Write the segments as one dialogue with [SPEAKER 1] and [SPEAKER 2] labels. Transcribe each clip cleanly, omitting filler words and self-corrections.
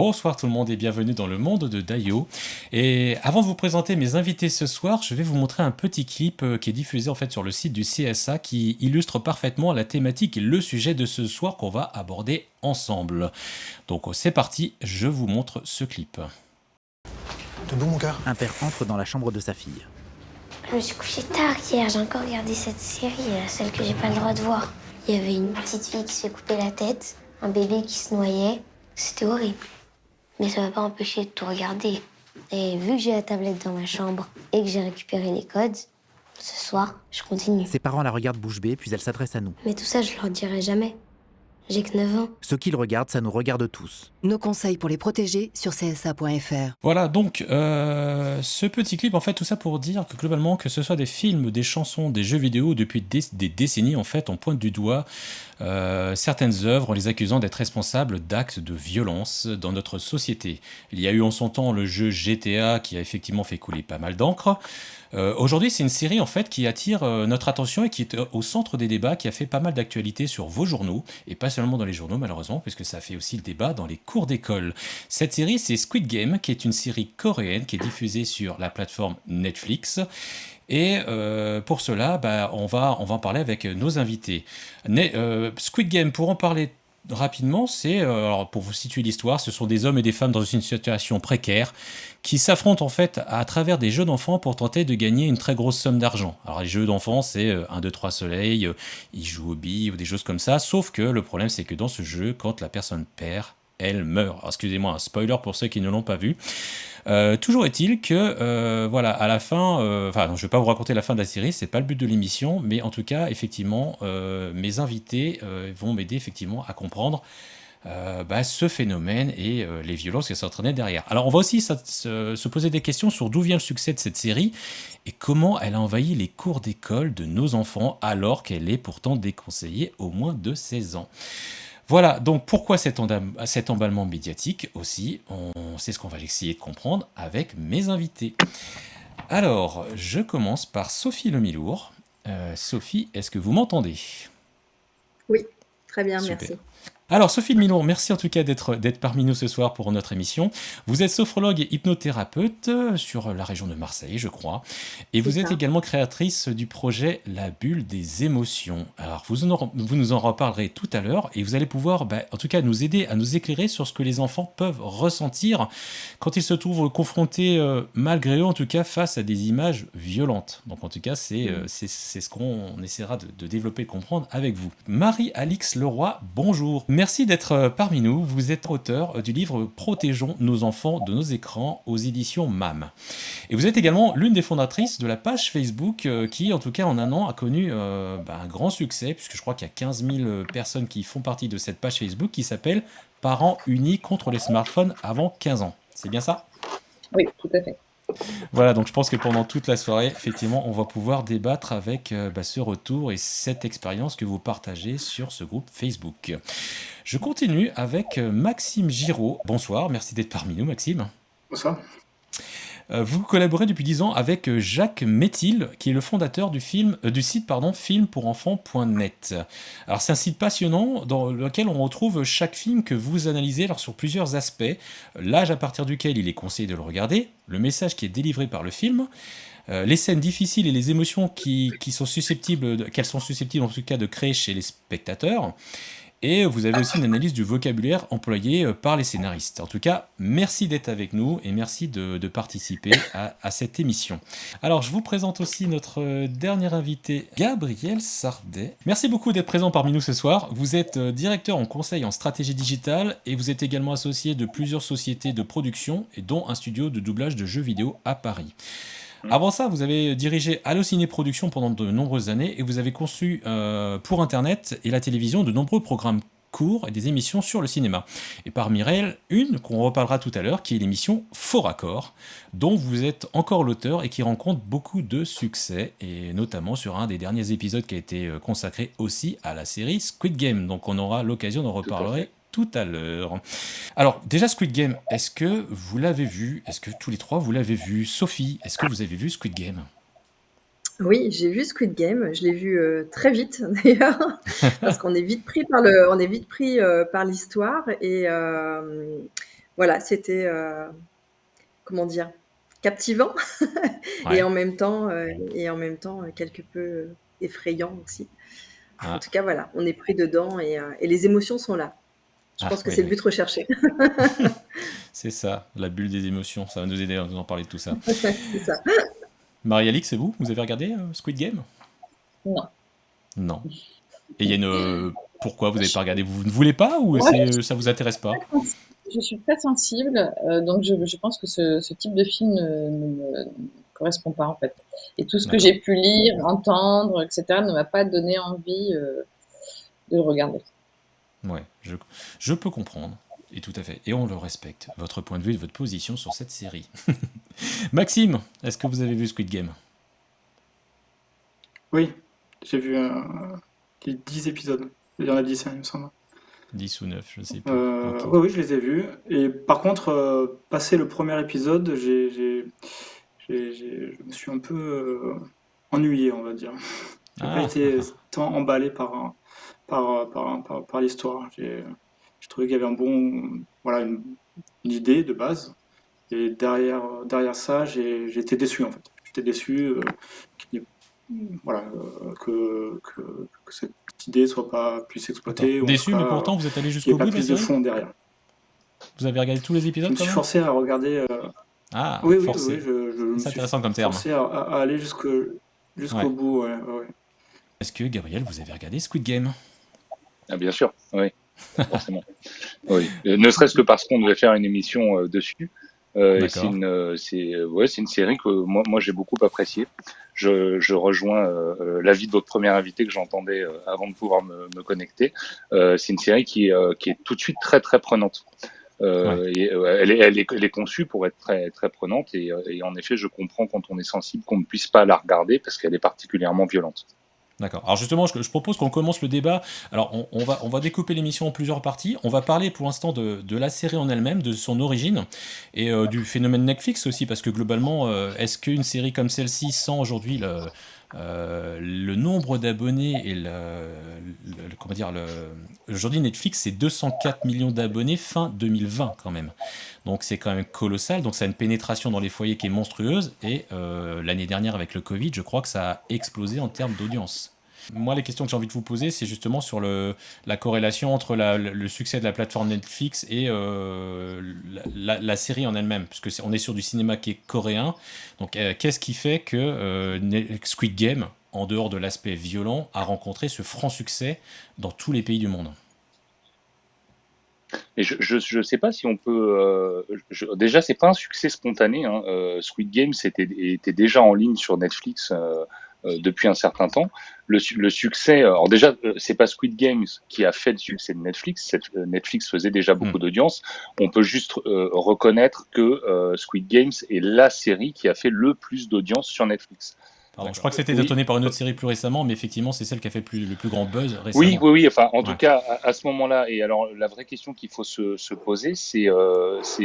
[SPEAKER 1] Bonsoir tout le monde et bienvenue dans le monde de Daio. Et avant de vous présenter mes invités ce soir, je vais vous montrer un petit clip qui est diffusé en fait sur le site du CSA qui illustre parfaitement la thématique et le sujet de ce soir qu'on va aborder ensemble. Donc c'est parti, je vous montre ce clip.
[SPEAKER 2] Debout mon cœur.
[SPEAKER 3] Un père entre dans la chambre de sa fille.
[SPEAKER 4] Je me suis couchée tard hier, j'ai encore regardé cette série, celle que j'ai pas le droit de voir. Il y avait une petite fille qui se fait couper la tête, un bébé qui se noyait. C'était horrible. Mais ça m'a pas empêché de tout regarder. Et vu que j'ai la tablette dans ma chambre et que j'ai récupéré les codes, ce soir, je continue.
[SPEAKER 3] Ses parents la regardent bouche bée, puis elle s'adresse à nous.
[SPEAKER 4] Mais tout ça, je leur dirai jamais. J'ai que 9 ans.
[SPEAKER 3] Ce qu'ils regardent, ça nous regarde tous.
[SPEAKER 5] Nos conseils pour les protéger sur csa.fr.
[SPEAKER 1] Voilà, donc ce petit clip, en fait, tout ça pour dire que globalement, que ce soit des films, des chansons, des jeux vidéo, depuis des décennies, en fait, on pointe du doigt certaines œuvres en les accusant d'être responsables d'actes de violence dans notre société. Il y a eu en son temps le jeu GTA qui a effectivement fait couler pas mal d'encre. Aujourd'hui, c'est une série en fait qui attire notre attention et qui est au centre des débats, qui a fait pas mal d'actualités sur vos journaux, et pas seulement dans les journaux malheureusement, puisque ça fait aussi le débat dans les cours d'école. Cette série, c'est Squid Game, qui est une série coréenne qui est diffusée sur la plateforme Netflix. Et pour cela, on va en parler avec nos invités. Squid Game, pour en parler rapidement, alors pour vous situer l'histoire, ce sont des hommes et des femmes dans une situation précaire qui s'affrontent en fait à travers des jeux d'enfants pour tenter de gagner une très grosse somme d'argent. Alors les jeux d'enfants, c'est 1, 2, 3 soleil, ils jouent aux billes ou des choses comme ça, sauf que le problème c'est que dans ce jeu, quand la personne perd, elle meurt. Alors, excusez-moi, un spoiler pour ceux qui ne l'ont pas vu. Toujours est-il que, voilà, à la fin, je ne vais pas vous raconter la fin de la série, c'est pas le but de l'émission, mais en tout cas, effectivement, mes invités vont m'aider effectivement à comprendre ce phénomène et les violences qui s'entraînaient derrière. Alors, on va aussi se poser des questions sur d'où vient le succès de cette série et comment elle a envahi les cours d'école de nos enfants alors qu'elle est pourtant déconseillée aux moins de 16 ans. Voilà, donc pourquoi cet emballement médiatique aussi, c'est ce qu'on va essayer de comprendre avec mes invités. Alors, je commence par Sophie Lemilour. Sophie, est-ce que vous m'entendez ?
[SPEAKER 6] Oui, très bien,
[SPEAKER 1] Super.
[SPEAKER 6] merci.
[SPEAKER 1] Alors Sophie Lemilour, merci en tout cas d'être parmi nous ce soir pour notre émission. Vous êtes sophrologue et hypnothérapeute sur la région de Marseille, je crois. Et vous êtes également créatrice du projet La Bulle des émotions. Alors vous nous en reparlerez tout à l'heure et vous allez pouvoir en tout cas nous aider à nous éclairer sur ce que les enfants peuvent ressentir quand ils se trouvent confrontés, malgré eux en tout cas, face à des images violentes. Donc en tout cas c'est ce qu'on essaiera de développer et de comprendre avec vous. Marie-Alix Leroy, bonjour. Merci d'être parmi nous. Vous êtes auteur du livre Protégeons nos enfants de nos écrans aux éditions MAM. Et vous êtes également l'une des fondatrices de la page Facebook qui, en tout cas en un an, a connu un grand succès, puisque je crois qu'il y a 15 000 personnes qui font partie de cette page Facebook qui s'appelle Parents unis contre les smartphones avant 15 ans. C'est bien ça ?
[SPEAKER 6] Oui, tout à fait.
[SPEAKER 1] Voilà, donc je pense que pendant toute la soirée, effectivement, on va pouvoir débattre avec ce retour et cette expérience que vous partagez sur ce groupe Facebook. Je continue avec Maxime Giraud. Bonsoir, merci d'être parmi nous, Maxime.
[SPEAKER 2] Bonsoir.
[SPEAKER 1] Vous collaborez depuis 10 ans avec Jacques Métil, qui est le fondateur du site filmpourenfants.net. Alors c'est un site passionnant dans lequel on retrouve chaque film que vous analysez sur plusieurs aspects. L'âge à partir duquel il est conseillé de le regarder, le message qui est délivré par le film, les scènes difficiles et les émotions qu'elles sont susceptibles en tout cas de créer chez les spectateurs. Et vous avez aussi une analyse du vocabulaire employé par les scénaristes. En tout cas, merci d'être avec nous et merci de participer à cette émission. Alors, je vous présente aussi notre dernier invité, Gabriel Sardet. Merci beaucoup d'être présent parmi nous ce soir. Vous êtes directeur en conseil en stratégie digitale et vous êtes également associé de plusieurs sociétés de production et dont un studio de doublage de jeux vidéo à Paris. Avant ça, vous avez dirigé Allociné Productions pendant de nombreuses années et vous avez conçu pour Internet et la télévision de nombreux programmes courts et des émissions sur le cinéma. Et parmi elles, une qu'on reparlera tout à l'heure, qui est l'émission Faux Raccord, dont vous êtes encore l'auteur et qui rencontre beaucoup de succès, et notamment sur un des derniers épisodes qui a été consacré aussi à la série Squid Game. Donc on aura l'occasion d'en reparler tout à l'heure. Alors, déjà Squid Game, est-ce que vous l'avez vu ? Est-ce que tous les trois vous l'avez vu ? Sophie, est-ce que vous avez vu Squid Game ?
[SPEAKER 6] Oui, j'ai vu Squid Game. Je l'ai vu très vite d'ailleurs, parce qu'on est vite pris par l'histoire et voilà, c'était, comment dire? Captivant et
[SPEAKER 1] Ouais.
[SPEAKER 6] en même temps, quelque peu, effrayant aussi. En
[SPEAKER 1] Ah,
[SPEAKER 6] tout cas, voilà, on est pris dedans et les émotions sont là. Je
[SPEAKER 1] ah
[SPEAKER 6] pense que
[SPEAKER 1] oui,
[SPEAKER 6] c'est le
[SPEAKER 1] oui.
[SPEAKER 6] but recherché.
[SPEAKER 1] C'est ça, la bulle des émotions. Ça va nous aider à nous en parler de tout ça.
[SPEAKER 6] C'est ça.
[SPEAKER 1] Marie-Alix, c'est vous? Vous avez regardé Squid Game?
[SPEAKER 7] Non.
[SPEAKER 1] Non. Et il y a une. Pourquoi vous n'avez pas regardé? Vous ne voulez pas ou
[SPEAKER 7] Moi,
[SPEAKER 1] ça vous intéresse pas?
[SPEAKER 7] je suis très sensible, donc je pense que ce type de film ne me correspond pas en fait. Et tout ce que
[SPEAKER 1] D'accord.
[SPEAKER 7] j'ai pu lire, entendre, etc., ne m'a pas donné envie de le regarder.
[SPEAKER 1] Ouais, je peux comprendre. Et tout à fait. Et on le respecte. Votre point de vue et votre position sur cette série. Maxime, est-ce que vous avez vu Squid Game?
[SPEAKER 8] Oui, j'ai vu les 10 épisodes. Il y en a 10, hein, il me semble.
[SPEAKER 1] 10 ou 9, je sais plus. Ok.
[SPEAKER 8] Oui, oui, je les ai vus. Et par contre, passé le premier épisode, je me suis un peu ennuyé, on va dire. J'ai pas
[SPEAKER 1] Ah,
[SPEAKER 8] été tant emballé par l'histoire. J'ai trouvé qu'il y avait voilà, une idée de base. Et derrière ça, j'ai été déçu en fait. J'étais déçu qu'il y ait- voilà, que cette idée puisse
[SPEAKER 1] d'accord.
[SPEAKER 8] exploiter, ou en tout
[SPEAKER 1] Déçu, mais
[SPEAKER 8] cas
[SPEAKER 1] pourtant vous êtes allé
[SPEAKER 8] qu'il n'y
[SPEAKER 1] jusqu'au
[SPEAKER 8] ait pas
[SPEAKER 1] bout de la
[SPEAKER 8] plus de
[SPEAKER 1] série?
[SPEAKER 8] fond derrière.
[SPEAKER 1] Vous avez regardé tous les
[SPEAKER 8] Je
[SPEAKER 1] épisodes
[SPEAKER 8] me
[SPEAKER 1] quand
[SPEAKER 8] suis
[SPEAKER 1] même?
[SPEAKER 8] forcé à regarder.
[SPEAKER 1] Ah,
[SPEAKER 8] Oui, oui, oui,
[SPEAKER 1] forcé.
[SPEAKER 8] je me
[SPEAKER 1] C'est
[SPEAKER 8] suis
[SPEAKER 1] intéressant comme terme.
[SPEAKER 8] forcé à aller
[SPEAKER 1] Ouais.
[SPEAKER 8] jusqu'au bout. Ouais, ouais, ouais.
[SPEAKER 1] Est-ce que, Gabriel, vous avez regardé Squid Game?
[SPEAKER 9] Ah, bien sûr, oui, forcément. Oui. Ne serait-ce que parce qu'on devait faire une émission dessus. Et
[SPEAKER 1] D'accord.
[SPEAKER 9] c'est une série que moi j'ai beaucoup appréciée. Je rejoins l'avis de votre première invité que j'entendais avant de pouvoir me connecter. C'est une série qui est tout de suite très très prenante.
[SPEAKER 1] Ouais.
[SPEAKER 9] Elle est conçue pour être très très prenante et en effet je comprends quand on est sensible qu'on ne puisse pas la regarder parce qu'elle est particulièrement violente.
[SPEAKER 1] D'accord. Alors justement, je propose qu'on commence le débat. Alors on va découper l'émission en plusieurs parties. On va parler pour l'instant de la série en elle-même, de son origine, et du phénomène Netflix aussi, parce que globalement, est-ce qu'une série comme celle-ci, sans aujourd'hui le nombre d'abonnés et comment dire, aujourd'hui Netflix, c'est 204 millions d'abonnés fin 2020 quand même. Donc c'est quand même colossal, donc ça a une pénétration dans les foyers qui est monstrueuse, et l'année dernière avec le Covid, je crois que ça a explosé en termes d'audience. Moi, les questions que j'ai envie de vous poser, c'est justement sur la corrélation entre le succès de la plateforme Netflix et la série en elle-même, puisque on est sur du cinéma qui est coréen. Donc, qu'est-ce qui fait que Squid Game, en dehors de l'aspect violent, a rencontré ce franc succès dans tous les pays du monde?
[SPEAKER 9] Et je sais pas si on peut. Déjà, c'est pas un succès spontané. Hein. Squid Game était déjà en ligne sur Netflix depuis un certain temps. Le succès. Alors déjà, c'est pas Squid Games qui a fait le succès de Netflix. Netflix faisait déjà
[SPEAKER 1] Hmm.
[SPEAKER 9] beaucoup d'audience. On peut juste reconnaître que Squid Games est la série qui a fait le plus d'audience sur Netflix.
[SPEAKER 1] Pardon, je crois que c'était
[SPEAKER 9] Oui,
[SPEAKER 1] donné par une autre série plus récemment, mais effectivement, c'est celle qui a fait le plus grand buzz
[SPEAKER 9] oui,
[SPEAKER 1] récemment.
[SPEAKER 9] oui, oui. Enfin, en tout
[SPEAKER 1] Ouais.
[SPEAKER 9] cas, à ce moment-là, et alors la vraie question qu'il faut se poser, c'est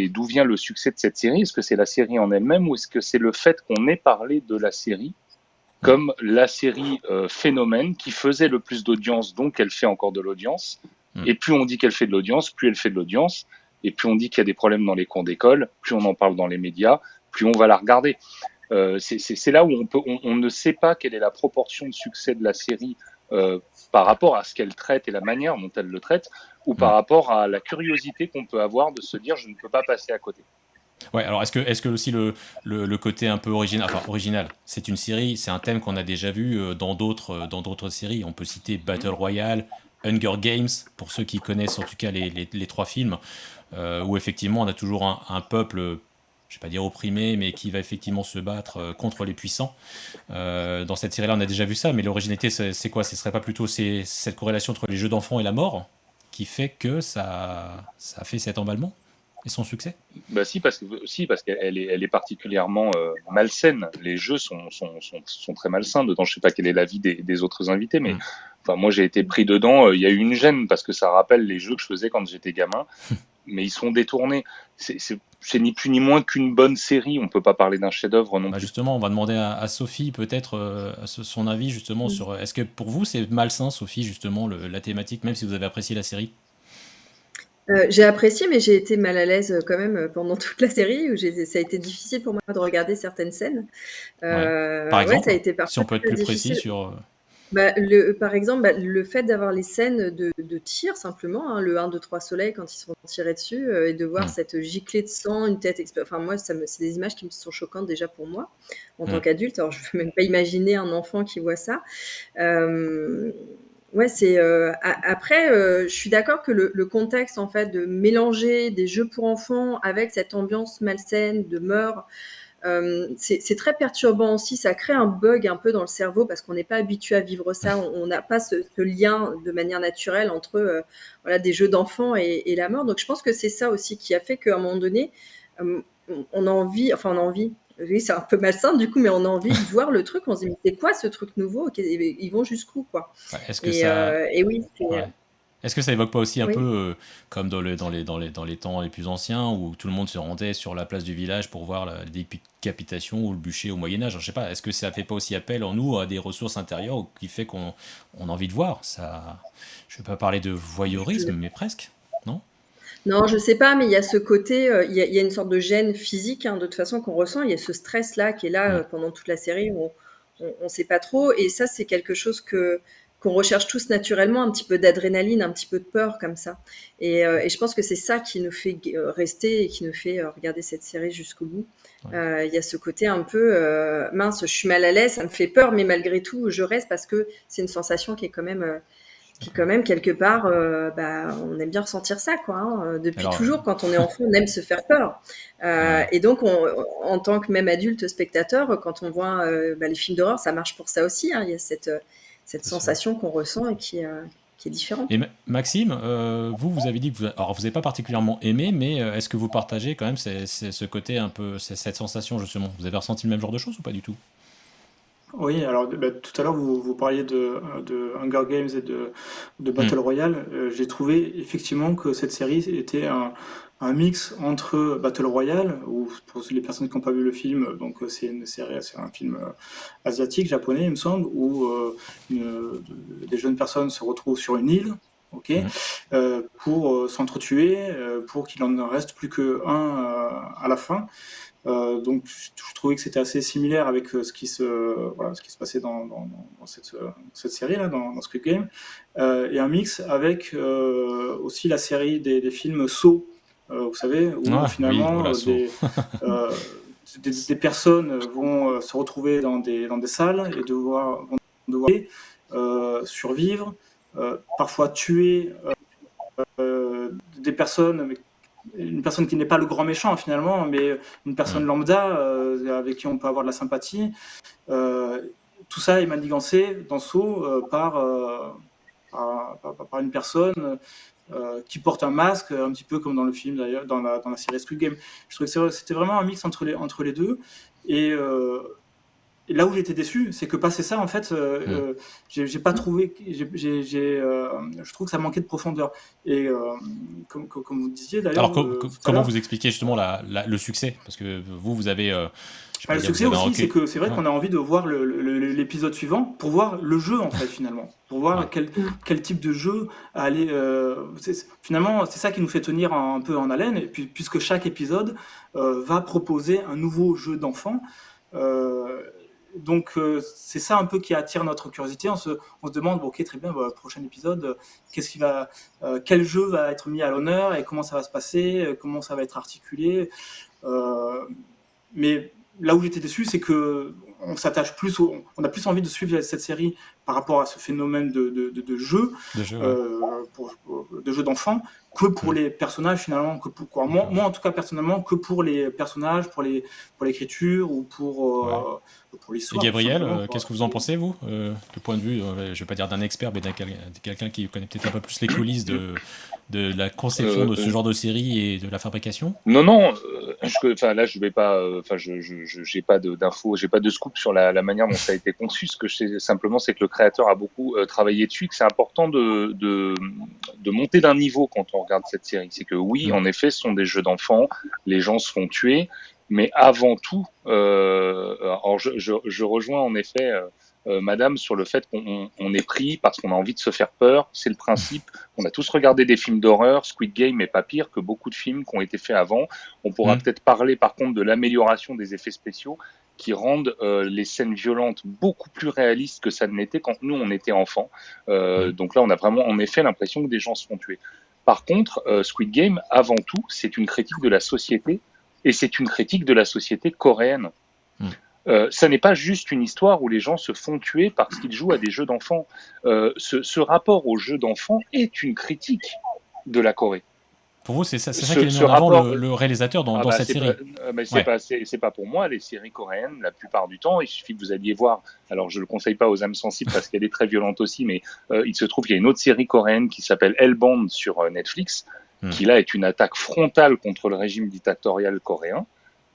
[SPEAKER 9] d'où vient le succès de cette série? Est-ce que c'est la série en elle-même ou est-ce que c'est le fait qu'on ait parlé de la série comme la série phénomène qui faisait le plus d'audience, donc elle fait encore de l'audience.
[SPEAKER 1] Hmm.
[SPEAKER 9] Et plus on dit qu'elle fait de l'audience, plus elle fait de l'audience. Et plus on dit qu'il y a des problèmes dans les cours d'école, plus on en parle dans les médias, plus on va la regarder. C'est là où on ne sait pas quelle est la proportion de succès de la série par rapport à ce qu'elle traite et la manière dont elle le traite, ou par rapport à la curiosité qu'on peut avoir de se dire je ne peux pas passer à côté.
[SPEAKER 1] Ouais, alors est-ce que aussi le côté un peu original, c'est une série, c'est un thème qu'on a déjà vu dans d'autres séries. On peut citer Battle Royale, Hunger Games, pour ceux qui connaissent en tout cas les trois films, où effectivement on a toujours un peuple, je vais pas dire opprimé, mais qui va effectivement se battre contre les puissants. Dans cette série-là, on a déjà vu ça, mais l'originalité, c'est quoi? Ce serait pas plutôt cette corrélation entre les jeux d'enfants et la mort qui fait que ça a fait cet emballement et son succès?
[SPEAKER 9] Bah si parce qu'elle est particulièrement malsaine. Les jeux sont très malsains dedans. Je sais pas quel est l'avis des autres invités, mais
[SPEAKER 1] Hmm.
[SPEAKER 9] enfin moi j'ai été pris dedans. Il y a eu une gêne parce que ça rappelle les jeux que je faisais quand j'étais gamin, mais ils sont détournés. C'est ni plus ni moins qu'une bonne série. On peut pas parler d'un chef-d'œuvre non
[SPEAKER 1] Bah
[SPEAKER 9] plus.
[SPEAKER 1] justement, on va demander à Sophie peut-être son avis justement
[SPEAKER 6] Mmh.
[SPEAKER 1] sur est-ce que pour vous c'est malsain, Sophie, justement la thématique, même si vous avez apprécié la série?
[SPEAKER 6] J'ai apprécié, mais j'ai été mal à l'aise, quand même, pendant toute la série où ça a été difficile pour moi de regarder certaines scènes.
[SPEAKER 1] Ouais. Par
[SPEAKER 6] Ouais, ça a
[SPEAKER 1] exemple,
[SPEAKER 6] été
[SPEAKER 1] si
[SPEAKER 6] parfois
[SPEAKER 1] on peut être
[SPEAKER 6] très
[SPEAKER 1] plus précis
[SPEAKER 6] difficile.
[SPEAKER 1] sur.
[SPEAKER 6] Par exemple, le fait d'avoir les scènes de tir simplement, hein, le 1, 2, 3 soleil quand ils se font tirer dessus, et de voir
[SPEAKER 1] Hmm.
[SPEAKER 6] cette giclée de sang, une tête enfin moi c'est des images qui me sont choquantes déjà pour moi, en tant
[SPEAKER 1] Hmm.
[SPEAKER 6] qu'adulte. Alors je peux même pas imaginer un enfant qui voit ça. Hem, ouais, après, je suis d'accord que le contexte en fait de mélanger des jeux pour enfants avec cette ambiance malsaine de meurtre, c'est très perturbant aussi. Ça crée un bug un peu dans le cerveau parce qu'on n'est pas habitué à vivre ça. On n'a pas ce lien de manière naturelle entre voilà, des jeux d'enfants et la mort. Donc je pense que c'est ça aussi qui a fait qu'à un moment donné, on a envie, enfin on a envie, oui c'est un peu malsain du coup, mais on a envie de voir le truc. On se dit mais c'est quoi ce truc nouveau? Ils vont jusqu'où quoi?
[SPEAKER 1] Ouais, est-ce que
[SPEAKER 6] Et,
[SPEAKER 1] ça.
[SPEAKER 6] oui,
[SPEAKER 1] Ouais. Est-ce que ça évoque pas aussi un peu
[SPEAKER 6] oui.
[SPEAKER 1] comme dans les temps les plus anciens où tout le monde se rendait sur la place du village pour voir la décapitation ou le bûcher au Moyen-Âge? Je sais pas, est-ce que ça fait pas aussi appel en nous à des ressources intérieures qui fait qu'on a envie de voir ça? Je vais pas parler de voyeurisme, mais presque, non?
[SPEAKER 6] Non, je sais pas, mais il y a ce côté, il y a une sorte de gêne physique, hein, de toute façon qu'on ressent. Il y a ce stress-là qui est là,
[SPEAKER 1] Hmm.
[SPEAKER 6] pendant toute la série où on sait pas trop et ça, c'est quelque chose qu'on recherche tous naturellement, un petit peu d'adrénaline, un petit peu de peur comme ça et je pense que c'est ça qui nous fait rester et qui nous fait, regarder cette série jusqu'au bout.
[SPEAKER 1] Ouais.
[SPEAKER 6] Il y a ce côté un peu, «Mince, je suis mal à l'aise, ça me fait peur, mais malgré tout, je reste» parce que c'est une sensation qui quand même quelque part, on aime bien ressentir ça quoi, hein. Depuis
[SPEAKER 1] Alors,
[SPEAKER 6] toujours quand on est enfant, on aime se faire peur.
[SPEAKER 1] ouais.
[SPEAKER 6] Et donc en tant que même adulte spectateur, quand on voit, les films d'horreur, ça marche pour ça aussi, hein. Il y a cette
[SPEAKER 1] C'est sûr.
[SPEAKER 6] sensation qu'on ressent et qui est différente.
[SPEAKER 1] Et Maxime, vous avez dit que alors vous n'avez pas particulièrement aimé, mais est-ce que vous partagez quand même ce côté un peu, cette sensation justement? Vous avez ressenti le même genre de choses ou pas du tout?
[SPEAKER 8] Oui, alors tout à l'heure vous parliez de Hunger Games et de
[SPEAKER 1] Hmm.
[SPEAKER 8] Battle Royale. J'ai trouvé effectivement que cette série était un mix entre Battle Royale, ou pour les personnes qui n'ont pas vu le film, donc c'est une série, c'est un film asiatique, japonais, il me semble, où des jeunes personnes se retrouvent sur une île, ok,
[SPEAKER 1] Hmm.
[SPEAKER 8] pour s'entretuer, pour qu'il en reste plus qu'un à la fin. Donc je trouvais que c'était assez similaire avec ce qui se passait dans cette série là, dans Squid Game, et un mix avec aussi la série des films Saw, vous savez, où
[SPEAKER 1] Ah oui,
[SPEAKER 8] finalement
[SPEAKER 1] voilà, saut.
[SPEAKER 8] euh, des personnes vont se retrouver dans des salles et vont devoir survivre, parfois tuer des personnes, une personne qui n'est pas le grand méchant finalement, mais une personne
[SPEAKER 1] Hmm.
[SPEAKER 8] lambda avec qui on peut avoir de la sympathie. Euh, Tout ça est manigancé dans Saw par une personne qui porte un masque, un petit peu comme dans le film d'ailleurs, dans la série Squid Game. Je trouve que c'était vraiment un mix entre les deux. Et là où j'étais déçu, c'est que passé ça, en fait,
[SPEAKER 1] Hmm.
[SPEAKER 8] j'ai pas trouvé, je trouve que ça manquait de profondeur. Et comme vous disiez d'ailleurs
[SPEAKER 1] Alors
[SPEAKER 8] tout à
[SPEAKER 1] comment
[SPEAKER 8] l'heure,
[SPEAKER 1] vous expliquez justement le succès? Parce que vous avez, je vais pas
[SPEAKER 8] le
[SPEAKER 1] dire que vous
[SPEAKER 8] succès
[SPEAKER 1] avez un
[SPEAKER 8] aussi, c'est
[SPEAKER 1] recul.
[SPEAKER 8] que c'est vrai
[SPEAKER 1] Ouais,
[SPEAKER 8] qu'on a envie de voir l'épisode suivant pour voir le jeu en fait finalement, pour voir
[SPEAKER 1] ouais.
[SPEAKER 8] quel type de jeu aller. Finalement, c'est ça qui nous fait tenir un peu en haleine, et puis puisque chaque épisode va proposer un nouveau jeu d'enfant. Euh, donc c'est ça un peu qui attire notre curiosité. On se demande bon, ok très bien, prochain épisode, quel jeu va être mis à l'honneur et comment ça va se passer, comment ça va être articulé. Euh, mais là où j'étais déçu, c'est que on s'attache plus, on a plus envie de suivre cette série par rapport à ce phénomène de jeu,
[SPEAKER 1] De jeu, ouais.
[SPEAKER 8] de jeu d'enfants, que pour
[SPEAKER 1] Hmm.
[SPEAKER 8] les personnages finalement, que pour quoi.
[SPEAKER 1] D'accord.
[SPEAKER 8] Moi, en tout cas personnellement, que pour les personnages, pour l'écriture ou
[SPEAKER 1] Ouais.
[SPEAKER 8] pour
[SPEAKER 1] Et
[SPEAKER 8] l'histoire tout
[SPEAKER 1] Gabriel,
[SPEAKER 8] simplement.
[SPEAKER 1] qu'est-ce que vous en pensez, vous? Du point de vue, je vais pas dire d'un expert, mais de quelqu'un qui connaît peut-être un peu plus les coulisses de la conception de ce genre de série et de la fabrication?
[SPEAKER 9] Non, non, enfin là je vais pas, enfin j'ai pas d'infos, j'ai pas de scoop sur la manière dont ça a été conçu. Ce que je sais simplement, c'est que le créateur a beaucoup travaillé dessus, que c'est important de monter d'un niveau quand on regarde cette série. C'est que oui,
[SPEAKER 1] Hmm.
[SPEAKER 9] en effet, ce sont des jeux d'enfants, les gens se font tuer, mais avant tout, alors je rejoins en effet madame, sur le fait qu'on est pris parce qu'on a envie de se faire peur. C'est le principe. On a tous regardé des films d'horreur. Squid Game n'est pas pire que beaucoup de films qui ont été faits avant. On pourra peut-être parler par contre de l'amélioration des effets spéciaux qui rendent les scènes violentes beaucoup plus réalistes que ça ne l'était quand nous, on était enfants. Donc là, on a vraiment, en effet, l'impression que des gens se font tuer. Par contre, Squid Game, avant tout, c'est une critique de la société, et c'est une critique de la société coréenne. Ça n'est pas juste une histoire où les gens se font tuer parce qu'ils jouent à des jeux d'enfants. Ce rapport aux jeux d'enfants est une critique de la Corée.
[SPEAKER 1] Pour vous, c'est ça qu'il a mis en avant le réalisateur dans cette série.
[SPEAKER 9] C'est pas pour moi. Les séries coréennes, la plupart du temps, il suffit que vous alliez voir. Alors, je le conseille pas aux âmes sensibles parce qu'elle est très violente aussi, mais il se trouve qu'il y a une autre série coréenne qui s'appelle Hellbound sur Netflix, qui là est une attaque frontale contre le régime dictatorial coréen.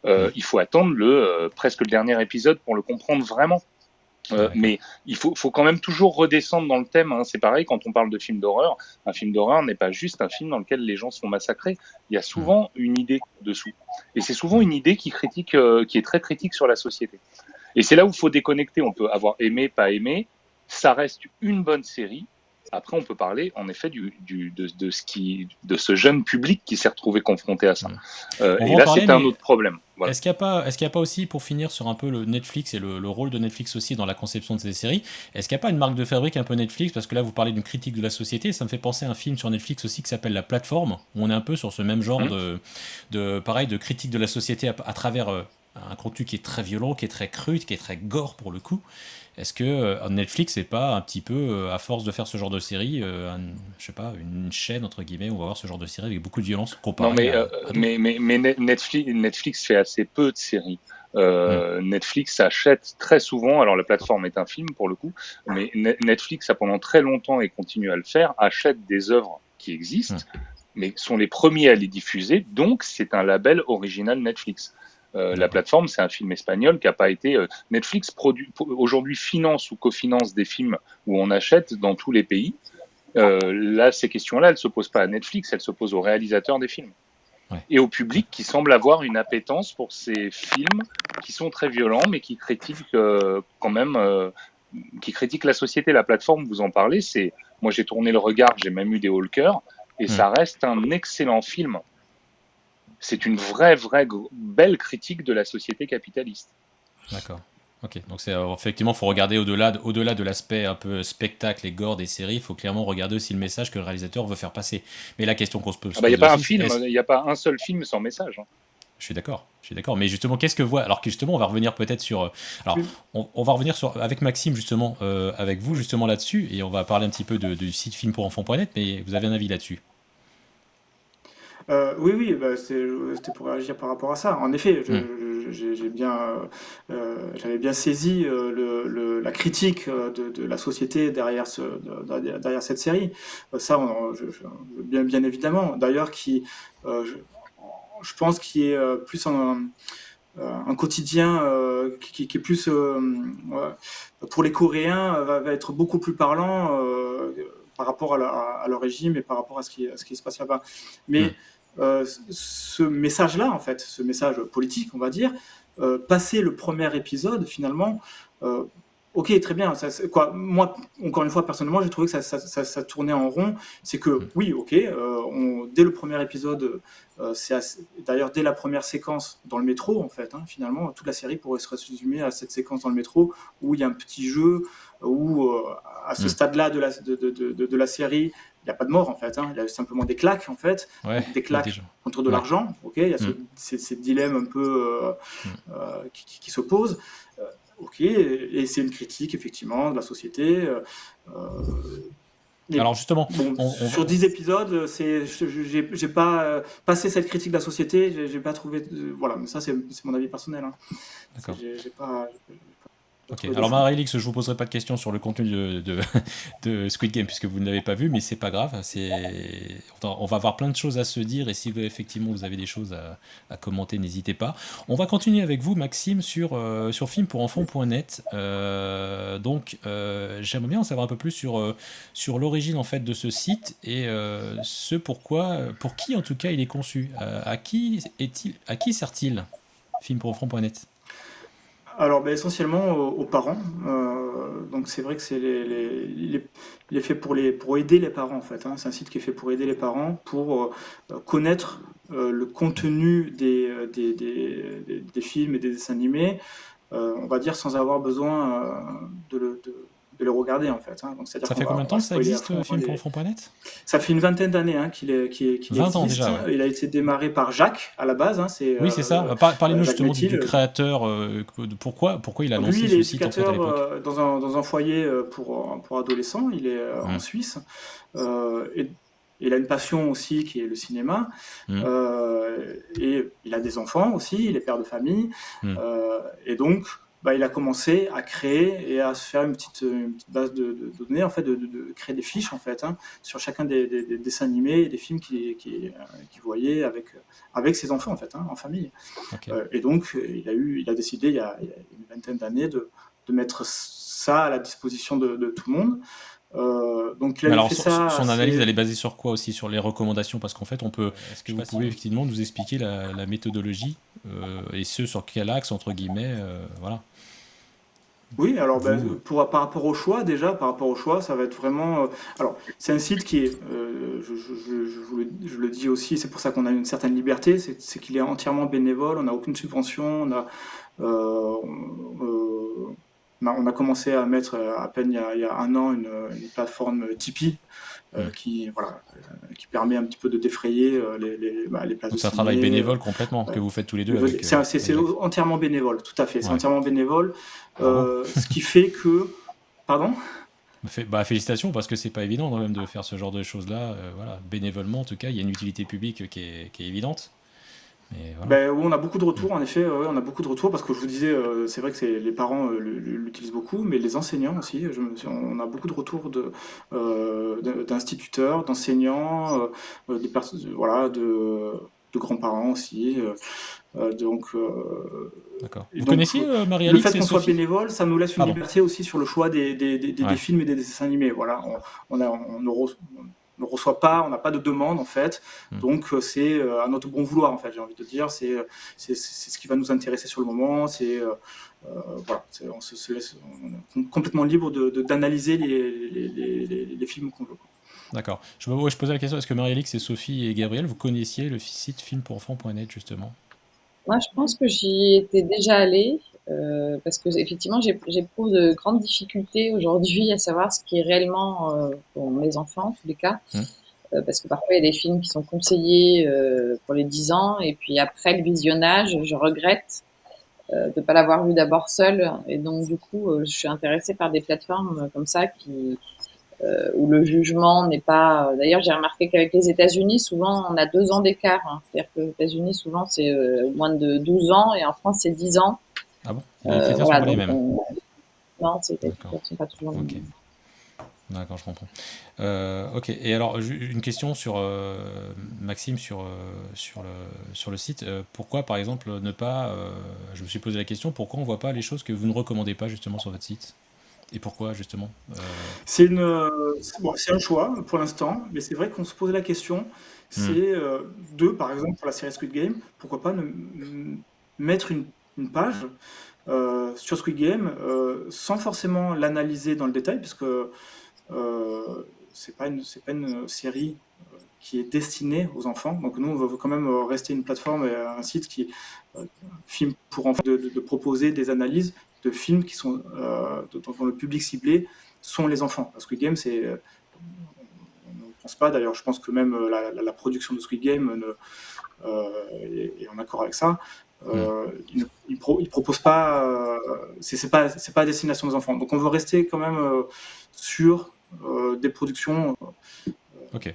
[SPEAKER 9] Il faut attendre presque le dernier épisode pour le comprendre vraiment. Mais il faut quand même toujours redescendre dans le thème. Hein. C'est pareil quand on parle de film d'horreur. Un film d'horreur n'est pas juste un film dans lequel les gens sont massacrés. Il y a souvent une idée dessous. Et c'est souvent une idée qui est très critique sur la société. Et c'est là où il faut déconnecter. On peut avoir aimé, pas aimé. Ça reste une bonne série. Après, on peut parler en effet de ce jeune public qui s'est retrouvé confronté à ça. Et là, c'est un autre problème. Voilà.
[SPEAKER 1] Est-ce qu'il n'y a pas aussi, pour finir sur un peu le Netflix et le rôle de Netflix aussi dans la conception de ces séries, est-ce qu'il n'y a pas une marque de fabrique un peu Netflix? Parce que là, vous parlez d'une critique de la société, ça me fait penser à un film sur Netflix aussi qui s'appelle La Plateforme, où on est un peu sur ce même genre de critique de la société à travers un contenu qui est très violent, qui est très cru, qui est très gore pour le coup. Est-ce que Netflix n'est pas un petit peu, à force de faire ce genre de série, je sais pas, une chaîne entre guillemets où on va avoir ce genre de série avec beaucoup de violence comparée
[SPEAKER 9] mais Netflix fait assez peu de séries. Netflix achète très souvent, alors la plateforme est un film pour le coup, mais Netflix a pendant très longtemps et continue à le faire, achète des œuvres qui existent, mais sont les premiers à les diffuser, donc c'est un label original Netflix. La plateforme, c'est un film espagnol qui n'a pas été... Netflix aujourd'hui finance ou cofinance des films où on achète dans tous les pays. Là, ces questions-là, elles ne se posent pas à Netflix, elles se posent aux réalisateurs des films. Et au public qui semble avoir une appétence pour ces films qui sont très violents, mais qui critiquent quand même... qui critiquent la société. La plateforme, vous en parlez, c'est... Moi, j'ai tourné Le Regard, j'ai même eu des haut le cœur, et ça reste un excellent film. C'est une vraie belle critique de la société capitaliste.
[SPEAKER 1] D'accord. Ok. Donc effectivement, il faut regarder au-delà de l'aspect un peu spectacle et gore des séries. Il faut clairement regarder aussi le message que le réalisateur veut faire passer. Mais la question qu'on se pose.
[SPEAKER 9] Il n'y a pas il n'y a pas un seul film sans message. Hein.
[SPEAKER 1] Je suis d'accord. Mais justement, qu'est-ce que voit... Alors que justement, on va revenir peut-être sur... Alors, on va revenir avec Maxime, justement, avec vous, justement, là-dessus, et on va parler un petit peu du site filmpourenfants.net, mais vous avez un avis là-dessus?
[SPEAKER 8] Oui, c'était pour réagir par rapport à ça. En effet, j'avais bien saisi la critique de la société derrière cette série. Ça, bien évidemment. D'ailleurs, je pense qu'il est plus un quotidien qui est plus pour les Coréens va être beaucoup plus parlant par rapport à leur régime et par rapport à ce qui se passe là-bas. Mais ce message-là, en fait, ce message politique, on va dire, passer le premier épisode, finalement, ok, très bien. Moi, encore une fois, personnellement, j'ai trouvé que ça tournait en rond. C'est que, oui, ok, dès le premier épisode, d'ailleurs, dès la première séquence dans le métro, en fait, finalement, toute la série pourrait se résumer à cette séquence dans le métro où il y a un petit jeu, où à ce stade-là de la série, il n'y a pas de mort, en fait. Il y a simplement des claques, en fait. Des claques contre de l'argent. Ok, il y a ces dilemmes un peu qui s'opposent. Ok, et c'est une critique, effectivement, de la société.
[SPEAKER 1] Alors justement,
[SPEAKER 8] sur 10 épisodes, j'ai pas passé cette critique de la société, j'ai pas trouvé... voilà, mais ça, c'est mon avis personnel.
[SPEAKER 1] D'accord.
[SPEAKER 8] J'ai pas...
[SPEAKER 1] Ok, alors Marie-Lix, je vous poserai pas de questions sur le contenu de Squid Game puisque vous ne l'avez pas vu, mais c'est pas grave, on va avoir plein de choses à se dire et si effectivement vous avez des choses à commenter, n'hésitez pas. On va continuer avec vous, Maxime, sur filmpourенfants.net. Donc, j'aimerais bien en savoir un peu plus sur l'origine en fait de ce site et pour qui en tout cas il est conçu. À qui sert-il filmpourenfants.net?
[SPEAKER 8] Alors, essentiellement aux parents. Donc, c'est vrai que il est fait pour aider les parents, en fait, hein. C'est un site qui est fait pour aider les parents, pour connaître le contenu des films et des dessins animés, on va dire sans avoir besoin de les regarder, en fait, hein. Donc, c'est-à-dire
[SPEAKER 1] Ça
[SPEAKER 8] qu'on
[SPEAKER 1] fait
[SPEAKER 8] va,
[SPEAKER 1] combien
[SPEAKER 8] on
[SPEAKER 1] de temps
[SPEAKER 8] va
[SPEAKER 1] que ça
[SPEAKER 8] spoiler à
[SPEAKER 1] existe,
[SPEAKER 8] fond
[SPEAKER 1] filmpourenfants.net?
[SPEAKER 8] Ça fait une vingtaine d'années, hein, qu'il
[SPEAKER 1] 20 ans
[SPEAKER 8] existe.
[SPEAKER 1] déjà, ouais.
[SPEAKER 8] Il a été démarré par Jacques à la base, hein, c'est
[SPEAKER 1] Oui, c'est ça. Parlez-nous
[SPEAKER 8] Jacques
[SPEAKER 1] justement du
[SPEAKER 8] Mathilde.
[SPEAKER 1] créateur, de pourquoi il a
[SPEAKER 8] Lui,
[SPEAKER 1] lancé
[SPEAKER 8] il est
[SPEAKER 1] ce site en fait à
[SPEAKER 8] éducateur
[SPEAKER 1] l'époque.
[SPEAKER 8] dans un foyer pour adolescents. Il est en Suisse. Et il a une passion aussi qui est le cinéma.
[SPEAKER 1] Mm.
[SPEAKER 8] Et il a des enfants aussi, il est père de famille.
[SPEAKER 1] Mm.
[SPEAKER 8] Et donc, il a commencé à créer et à se faire une petite base de données, en fait, de créer des fiches, en fait, hein, sur chacun des dessins animés et des films qu'il voyait avec ses enfants, en fait, hein, en famille.
[SPEAKER 1] Ok.
[SPEAKER 8] Et donc, il a décidé, il y a une vingtaine d'années, de mettre ça à la disposition de tout le monde. Donc, il
[SPEAKER 1] Mais
[SPEAKER 8] avait
[SPEAKER 1] alors,
[SPEAKER 8] fait ça
[SPEAKER 1] son
[SPEAKER 8] assez-
[SPEAKER 1] analyse, elle est basée sur quoi aussi? Sur les recommandations? Parce qu'en fait, est-ce que vous pouvez effectivement nous expliquer la méthodologie et ce sur quel axe, entre guillemets, voilà.
[SPEAKER 8] Oui, alors
[SPEAKER 1] Vous-
[SPEAKER 8] par rapport au choix, ça va être vraiment. Alors, c'est un site qui est, je le dis aussi, c'est pour ça qu'on a une certaine liberté, c'est qu'il est entièrement bénévole, on n'a aucune subvention, euh, on a commencé à mettre à peine il y a un an une plateforme Tipeee qui permet un petit peu de défrayer les places
[SPEAKER 1] Donc
[SPEAKER 8] de
[SPEAKER 1] c'est un travail
[SPEAKER 8] ciné.
[SPEAKER 1] bénévole complètement que vous faites tous les deux avec.
[SPEAKER 8] C'est entièrement bénévole, tout à fait. C'est
[SPEAKER 1] Ouais.
[SPEAKER 8] entièrement bénévole.
[SPEAKER 1] Bravo.
[SPEAKER 8] Ce qui fait que. Pardon?
[SPEAKER 1] Félicitations parce que c'est pas évident quand même de faire ce genre de choses-là. Voilà, bénévolement en tout cas, il y a une utilité publique qui est évidente. Mais voilà.
[SPEAKER 8] Oui, on a beaucoup de retours, en effet, on a beaucoup de retours parce que je vous disais, c'est vrai que les parents l'utilisent beaucoup, mais les enseignants aussi. On a beaucoup de retours d'instituteurs, d'enseignants, voilà, de grands-parents aussi.
[SPEAKER 1] D'accord.
[SPEAKER 8] Et
[SPEAKER 1] Vous
[SPEAKER 8] donc,
[SPEAKER 1] connaissiez
[SPEAKER 8] le
[SPEAKER 1] Marie-Alix
[SPEAKER 8] fait
[SPEAKER 1] et
[SPEAKER 8] qu'on soit
[SPEAKER 1] Sophie?
[SPEAKER 8] bénévole, ça nous laisse une
[SPEAKER 1] Pardon.
[SPEAKER 8] liberté aussi sur le choix des
[SPEAKER 1] Ouais.
[SPEAKER 8] films et des dessins animés. Voilà, on ne reçoit pas, on n'a pas de demande en fait, donc c'est à notre bon vouloir en fait. J'ai envie de dire, c'est ce qui va nous intéresser sur le moment. Voilà, on se laisse complètement libre d'analyser les films qu'on veut.
[SPEAKER 1] D'accord. Je posais la question, est-ce que Marie-Alix et Sophie et Gabriel, vous connaissiez le site filmpourenfants.net justement?
[SPEAKER 7] Moi, je pense que j'y étais déjà allée parce que effectivement, j'éprouve de grandes difficultés aujourd'hui à savoir ce qui est réellement pour mes enfants, en tous les cas. Parce que parfois, il y a des films qui sont conseillés pour les 10 ans et puis après le visionnage, je regrette de ne pas l'avoir vu d'abord seule. Et donc, du coup, je suis intéressée par des plateformes comme ça où le jugement n'est pas. D'ailleurs, j'ai remarqué qu'avec les États-Unis, souvent, on a 2 ans d'écart. Hein. C'est-à-dire que les États-Unis, souvent, c'est moins de 12 ans et en France, c'est 10 ans.
[SPEAKER 1] Ah bon? Les critères sont pas les mêmes.
[SPEAKER 7] Non, les critères ne sont pas toujours les mêmes.
[SPEAKER 1] D'accord, je comprends. Ok. Et alors, une question sur Maxime sur le site. Pourquoi, par exemple, ne pas. Je me suis posé la question, pourquoi on ne voit pas les choses que vous ne recommandez pas justement sur votre site? Et pourquoi justement?
[SPEAKER 8] C'est un choix pour l'instant, mais c'est vrai qu'on se pose la question. C'est par exemple, pour la série Squid Game, pourquoi pas mettre une page sur Squid Game sans forcément l'analyser dans le détail, parce que c'est pas une série qui est destinée aux enfants. Donc nous, on veut quand même rester une plateforme et un site qui filme pour enfants, de proposer des analyses de films qui sont dont le public ciblé sont les enfants. Squid Game, on ne pense pas. D'ailleurs, je pense que même la production de Squid Game est en accord avec ça. Il propose pas. C'est pas à destination des enfants. Donc, on veut rester quand même sur des productions.
[SPEAKER 1] Ok.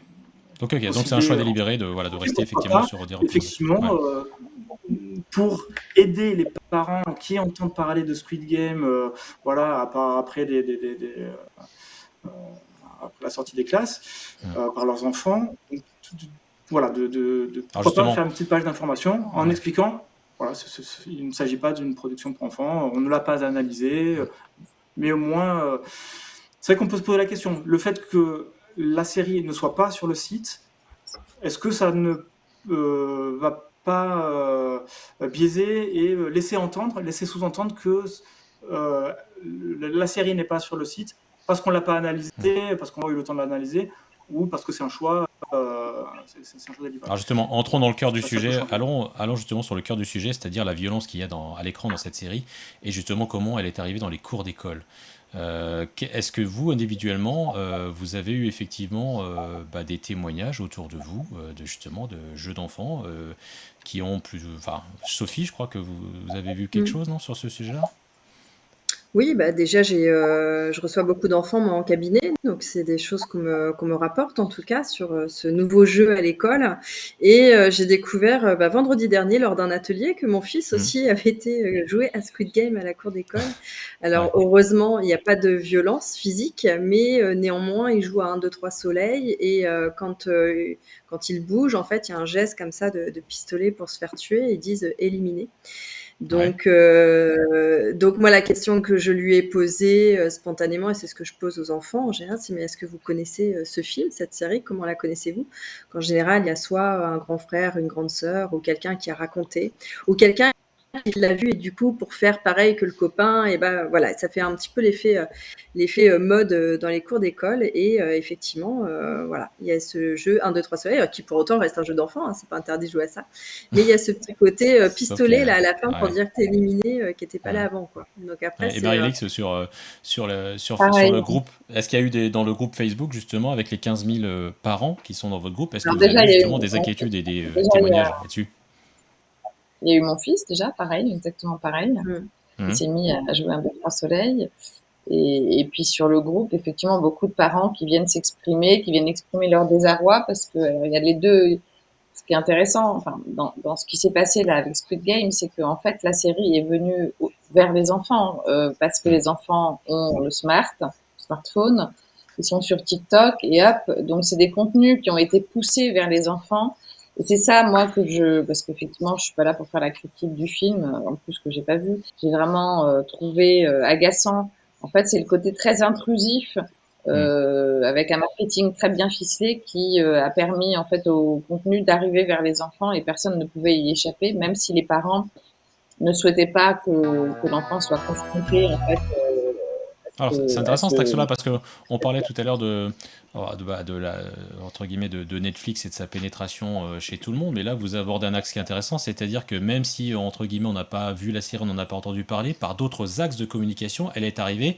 [SPEAKER 1] Donc c'est un choix délibéré de rester effectivement sur des recommandations.
[SPEAKER 8] Effectivement, pour aider les parents qui entendent parler de Squid Game, après après la sortie des classes, par leurs enfants, pourquoi pas faire une petite page d'information en expliquant. Voilà, il ne s'agit pas d'une production pour enfants, on ne l'a pas analysée, mais au moins, c'est vrai qu'on peut se poser la question. Le fait que la série ne soit pas sur le site, est-ce que ça ne va biaiser et laisser sous-entendre que la série n'est pas sur le site parce qu'on l'a pas analysé, parce qu'on a eu le temps de l'analyser, ou parce que c'est un choix, c'est un choix délibéré.
[SPEAKER 1] Alors justement, entrons dans le cœur du
[SPEAKER 8] Ça peut
[SPEAKER 1] sujet,
[SPEAKER 8] changer.
[SPEAKER 1] allons justement sur le cœur du sujet, c'est-à-dire la violence qu'il y a à l'écran dans cette série, et justement comment elle est arrivée dans les cours d'école. Est-ce que vous, individuellement, vous avez eu effectivement des témoignages autour de vous, de jeux d'enfants, qui ont plus... Enfin, Sophie, je crois que vous avez vu quelque
[SPEAKER 6] Mm.
[SPEAKER 1] chose, non, sur ce sujet-là?
[SPEAKER 6] Oui, déjà, je reçois beaucoup d'enfants moi, en cabinet, donc c'est des choses qu'on me rapporte en tout cas sur ce nouveau jeu à l'école. Et j'ai découvert vendredi dernier lors d'un atelier que mon fils aussi avait été jouer à Squid Game à la cour d'école. Alors
[SPEAKER 1] Ouais.
[SPEAKER 6] heureusement, il n'y a pas de violence physique, mais néanmoins, il joue à 1, 2, 3 soleil et quand il bouge, en fait, il y a un geste comme ça de pistolet pour se faire tuer et ils disent éliminer.
[SPEAKER 1] Ouais.
[SPEAKER 6] Donc moi, la question que je lui ai posée spontanément, et c'est ce que je pose aux enfants en général, c'est mais est-ce que vous connaissez ce film, cette série, comment la connaissez-vous? Qu'en général, il y a soit un grand frère, une grande sœur, ou quelqu'un qui a raconté, ou quelqu'un qui l'a vu et du coup pour faire pareil que le copain, et voilà, ça fait un petit peu l'effet mode dans les cours d'école et effectivement, voilà, il y a ce jeu 1, 2, 3 soleil qui pour autant reste un jeu d'enfant, hein, c'est pas interdit de jouer à ça, mais il y a ce petit côté
[SPEAKER 1] Sauf
[SPEAKER 6] pistolet
[SPEAKER 1] que...
[SPEAKER 6] là à la fin pour
[SPEAKER 1] Ouais.
[SPEAKER 6] dire que t'es éliminé, qui était pas là avant quoi. Donc après
[SPEAKER 1] Ouais, et
[SPEAKER 6] c'est
[SPEAKER 1] Marie-Alix, sur
[SPEAKER 7] Pareil.
[SPEAKER 1] le groupe, est-ce qu'il y a eu dans le groupe Facebook, justement, avec les 15 000 parents qui sont dans votre groupe, est-ce que
[SPEAKER 7] Alors
[SPEAKER 1] vous avez
[SPEAKER 7] déjà,
[SPEAKER 1] eu
[SPEAKER 7] il y a eu,
[SPEAKER 1] justement des inquiétudes et des
[SPEAKER 7] déjà,
[SPEAKER 1] témoignages là-dessus?
[SPEAKER 7] il y a eu mon fils, déjà, pareil, exactement pareil.
[SPEAKER 6] Mm.
[SPEAKER 7] Il s'est mis à jouer un peu trois soleil. Et puis sur le groupe, effectivement, beaucoup de parents qui viennent s'exprimer, qui viennent exprimer leur désarroi, parce que il y a les deux. Ce qui est intéressant, enfin, dans ce qui s'est passé là avec Squid Game, c'est que en fait la série est venue vers les enfants parce que les enfants ont le smartphone, ils sont sur TikTok et hop, donc c'est des contenus qui ont été poussés vers les enfants. Et c'est ça, moi, parce qu'effectivement, je suis pas là pour faire la critique du film, en plus que j'ai pas vu. J'ai vraiment trouvé agaçant. En fait, c'est le côté très intrusif, avec un marketing très bien ficelé qui a permis en fait au contenu d'arriver vers les enfants et personne ne pouvait y échapper, même si les parents ne souhaitaient pas que l'enfant soit confronté en fait
[SPEAKER 1] Alors, c'est
[SPEAKER 7] à
[SPEAKER 1] intéressant cet
[SPEAKER 7] ce
[SPEAKER 1] axe-là, parce qu'on parlait tout à l'heure de la, entre guillemets, de Netflix et de sa pénétration chez tout le monde, mais là, vous abordez un axe qui est intéressant, c'est-à-dire que même si, entre guillemets, on n'a pas vu la série, on n'en a pas entendu parler, par d'autres axes de communication, elle est arrivée,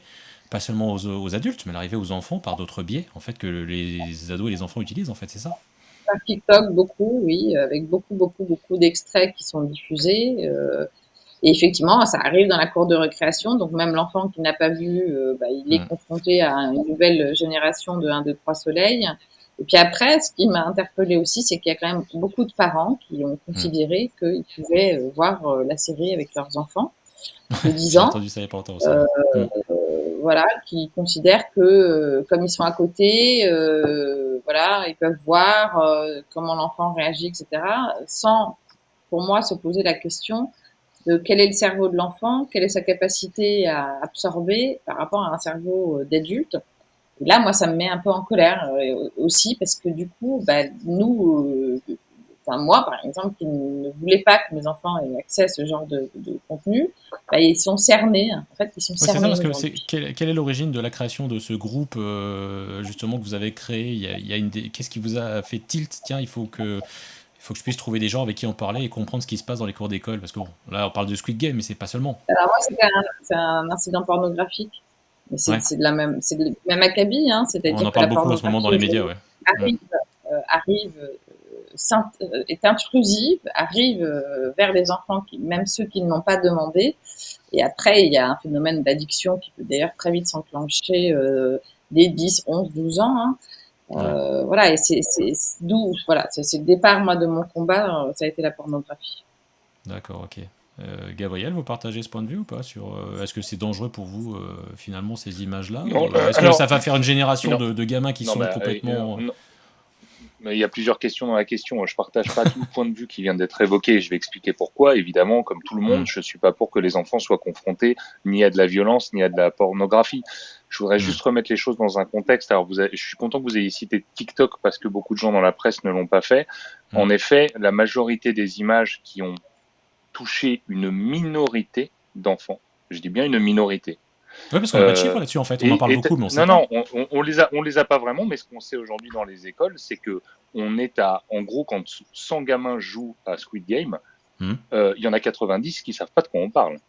[SPEAKER 1] pas seulement aux adultes, mais elle est arrivée aux enfants par d'autres biais, en fait, que les ados et les enfants utilisent, en fait, c'est ça?
[SPEAKER 7] par TikTok beaucoup, oui, avec beaucoup d'extraits qui sont diffusés. Et effectivement, ça arrive dans la cour de récréation, donc même l'enfant qui n'a pas vu, il est confronté à une nouvelle génération de 1, 2, 3 soleils. Et puis après, ce qui m'a interpellée aussi, c'est qu'il y a quand même beaucoup de parents qui ont considéré qu'ils pouvaient voir la série avec leurs enfants de 10
[SPEAKER 1] J'ai
[SPEAKER 7] ans.
[SPEAKER 1] entendu ça il y a pas longtemps aussi.
[SPEAKER 7] Voilà, qui considèrent que comme ils sont à côté, voilà, ils peuvent voir comment l'enfant réagit, etc., sans, pour moi, se poser la question de quel est le cerveau de l'enfant, quelle est sa capacité à absorber par rapport à un cerveau d'adulte. Et là, moi, ça me met un peu en colère aussi parce que du coup, nous, moi, par exemple, qui ne voulais pas que mes enfants aient accès à ce genre de contenu, ils sont cernés. En fait, ils sont
[SPEAKER 1] Ouais, c'est ça,
[SPEAKER 7] cernés
[SPEAKER 1] parce que
[SPEAKER 7] aujourd'hui.
[SPEAKER 1] quelle est l'origine de la création de ce groupe, justement, que vous avez créé? Il y a qu'est-ce qui vous a fait tilt? Tiens, il faut que je puisse trouver des gens avec qui en parler et comprendre ce qui se passe dans les cours d'école. Parce que bon, là, on parle de Squid Game, mais c'est pas seulement.
[SPEAKER 7] Alors moi, c'est un incident pornographique, mais
[SPEAKER 1] Ouais,
[SPEAKER 7] c'est de même acabit, hein,
[SPEAKER 1] on
[SPEAKER 7] c'est-à-dire
[SPEAKER 1] en
[SPEAKER 7] que
[SPEAKER 1] parle
[SPEAKER 7] la
[SPEAKER 1] beaucoup en ce moment dans
[SPEAKER 7] pornographie
[SPEAKER 1] les médias,
[SPEAKER 7] aujourd'hui
[SPEAKER 1] ouais.
[SPEAKER 7] arrive, est intrusive, arrive vers les enfants, même ceux qui ne l'ont pas demandé. Et après, il y a un phénomène d'addiction qui peut d'ailleurs très vite s'enclencher dès 10, 11, 12 ans. Hein. Voilà, et c'est d'où, voilà, c'est le départ, moi, de mon combat, ça a été la pornographie.
[SPEAKER 1] D'accord, ok. Gabriel, vous partagez ce point de vue ou pas sur est-ce que c'est dangereux pour vous finalement ces images-là?
[SPEAKER 9] Non,
[SPEAKER 1] Ou est-ce que
[SPEAKER 9] alors,
[SPEAKER 1] ça va faire une génération
[SPEAKER 9] non,
[SPEAKER 1] de gamins qui
[SPEAKER 9] non,
[SPEAKER 1] sont
[SPEAKER 9] mais,
[SPEAKER 1] complètement...
[SPEAKER 9] Mais il y a plusieurs questions dans la question. Je partage pas tout le point de vue qui vient d'être évoqué. Je vais expliquer pourquoi. Évidemment, comme tout le monde, je suis pas pour que les enfants soient confrontés ni à de la violence ni à de la pornographie. Je voudrais juste remettre les choses dans un contexte. Alors, je suis content que vous ayez cité TikTok parce que beaucoup de gens dans la presse ne l'ont pas fait. En effet, la majorité des images qui ont touché une minorité d'enfants, je dis bien une minorité.
[SPEAKER 1] Oui, parce qu'on n'a pas de chiffres là-dessus, en fait. On en parle beaucoup, mais on sait pas.
[SPEAKER 9] Non, on les a pas vraiment, mais ce qu'on sait aujourd'hui dans les écoles, c'est que on est en gros, quand 100 gamins jouent à Squid Game, il y en a 90 qui savent pas de quoi on parle.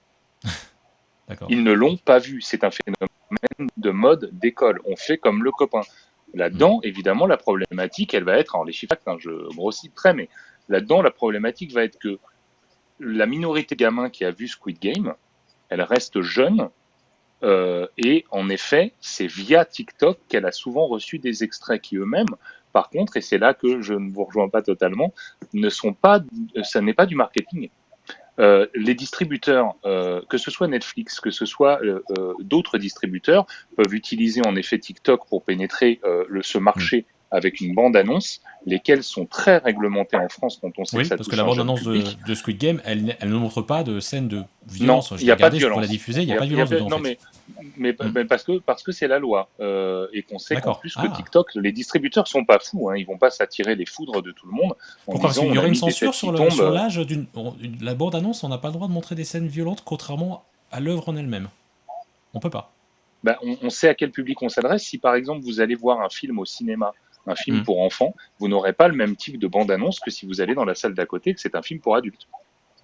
[SPEAKER 9] Ils ne l'ont pas vu. C'est un phénomène de mode d'école. On fait comme le copain. Là-dedans, évidemment, la problématique, elle va être, alors les chiffres, je grossis très, mais là-dedans, la problématique va être que la minorité de gamins qui a vu Squid Game, elle reste jeune. Et en effet, c'est via TikTok qu'elle a souvent reçu des extraits qui eux-mêmes, par contre, et c'est là que je ne vous rejoins pas totalement, ça n'est pas du marketing. Les distributeurs, que ce soit Netflix, que ce soit d'autres distributeurs, peuvent utiliser en effet TikTok pour pénétrer ce marché avec une bande-annonce, lesquelles sont très réglementées en France quand on sait que ça touche
[SPEAKER 1] parce que la
[SPEAKER 9] un jeune
[SPEAKER 1] bande-annonce
[SPEAKER 9] public.
[SPEAKER 1] de Squid Game, elle ne montre pas de scène de violence.
[SPEAKER 9] Non, il n'y a pas de violence.
[SPEAKER 1] Pour la diffuser, il n'y a pas de violence dedans.
[SPEAKER 9] Non,
[SPEAKER 1] en fait.
[SPEAKER 9] mais parce que c'est la loi et qu'on sait qu'en plus que
[SPEAKER 1] Ah.
[SPEAKER 9] TikTok, les distributeurs sont pas fous, ils vont pas s'attirer les foudres de tout le monde.
[SPEAKER 1] Pourquoi ? Parce qu'il y aurait une censure sur
[SPEAKER 9] tombe.
[SPEAKER 1] l'âge d'une la bande-annonce. On n'a pas le droit de montrer des scènes violentes, contrairement à l'œuvre en elle-même. On peut pas.
[SPEAKER 9] On sait à quel public on s'adresse. Si par exemple vous allez voir un film au cinéma, un film pour enfants, vous n'aurez pas le même type de bande-annonce que si vous allez dans la salle d'à côté, que c'est un film pour adultes.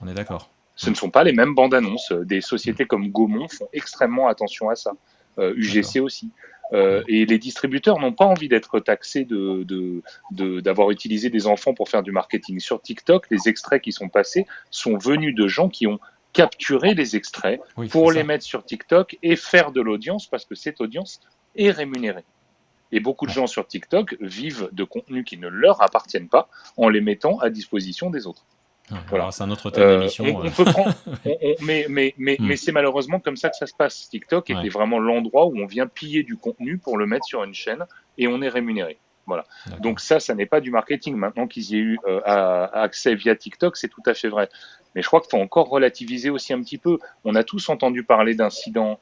[SPEAKER 1] On est d'accord.
[SPEAKER 9] Ce ne sont pas les mêmes bandes-annonces. Des sociétés comme Gaumont font extrêmement attention à ça. UGC aussi. Et les distributeurs n'ont pas envie d'être taxés d'avoir utilisé des enfants pour faire du marketing. Sur TikTok, les extraits qui sont passés sont venus de gens qui ont capturé les extraits pour les mettre sur TikTok et faire de l'audience parce que cette audience est rémunérée. Et beaucoup de gens sur TikTok vivent de contenus qui ne leur appartiennent pas en les mettant à disposition des autres.
[SPEAKER 1] Voilà. C'est un autre thème d'émission.
[SPEAKER 9] On peut prendre, mais c'est malheureusement comme ça que ça se passe. TikTok était vraiment l'endroit où on vient piller du contenu pour le mettre sur une chaîne et on est rémunéré. Voilà. Donc ça n'est pas du marketing. Maintenant qu'ils y aient eu accès via TikTok, c'est tout à fait vrai. Mais je crois qu'il faut encore relativiser aussi un petit peu. On a tous entendu parler d'incidents,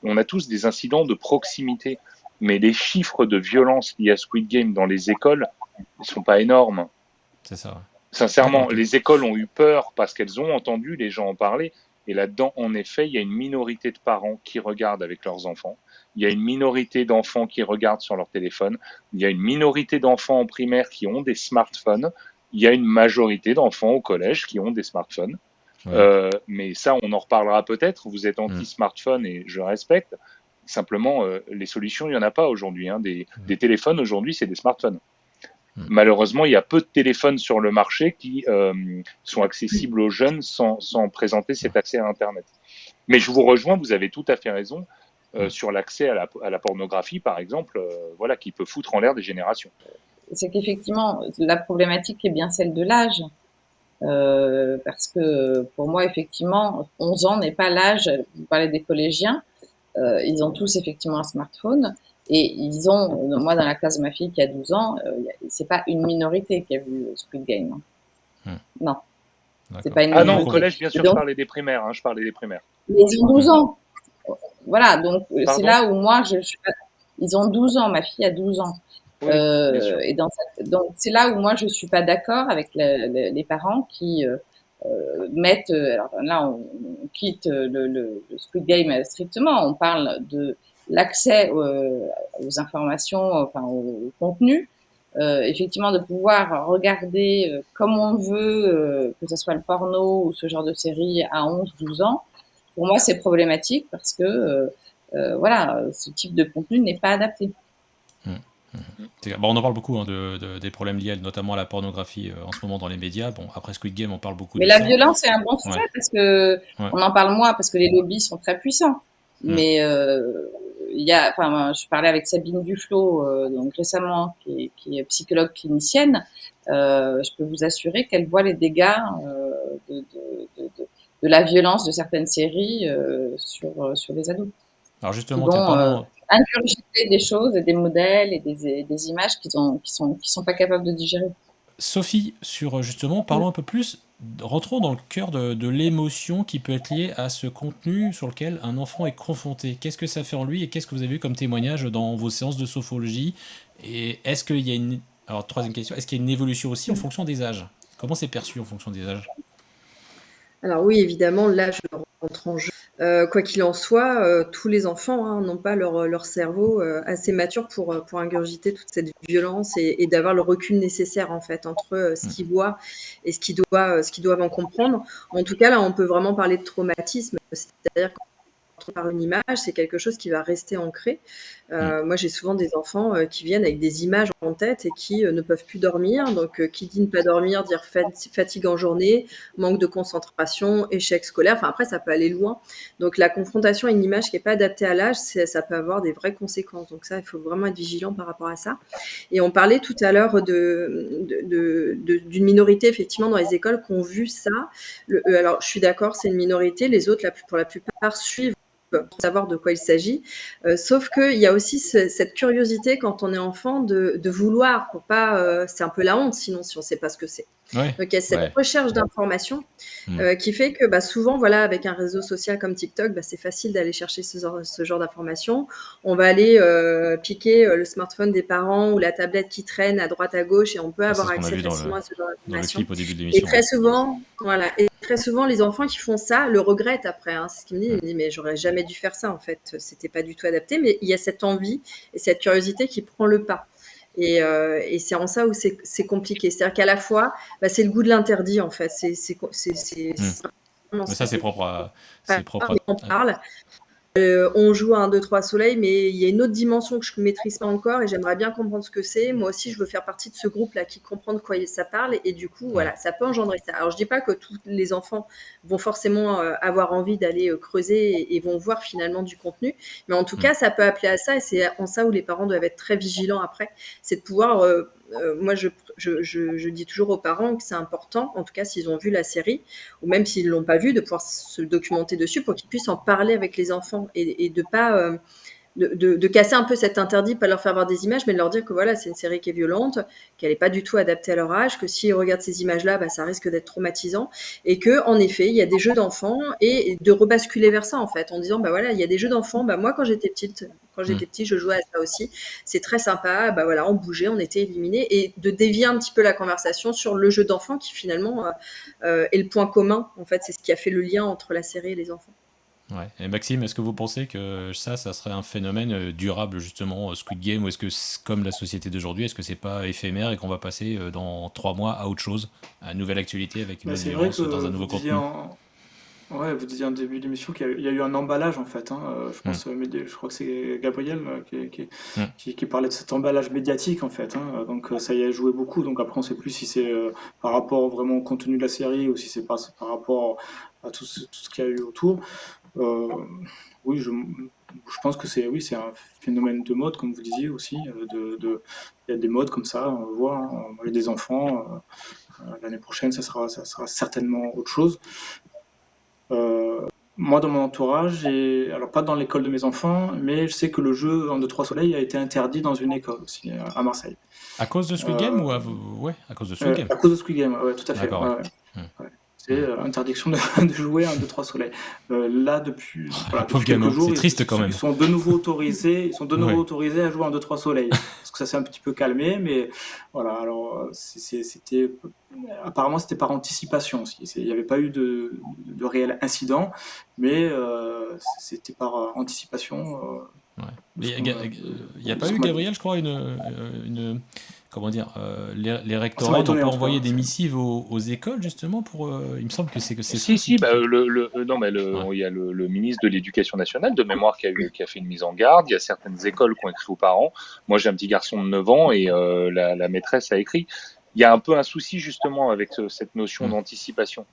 [SPEAKER 9] on a tous des incidents de proximité, mais les chiffres de violence liés à Squid Game dans les écoles ne sont pas énormes.
[SPEAKER 1] C'est ça. Ouais.
[SPEAKER 9] Sincèrement, les écoles ont eu peur parce qu'elles ont entendu les gens en parler. Et là-dedans, en effet, il y a une minorité de parents qui regardent avec leurs enfants. Il y a une minorité d'enfants qui regardent sur leur téléphone. Il y a une minorité d'enfants en primaire qui ont des smartphones. Il y a une majorité d'enfants au collège qui ont des smartphones. Ouais. Mais ça, on en reparlera peut-être. Vous êtes anti-smartphone et je respecte. Simplement, les solutions, il n'y en a pas aujourd'hui. Des téléphones, aujourd'hui, c'est des smartphones. Malheureusement, il y a peu de téléphones sur le marché qui sont accessibles aux jeunes sans présenter cet accès à Internet. Mais je vous rejoins, vous avez tout à fait raison sur l'accès à la pornographie, par exemple, qui peut foutre en l'air des générations.
[SPEAKER 7] C'est qu'effectivement, la problématique est bien celle de l'âge. Parce que pour moi, effectivement, 11 ans n'est pas l'âge, vous parlez des collégiens, ils ont tous effectivement un smartphone. Et ils ont, moi dans la classe de ma fille qui a 12 ans, c'est pas une minorité qui a vu Squid Game. Non. C'est pas une minorité.
[SPEAKER 9] Ah non, au collège, bien sûr, donc, je parlais des primaires.
[SPEAKER 7] Mais ils ont 12 ans. Voilà, donc c'est là où moi, ils ont 12 ans, ma fille a 12 ans. Oui, et donc c'est là où moi je suis pas d'accord avec les parents qui mettent, alors là on quitte le Squid Game strictement, on parle de l'accès aux informations, enfin au contenu, effectivement de pouvoir regarder comme on veut, que ce soit le porno ou ce genre de série à 11-12 ans, pour moi c'est problématique parce que ce type de contenu n'est pas adapté.
[SPEAKER 1] Bon, on en parle beaucoup des problèmes liés notamment à la pornographie en ce moment dans les médias. Bon, après Squid Game, on parle beaucoup
[SPEAKER 7] de ça. Mais la violence, c'est un bon sujet parce que on en parle moins parce que les lobbies sont très puissants. Mais je parlais avec Sabine Duflo donc récemment, qui est psychologue clinicienne. Je peux vous assurer qu'elle voit les dégâts de la violence de certaines séries sur les ados.
[SPEAKER 1] Alors justement,
[SPEAKER 7] ingurgiter des choses et des modèles et des images qui sont pas capables de digérer.
[SPEAKER 1] Sophie, justement, parlons un peu plus, rentrons dans le cœur de l'émotion qui peut être liée à ce contenu sur lequel un enfant est confronté. Qu'est-ce que ça fait en lui et qu'est-ce que vous avez vu comme témoignage dans vos séances de sophrologie? Et est-ce qu'il y a une... Alors, troisième question, est-ce qu'il y a une évolution aussi en fonction des âges? Comment c'est perçu en fonction des âges?
[SPEAKER 6] Alors oui, évidemment, l'âge rentre en jeu. Quoi qu'il en soit, tous les enfants n'ont pas leur cerveau assez mature pour ingurgiter toute cette violence et d'avoir le recul nécessaire en fait entre ce qu'ils voient et ce qu'ils doivent en comprendre. En tout cas, là, on peut vraiment parler de traumatisme, c'est-à-dire par une image, c'est quelque chose qui va rester ancré. Moi, j'ai souvent des enfants qui viennent avec des images en tête et qui ne peuvent plus dormir. Donc, qui dit ne pas dormir, dire fatigue en journée, manque de concentration, échec scolaire. Enfin, après, ça peut aller loin. Donc, la confrontation à une image qui n'est pas adaptée à l'âge, ça peut avoir des vraies conséquences. Donc, ça, il faut vraiment être vigilant par rapport à ça. Et on parlait tout à l'heure d'une minorité, effectivement, dans les écoles qui ont vu ça. Alors, je suis d'accord, c'est une minorité. Les autres, pour la plupart, suivent pour savoir de quoi il s'agit. Sauf qu'il y a aussi cette curiosité quand on est enfant de vouloir, pour pas, c'est un peu la honte sinon si on ne sait pas ce que c'est.
[SPEAKER 1] Ouais,
[SPEAKER 6] Donc il y a cette recherche d'information qui fait que souvent, voilà, avec un réseau social comme TikTok, c'est facile d'aller chercher ce genre d'informations. On va aller piquer le smartphone des parents ou la tablette qui traîne à droite à gauche et on peut avoir accès facilement à ce genre d'informations.
[SPEAKER 1] Au début de l'émission.
[SPEAKER 6] Et très souvent, les enfants qui font ça le regrettent après. C'est ce qu'il me dit. Il me dit, mais j'aurais jamais dû faire ça en fait. C'était pas du tout adapté. Mais il y a cette envie et cette curiosité qui prend le pas. Et c'est en ça où c'est compliqué. C'est-à-dire qu'à la fois, c'est le goût de l'interdit en fait.
[SPEAKER 1] Mais ça, c'est propre à...
[SPEAKER 6] On parle. On joue à 1, 2, 3 soleil, mais il y a une autre dimension que je ne maîtrise pas encore et j'aimerais bien comprendre ce que c'est. Moi aussi, je veux faire partie de ce groupe-là qui comprend de quoi ça parle et du coup, voilà, ça peut engendrer ça. Alors, je ne dis pas que tous les enfants vont forcément avoir envie d'aller creuser et vont voir finalement du contenu, mais en tout cas, ça peut appeler à ça et c'est en ça où les parents doivent être très vigilants après. C'est de pouvoir... moi, je dis toujours aux parents que c'est important, en tout cas s'ils ont vu la série, ou même s'ils ne l'ont pas vue, de pouvoir se documenter dessus pour qu'ils puissent en parler avec les enfants et de pas de casser un peu cet interdit, pas leur faire voir des images, mais de leur dire que voilà, c'est une série qui est violente, qu'elle n'est pas du tout adaptée à leur âge, que s'ils regardent ces images-là, ça risque d'être traumatisant, et que en effet, il y a des jeux d'enfants, et de rebasculer vers ça en fait, en disant voilà, il y a des jeux d'enfants, moi quand j'étais petit, je jouais à ça aussi, c'est très sympa, voilà, on bougeait, on était éliminés, et de dévier un petit peu la conversation sur le jeu d'enfant qui finalement est le point commun, en fait, c'est ce qui a fait le lien entre la série et les enfants.
[SPEAKER 1] Ouais. Et Maxime, est-ce que vous pensez que ça serait un phénomène durable justement, Squid Game, ou est-ce que, comme la société d'aujourd'hui, est-ce que c'est pas éphémère et qu'on va passer dans 3 mois à autre chose, à une nouvelle actualité avec une autre violence dans un nouveau contenu?
[SPEAKER 8] Ouais, vous disiez en début d'émission qu'il y a eu un emballage en fait. Je pense, je crois que c'est Gabriel qui parlait de cet emballage médiatique en fait. Donc ça y a joué beaucoup. Donc après on sait plus si c'est par rapport vraiment au contenu de la série ou si c'est par rapport à tout ce qu'il y a eu autour. Oui, je pense que c'est un phénomène de mode comme vous disiez aussi. Il y a des modes comme ça. On voit, moi j'ai des enfants. L'année prochaine ça sera certainement autre chose. Moi, dans mon entourage, alors pas dans l'école de mes enfants, mais je sais que le jeu 1, 2, 3 soleil a été interdit dans une école aussi, à Marseille.
[SPEAKER 1] À cause de Squid Game ou ouais, à cause de Squid Game.
[SPEAKER 8] À cause de Squid Game, ouais, tout à fait.
[SPEAKER 1] D'accord.
[SPEAKER 8] Ouais. C'est interdiction de jouer 1, 2, 3 soleil. Là, depuis quelques jours,
[SPEAKER 1] c'est triste quand même.
[SPEAKER 8] Ils sont de nouveau autorisés à jouer 1, 2, 3 soleil. Parce que ça s'est un petit peu calmé, mais voilà. Alors, apparemment, c'était par anticipation aussi. Il n'y avait pas eu de réel incident, mais c'était par anticipation.
[SPEAKER 1] Il n'y a pas eu, Gabriel, je crois, comment dire, les rectorats ont envoyé des missives aux écoles justement pour. Il me semble que c'est
[SPEAKER 9] Si, il y a le ministre de l'Éducation nationale de mémoire qui a fait une mise en garde. Il y a certaines écoles qui ont écrit aux parents. Moi, j'ai un petit garçon de 9 ans et la maîtresse a écrit. Il y a un peu un souci justement avec cette notion d'anticipation.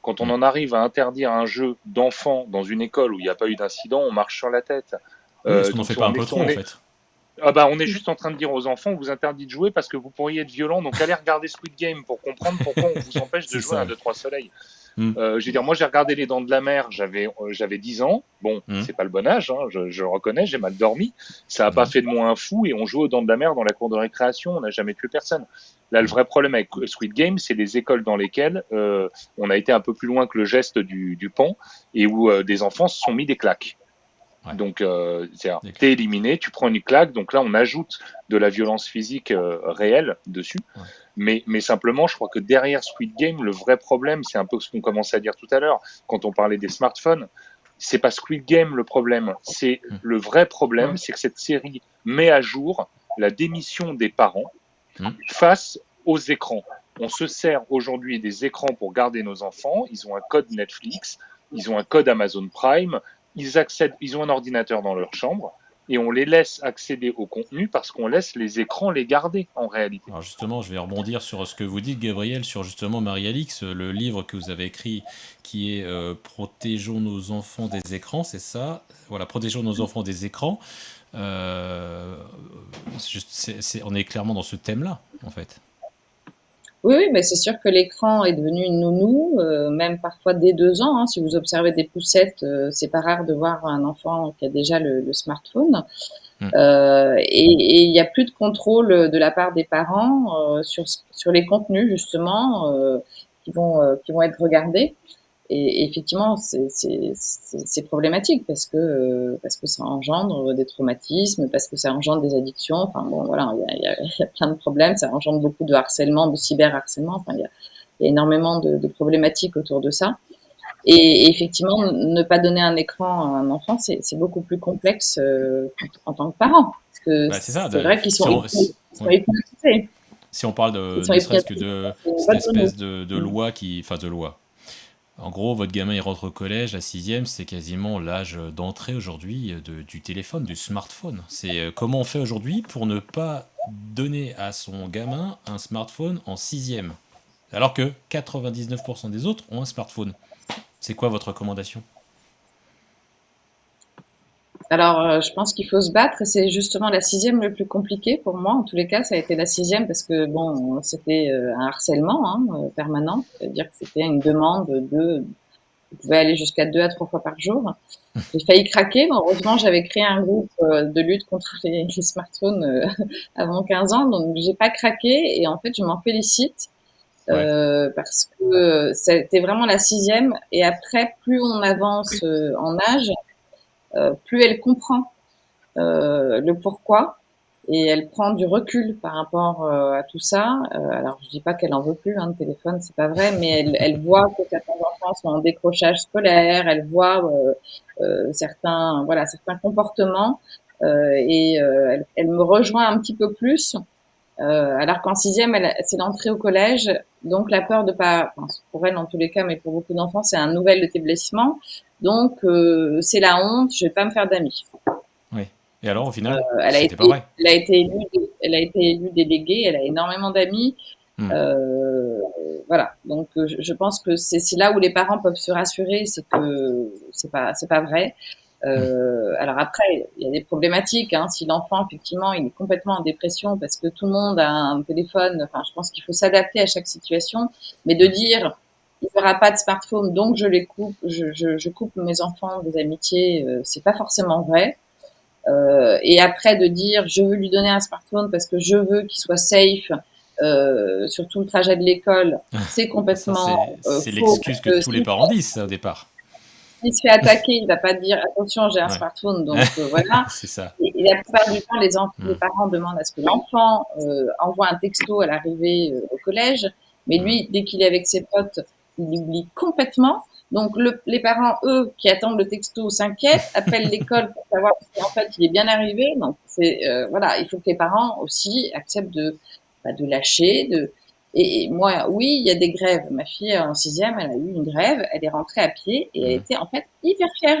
[SPEAKER 9] Quand on en arrive à interdire un jeu d'enfant dans une école où il n'y a pas eu d'incident, on marche sur la tête.
[SPEAKER 1] Est-ce qu'on n'en fait pas un peu trop en fait?
[SPEAKER 9] On est juste en train de dire aux enfants, on vous interdit de jouer parce que vous pourriez être violent, donc allez regarder Squid Game pour comprendre pourquoi on vous empêche de jouer à 1, 2, 3 soleil. Je veux dire, moi, j'ai regardé Les Dents de la Mer, j'avais 10 ans. Bon, c'est pas le bon âge, hein, je le reconnais, j'ai mal dormi. Ça a pas fait de moi un fou et on jouait aux Dents de la Mer dans la cour de récréation, on n'a jamais tué personne. Là, le vrai problème avec Squid Game, c'est les écoles dans lesquelles on a été un peu plus loin que le geste du pan et où des enfants se sont mis des claques.
[SPEAKER 1] Ouais.
[SPEAKER 9] Donc, t'es éliminé, tu prends une claque. Donc là, on ajoute de la violence physique réelle dessus. Ouais. Mais simplement, je crois que derrière Squid Game, le vrai problème, c'est un peu ce qu'on commençait à dire tout à l'heure quand on parlait des smartphones. C'est pas Squid Game le problème. C'est le vrai problème, c'est que cette série met à jour la démission des parents face aux écrans. On se sert aujourd'hui des écrans pour garder nos enfants. Ils ont un code Netflix, ils ont un code Amazon Prime. Ils ont un ordinateur dans leur chambre et on les laisse accéder au contenu parce qu'on laisse les écrans les garder en réalité.
[SPEAKER 1] Alors justement, je vais rebondir sur ce que vous dites, Gabriel, sur justement Marie-Alix, le livre que vous avez écrit qui est Protégeons nos enfants des écrans, c'est ça. Voilà, Protégeons nos enfants des écrans. On est clairement dans ce thème-là, en fait.
[SPEAKER 7] Oui, mais c'est sûr que l'écran est devenu une nounou, même parfois dès 2 ans. Hein. Si vous observez des poussettes, c'est pas rare de voir un enfant qui a déjà le smartphone. Et il n'y a plus de contrôle de la part des parents sur les contenus justement qui vont être regardés. Et effectivement, c'est problématique parce que ça engendre des traumatismes, parce que ça engendre des addictions. Enfin bon, voilà, il y a plein de problèmes. Ça engendre beaucoup de harcèlement, de cyberharcèlement. Enfin, il y a énormément de problématiques autour de ça. Et effectivement, ne pas donner un écran à un enfant, c'est beaucoup plus complexe en tant que parent. Parce que c'est vrai qu'ils sont hypnotisés.
[SPEAKER 1] Si on parle ne serait-ce que de cette espèce de loi de loi. En gros, votre gamin, il rentre au collège, la 6e, c'est quasiment l'âge d'entrée aujourd'hui du téléphone, du smartphone. C'est comment on fait aujourd'hui pour ne pas donner à son gamin un smartphone en 6e, alors que 99% des autres ont un smartphone. C'est quoi votre recommandation ?
[SPEAKER 7] Alors, je pense qu'il faut se battre. C'est justement la 6e le plus compliqué pour moi. En tous les cas, ça a été la 6e parce que bon, c'était un harcèlement permanent. C'est-à-dire que c'était une demande vous pouvez aller jusqu'à 2 à 3 fois par jour. J'ai failli craquer, mais heureusement, j'avais créé un groupe de lutte contre les smartphones avant 15 ans, donc j'ai pas craqué et en fait, je m'en félicite. Parce que c'était vraiment la 6e et après, plus on avance en âge, plus elle comprend le pourquoi et elle prend du recul par rapport à tout ça. Alors je dis pas qu'elle en veut plus de téléphone, c'est pas vrai, mais elle voit que certains enfants sont en décrochage scolaire, elle voit certains comportements et elle me rejoint un petit peu plus. Alors qu'en 6e, c'est l'entrée au collège, donc la peur de pas, enfin, pour elle en tous les cas, mais pour beaucoup d'enfants, c'est un nouvel établissement, donc c'est la honte, je vais pas me faire d'amis.
[SPEAKER 1] Oui. Et alors au final, c'était pas vrai.
[SPEAKER 7] Elle a été élue déléguée, elle a énormément d'amis. Voilà, donc je pense que c'est là où les parents peuvent se rassurer, c'est que c'est pas vrai. Alors après, il y a des problématiques. Si l'enfant, effectivement, il est complètement en dépression parce que tout le monde a un téléphone, enfin, je pense qu'il faut s'adapter à chaque situation. Mais de dire, il n'y aura pas de smartphone, donc je les coupe, je coupe mes enfants des amitiés, c'est pas forcément vrai. Et après, de dire, je veux lui donner un smartphone parce que je veux qu'il soit safe sur tout le trajet de l'école, c'est complètement
[SPEAKER 1] c'est l'excuse que tous les parents disent au départ.
[SPEAKER 7] S'il se fait attaquer, il va pas dire attention, j'ai un smartphone, donc voilà.
[SPEAKER 1] C'est ça.
[SPEAKER 7] Et la plupart du temps, les parents demandent à ce que l'enfant envoie un texto à l'arrivée au collège, mais lui, dès qu'il est avec ses potes, il l'oublie complètement. Donc les parents, eux, qui attendent le texto, s'inquiètent, appellent l'école pour savoir si en fait il est bien arrivé. Donc c'est voilà, il faut que les parents aussi acceptent de lâcher, Et moi, oui, il y a des grèves. Ma fille, en 6e, elle a eu une grève. Elle est rentrée à pied et elle était en fait hyper fière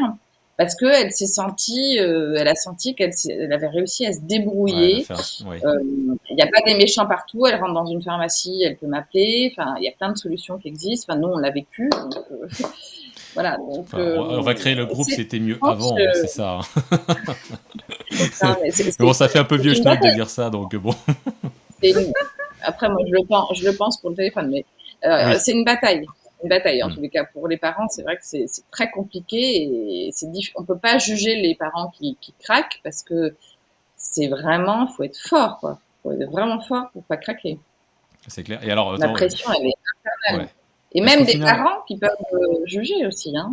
[SPEAKER 7] parce que elle s'est sentie, elle a senti elle avait réussi à se débrouiller. Il n'y a pas des méchants partout. Elle rentre dans une pharmacie, elle peut m'appeler. Enfin, il y a plein de solutions qui existent. Enfin, nous, on l'a vécu. Donc, voilà. Donc,
[SPEAKER 1] on va créer le groupe. C'était mieux avant, c'est ça. Mais bon, ça fait un peu vieux schnock de dire ça, donc bon.
[SPEAKER 7] Après, moi, je le pense pour le téléphone, mais c'est une bataille. une bataille. En tous les cas, pour les parents, c'est vrai que c'est très compliqué et on peut pas juger les parents qui craquent parce que c'est vraiment, faut être fort, quoi. Faut être vraiment fort pour pas craquer.
[SPEAKER 1] C'est clair. Et alors,
[SPEAKER 7] La
[SPEAKER 1] attends,
[SPEAKER 7] pression, elle est infernale.
[SPEAKER 1] ouais.
[SPEAKER 7] Et
[SPEAKER 1] Est-ce
[SPEAKER 7] même
[SPEAKER 1] qu'au
[SPEAKER 7] des
[SPEAKER 1] final,
[SPEAKER 7] parents qui peuvent juger aussi. Hein.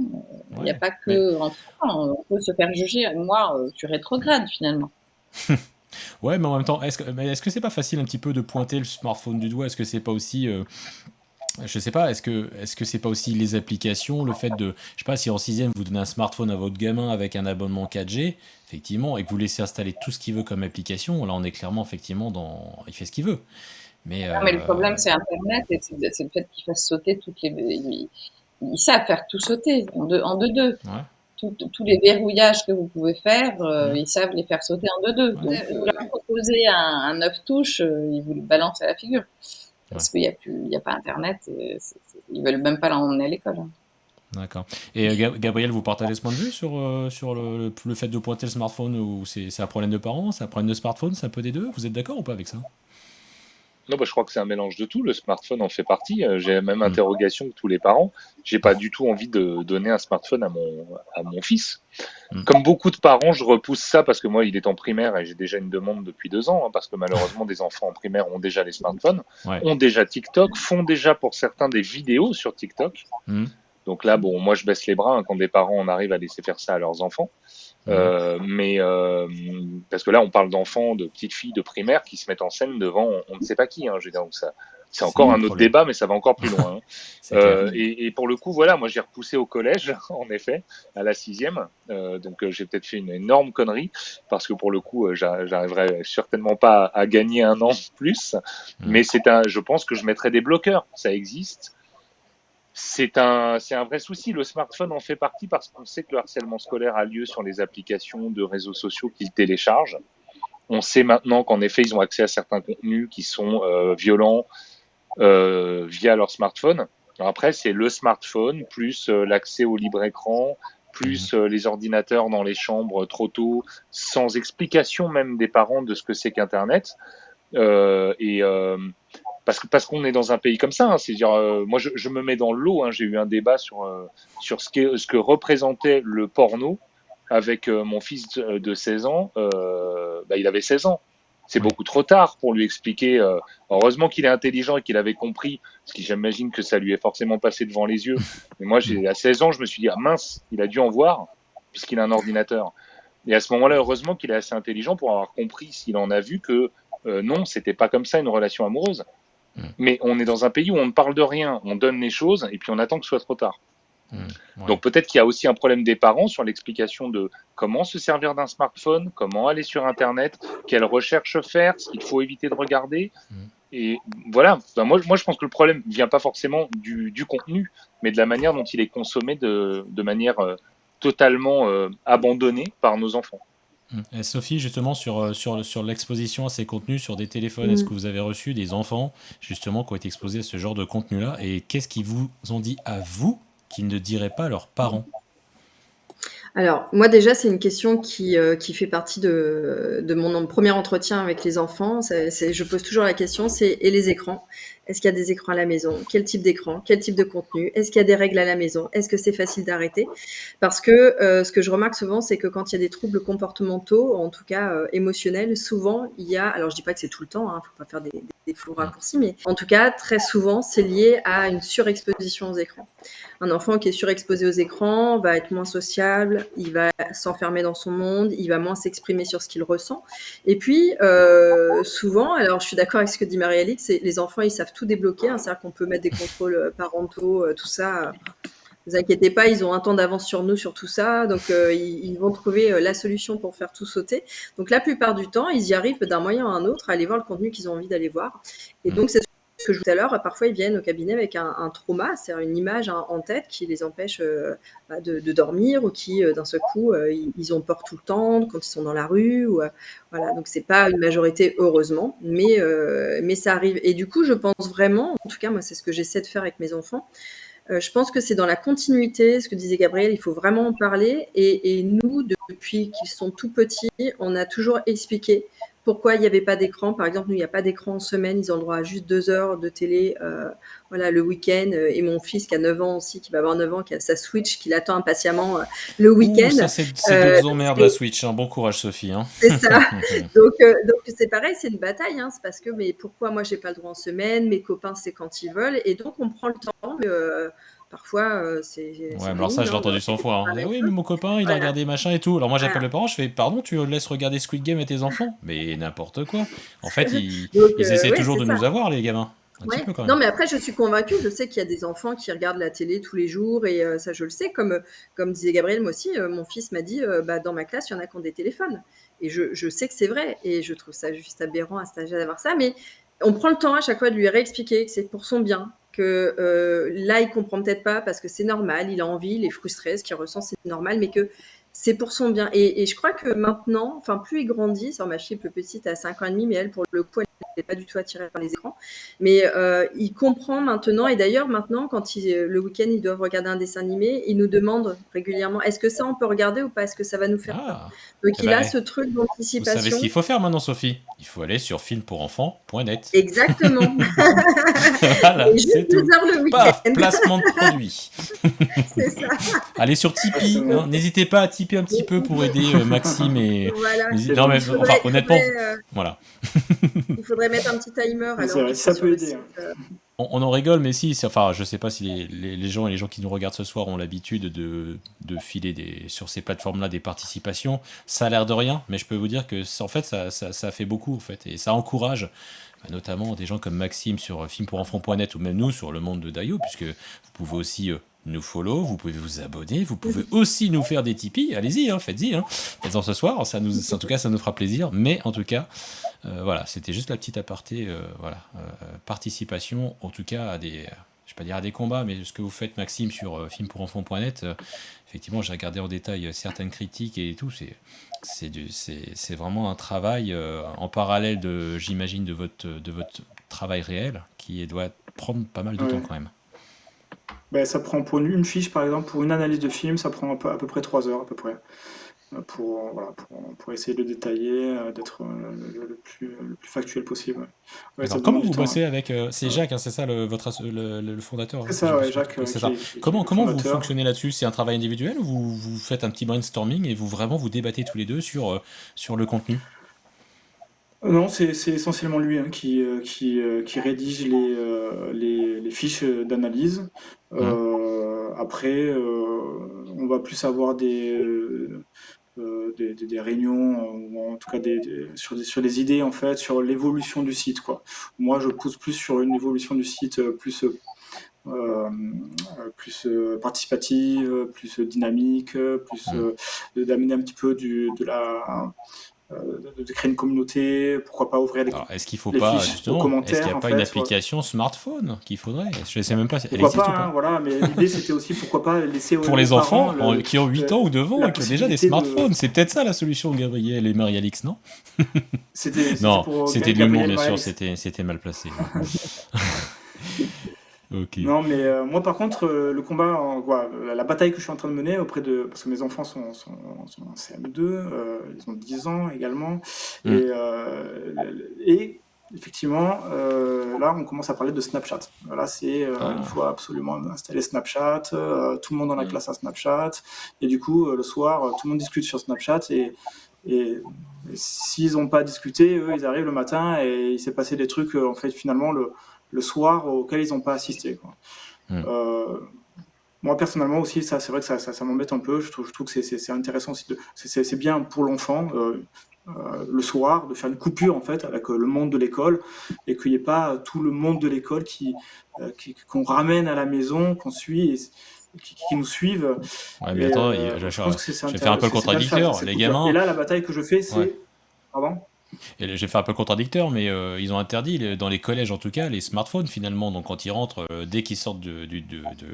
[SPEAKER 7] Il n'y a
[SPEAKER 1] ouais,
[SPEAKER 7] pas
[SPEAKER 1] mais
[SPEAKER 7] que entre parents. On peut se faire juger. Moi, tu rétrogrades finalement.
[SPEAKER 1] ouais, mais en même temps, est-ce que c'est pas facile un petit peu de pointer le smartphone du doigt? Est-ce que c'est pas aussi, je sais pas, est-ce que c'est pas aussi les applications, le fait de, je sais pas, si en sixième vous donnez un smartphone à votre gamin avec un abonnement 4G, effectivement, et que vous laissez installer tout ce qu'il veut comme application, là on est clairement effectivement il fait ce qu'il veut. Mais
[SPEAKER 7] Non, mais le problème, c'est Internet et c'est le fait qu'ils fassent sauter toutes les. Ils savent faire tout sauter en deux.
[SPEAKER 1] ouais,
[SPEAKER 7] Tous les verrouillages que vous pouvez faire,
[SPEAKER 1] mhm,
[SPEAKER 7] ils savent les faire sauter en deux.
[SPEAKER 1] ouais,
[SPEAKER 7] Donc, vous leur proposez un 9 touches, ils vous le balancent à la figure.
[SPEAKER 1] ouais,
[SPEAKER 7] Parce il y a pas Internet, ils veulent même pas l'emmener à l'école. Hein.
[SPEAKER 1] d'accord. Et Gabriel, vous partagez ce point de vue sur le fait de pointer le smartphone, ou c'est un problème de parents, c'est un problème de smartphone, c'est un peu des deux? Vous êtes d'accord ou pas avec ça?
[SPEAKER 9] Non, bah, je crois que c'est un mélange de tout. Le smartphone en fait partie. J'ai la même
[SPEAKER 1] Hmm,
[SPEAKER 9] interrogation que tous les parents. J'ai pas du tout envie de donner un smartphone à mon fils.
[SPEAKER 1] hmm,
[SPEAKER 9] Comme beaucoup de parents, je repousse ça parce que moi, il est en primaire et j'ai déjà une demande depuis 2 ans, hein, parce que malheureusement, des enfants en primaire ont déjà les smartphones,
[SPEAKER 1] ouais,
[SPEAKER 9] ont déjà TikTok, font déjà pour certains des vidéos sur TikTok.
[SPEAKER 1] hmm,
[SPEAKER 9] Donc là, bon, moi, je baisse les bras hein, quand des parents en arrivent à laisser faire ça à leurs enfants.
[SPEAKER 1] hmm.
[SPEAKER 9] Mais parce que là, on parle d'enfants, de petites filles de primaire qui se mettent en scène devant on ne sait pas qui. Hein, je veux dire, donc ça, c'est
[SPEAKER 1] C'est
[SPEAKER 9] encore
[SPEAKER 1] un
[SPEAKER 9] un autre
[SPEAKER 1] problème.
[SPEAKER 9] débat, mais ça va encore plus loin. Hein.
[SPEAKER 1] C'est clair.
[SPEAKER 9] Et pour le coup, voilà, moi j'ai repoussé au collège, en effet, à la sixième. Donc j'ai peut-être fait une énorme connerie parce que pour le coup, j'arriverai certainement pas à gagner un an de plus.
[SPEAKER 1] Hmm,
[SPEAKER 9] Mais je pense que je mettrai des bloqueurs. Ça existe. C'est un vrai souci. Le smartphone en fait partie parce qu'on sait que le harcèlement scolaire a lieu sur les applications de réseaux sociaux qu'ils téléchargent. On sait maintenant qu'en effet, ils ont accès à certains contenus qui sont violents via leur smartphone. Après, c'est le smartphone, plus l'accès au libre écran,
[SPEAKER 1] hmm.
[SPEAKER 9] plus les ordinateurs dans les chambres trop tôt, sans explication même des parents de ce que c'est qu'Internet. Et parce qu'on est dans un pays comme ça, hein, c'est-à-dire, moi je me mets dans le lot. Hein, j'ai eu un débat sur ce que représentait le porno avec mon fils de 16 ans. Bah, il avait 16 ans. C'est
[SPEAKER 1] Oui.
[SPEAKER 9] beaucoup trop tard pour lui expliquer. Heureusement qu'il est intelligent et qu'il avait compris, parce que j'imagine que ça lui est forcément passé devant les yeux. Mais moi,
[SPEAKER 1] Hmm,
[SPEAKER 9] à 16 ans, je me suis dit, ah mince, il a dû en voir, puisqu'il a un ordinateur. Et à ce moment-là, heureusement qu'il est assez intelligent pour avoir compris, s'il en a vu, que non, c'était pas comme ça une relation amoureuse.
[SPEAKER 1] hmm,
[SPEAKER 9] Mais on est dans un pays où on ne parle de rien, on donne les choses et puis on attend que ce soit trop tard.
[SPEAKER 1] hmm, ouais.
[SPEAKER 9] Donc peut-être qu'il y a aussi un problème des parents sur l'explication de comment se servir d'un smartphone, comment aller sur Internet, quelles recherches faire, ce qu'il faut éviter de regarder.
[SPEAKER 1] Hmm.
[SPEAKER 9] Et voilà, enfin, moi je pense que le problème ne vient pas forcément du contenu, mais de la manière dont il est consommé de manière totalement abandonnée par nos enfants.
[SPEAKER 1] Et Sophie, justement, sur l'exposition à ces contenus sur des téléphones, est-ce
[SPEAKER 6] Mm.
[SPEAKER 1] que vous avez reçu des enfants, justement, qui ont été exposés à ce genre de contenu-là? Et qu'est-ce qu'ils vous ont dit à vous qu'ils ne diraient pas à leurs parents?
[SPEAKER 6] Alors, moi déjà, c'est une question qui fait partie de mon premier entretien avec les enfants. Je pose toujours la question, c'est et les écrans? Est-ce qu'il y a des écrans à la maison? Quel type d'écran? Quel type de contenu? Est-ce qu'il y a des règles à la maison? Est-ce que c'est facile d'arrêter? Parce que ce que je remarque souvent, c'est que quand il y a des troubles comportementaux, en tout cas émotionnels, souvent il y a, alors je dis pas que c'est tout le temps, hein, faut pas faire des faux
[SPEAKER 1] Hmm.
[SPEAKER 6] raccourcis, mais en tout cas très souvent c'est lié à une surexposition aux écrans. Un enfant qui est surexposé aux écrans va être moins sociable, il va s'enfermer dans son monde, il va moins s'exprimer sur ce qu'il ressent. Et puis, souvent, alors je suis d'accord avec ce que dit Marie-Alix, c'est les enfants, ils savent tout débloquer, hein, c'est-à-dire qu'on peut mettre des contrôles parentaux, tout ça. Ne vous inquiétez pas, ils ont un temps d'avance sur nous sur tout ça, donc ils vont trouver la solution pour faire tout sauter. Donc la plupart du temps, ils y arrivent d'un moyen à un autre à aller voir le contenu qu'ils ont envie d'aller voir. Et
[SPEAKER 1] Hmm.
[SPEAKER 6] donc c'est ce que je vous disais tout à l'heure, parfois ils viennent au cabinet avec un trauma, c'est-à-dire une image en tête qui les empêche de dormir ou qui d'un seul coup ils ont peur tout le temps quand ils sont dans la rue. Voilà, donc c'est pas une majorité heureusement, mais ça arrive. Et du coup, je pense vraiment, en tout cas moi c'est ce que j'essaie de faire avec mes enfants. Je pense que c'est dans la continuité, ce que disait Gabriel, il faut vraiment en parler. Et nous, depuis qu'ils sont tout petits, on a toujours expliqué pourquoi il n'y avait pas d'écran. Par exemple, nous, il n'y a pas d'écran en semaine, ils ont le droit à juste 2 heures de télé voilà, le week-end. Et mon fils qui a 9 ans aussi, qui va avoir 9 ans, qui a sa Switch, qui l'attend impatiemment le week-end.
[SPEAKER 1] Ça, c'est d'autres emmerdes, la Switch. Hein. Bon courage, Sophie. Hein.
[SPEAKER 6] C'est ça. Donc c'est pareil, c'est une bataille. Hein. C'est parce que, mais pourquoi moi, j'ai pas le droit en semaine, mes copains, c'est quand ils veulent. Et donc, on prend le temps, mais parfois, c'est.
[SPEAKER 1] Ouais, mais alors ça, je l'ai entendu 100 fois. Hein. Oui, mais mon copain, il a regardé machin et tout. Alors moi, j'appelle le parent, je fais, pardon, tu laisses regarder Squid Game à tes enfants? Mais n'importe quoi. En fait, ils essaient toujours de nous avoir, les gamins.
[SPEAKER 6] Ouais. Non, mais après, je suis convaincue. Je sais qu'il y a des enfants qui regardent la télé tous les jours et ça, je le sais. Comme disait Gabriel, moi aussi, mon fils m'a dit dans ma classe, il y en a qui ont des téléphones. Et je sais que c'est vrai. Et je trouve ça juste aberrant à cet âge d'avoir ça. Mais on prend le temps à chaque fois de lui réexpliquer que c'est pour son bien. Que là, il comprend peut-être pas parce que c'est normal. Il a envie, il est frustré. Ce qu'il ressent, c'est normal. Mais que c'est pour son bien. Et je crois que maintenant, enfin, plus il grandit, ma fille est plus petite, à 5 ans et demi, mais elle, pour le coup, elle n'est pas du tout attirée par les écrans. Mais il comprend maintenant, et d'ailleurs maintenant, quand le week-end, ils doivent regarder un dessin animé, ils nous demandent régulièrement, est-ce que ça, on peut regarder ou pas? Est-ce que ça va nous faire peur? Donc il a ce truc d'anticipation.
[SPEAKER 1] Vous savez ce qu'il faut faire maintenant, Sophie? Il faut aller sur filmspurenfants.net.
[SPEAKER 6] Exactement.
[SPEAKER 1] Voilà,
[SPEAKER 6] et
[SPEAKER 1] c'est tout.
[SPEAKER 6] Le
[SPEAKER 1] Paf, placement de produit.
[SPEAKER 6] C'est ça.
[SPEAKER 1] Allez sur Tipeee, hein. N'hésitez pas à tiper un petit peu pour aider Maxime et.
[SPEAKER 6] Voilà.
[SPEAKER 1] Non mais enfin honnêtement, voilà.
[SPEAKER 6] Il faudrait mettre un petit timer. Alors,
[SPEAKER 8] ça peut aider.
[SPEAKER 1] On en rigole, mais si, enfin, je sais pas si les gens et les gens qui nous regardent ce soir ont l'habitude de filer sur ces plateformes-là des participations. Ça a l'air de rien, mais je peux vous dire que en fait, ça fait beaucoup, en fait, et ça encourage notamment des gens comme Maxime sur filmspurenfants.net ou même nous sur le monde de Dayo, puisque vous pouvez aussi nous follow, vous pouvez vous abonner, vous pouvez aussi nous faire des Tipeee, allez-y, hein, faites-y, hein. Faites-en ce soir, en tout cas ça nous fera plaisir, mais en tout cas, voilà, c'était juste la petite aparté, participation, en tout cas à des, je vais pas dire à des combats, mais ce que vous faites Maxime sur filmspurenfants.net, effectivement j'ai regardé en détail certaines critiques et tout, c'est vraiment un travail en parallèle j'imagine, de votre travail réel qui doit prendre pas mal de temps quand même.
[SPEAKER 8] Ben, ça prend pour une fiche, par exemple, pour une analyse de film, ça prend à peu près 3 heures à peu près. Pour essayer de détailler, d'être le plus factuel possible. Ouais,
[SPEAKER 1] comment vous bossez avec... c'est Jacques, hein, c'est ça le fondateur?
[SPEAKER 8] C'est ça, ouais, Jacques.
[SPEAKER 1] Comment vous fonctionnez là-dessus? C'est un travail individuel ou vous faites un petit brainstorming et vous débattez tous les deux sur le contenu?
[SPEAKER 8] Non, c'est essentiellement lui qui rédige les fiches d'analyse. Après, on va plus avoir des réunions, ou en tout cas sur des idées, en fait, sur l'évolution du site, quoi. Moi, je pousse plus sur une évolution du site plus participative, plus dynamique, plus d'amener un petit peu de créer une communauté, pourquoi pas ouvrir
[SPEAKER 1] est-ce qu'il faut pas, justement, est-ce qu'il n'y a pas une application smartphone qu'il faudrait? Je ne sais même pas si elle existe ou pas.
[SPEAKER 8] Hein, voilà, mais l'idée c'était aussi pourquoi pas laisser
[SPEAKER 1] pour les enfants qui ont 8 ans ou 9 ans et qui ont déjà des smartphones. C'est peut-être ça la solution, Gabriel et Marie-Alix, non? Non, c'était de l'humour, bien sûr, c'était mal placé. Okay.
[SPEAKER 8] Non, mais moi par contre, le combat, la bataille que je suis en train de mener parce que mes enfants sont en CM2, ils ont 10 ans également, et effectivement, là on commence à parler de Snapchat. Là c'est, il faut absolument installer Snapchat, tout le monde dans la classe a Snapchat, et du coup le soir, tout le monde discute sur Snapchat, et s'ils n'ont pas discuté, eux ils arrivent le matin et il s'est passé des trucs, en fait finalement le soir auquel ils n'ont pas assisté, quoi. Moi personnellement aussi, ça c'est vrai que ça m'embête un peu. Je trouve que c'est intéressant aussi, c'est bien pour l'enfant le soir de faire une coupure en fait avec le monde de l'école, et qu'il n'y ait pas tout le monde de l'école qu'on ramène à la maison, qu'on suit et qui nous suivent.
[SPEAKER 1] Ouais, mais attends, je vais faire un peu le contradicteur, les gamins.
[SPEAKER 8] Et là la bataille que je fais, c'est pardon.
[SPEAKER 1] Et je vais faire un peu contradicteur, mais ils ont interdit, dans les collèges en tout cas, les smartphones finalement. Donc quand ils rentrent, dès qu'ils sortent de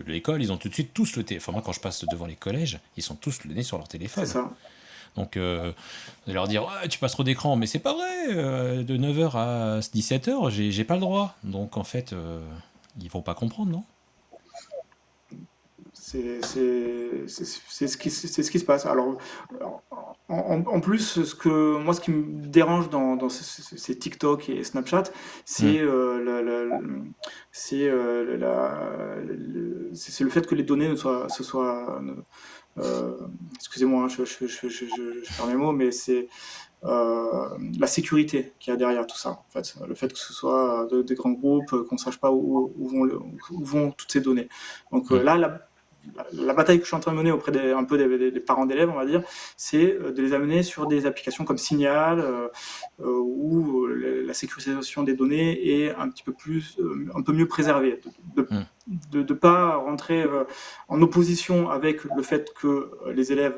[SPEAKER 1] l'école, ils ont tout de suite tous le téléphone. Enfin, moi quand je passe devant les collèges, ils sont tous le nez sur leur téléphone.
[SPEAKER 8] C'est ça.
[SPEAKER 1] Donc de leur dire tu passes trop d'écran, mais c'est pas vrai, de 9h à 17h, j'ai pas le droit. Donc en fait, ils vont pas comprendre, non?
[SPEAKER 8] C'est ce qui se passe. Alors, en plus, ce qui me dérange dans ces TikTok et Snapchat, c'est c'est le fait que les données excusez-moi, hein, je perds mes mots, mais c'est la sécurité qu'il y a derrière tout ça. En fait, le fait que ce soit des grands groupes, qu'on ne sache pas où vont toutes ces données. Donc là, la bataille que je suis en train de mener auprès des parents d'élèves, on va dire, c'est de les amener sur des applications comme Signal, où la sécurisation des données est un peu mieux préservée, de pas rentrer en opposition avec le fait que les élèves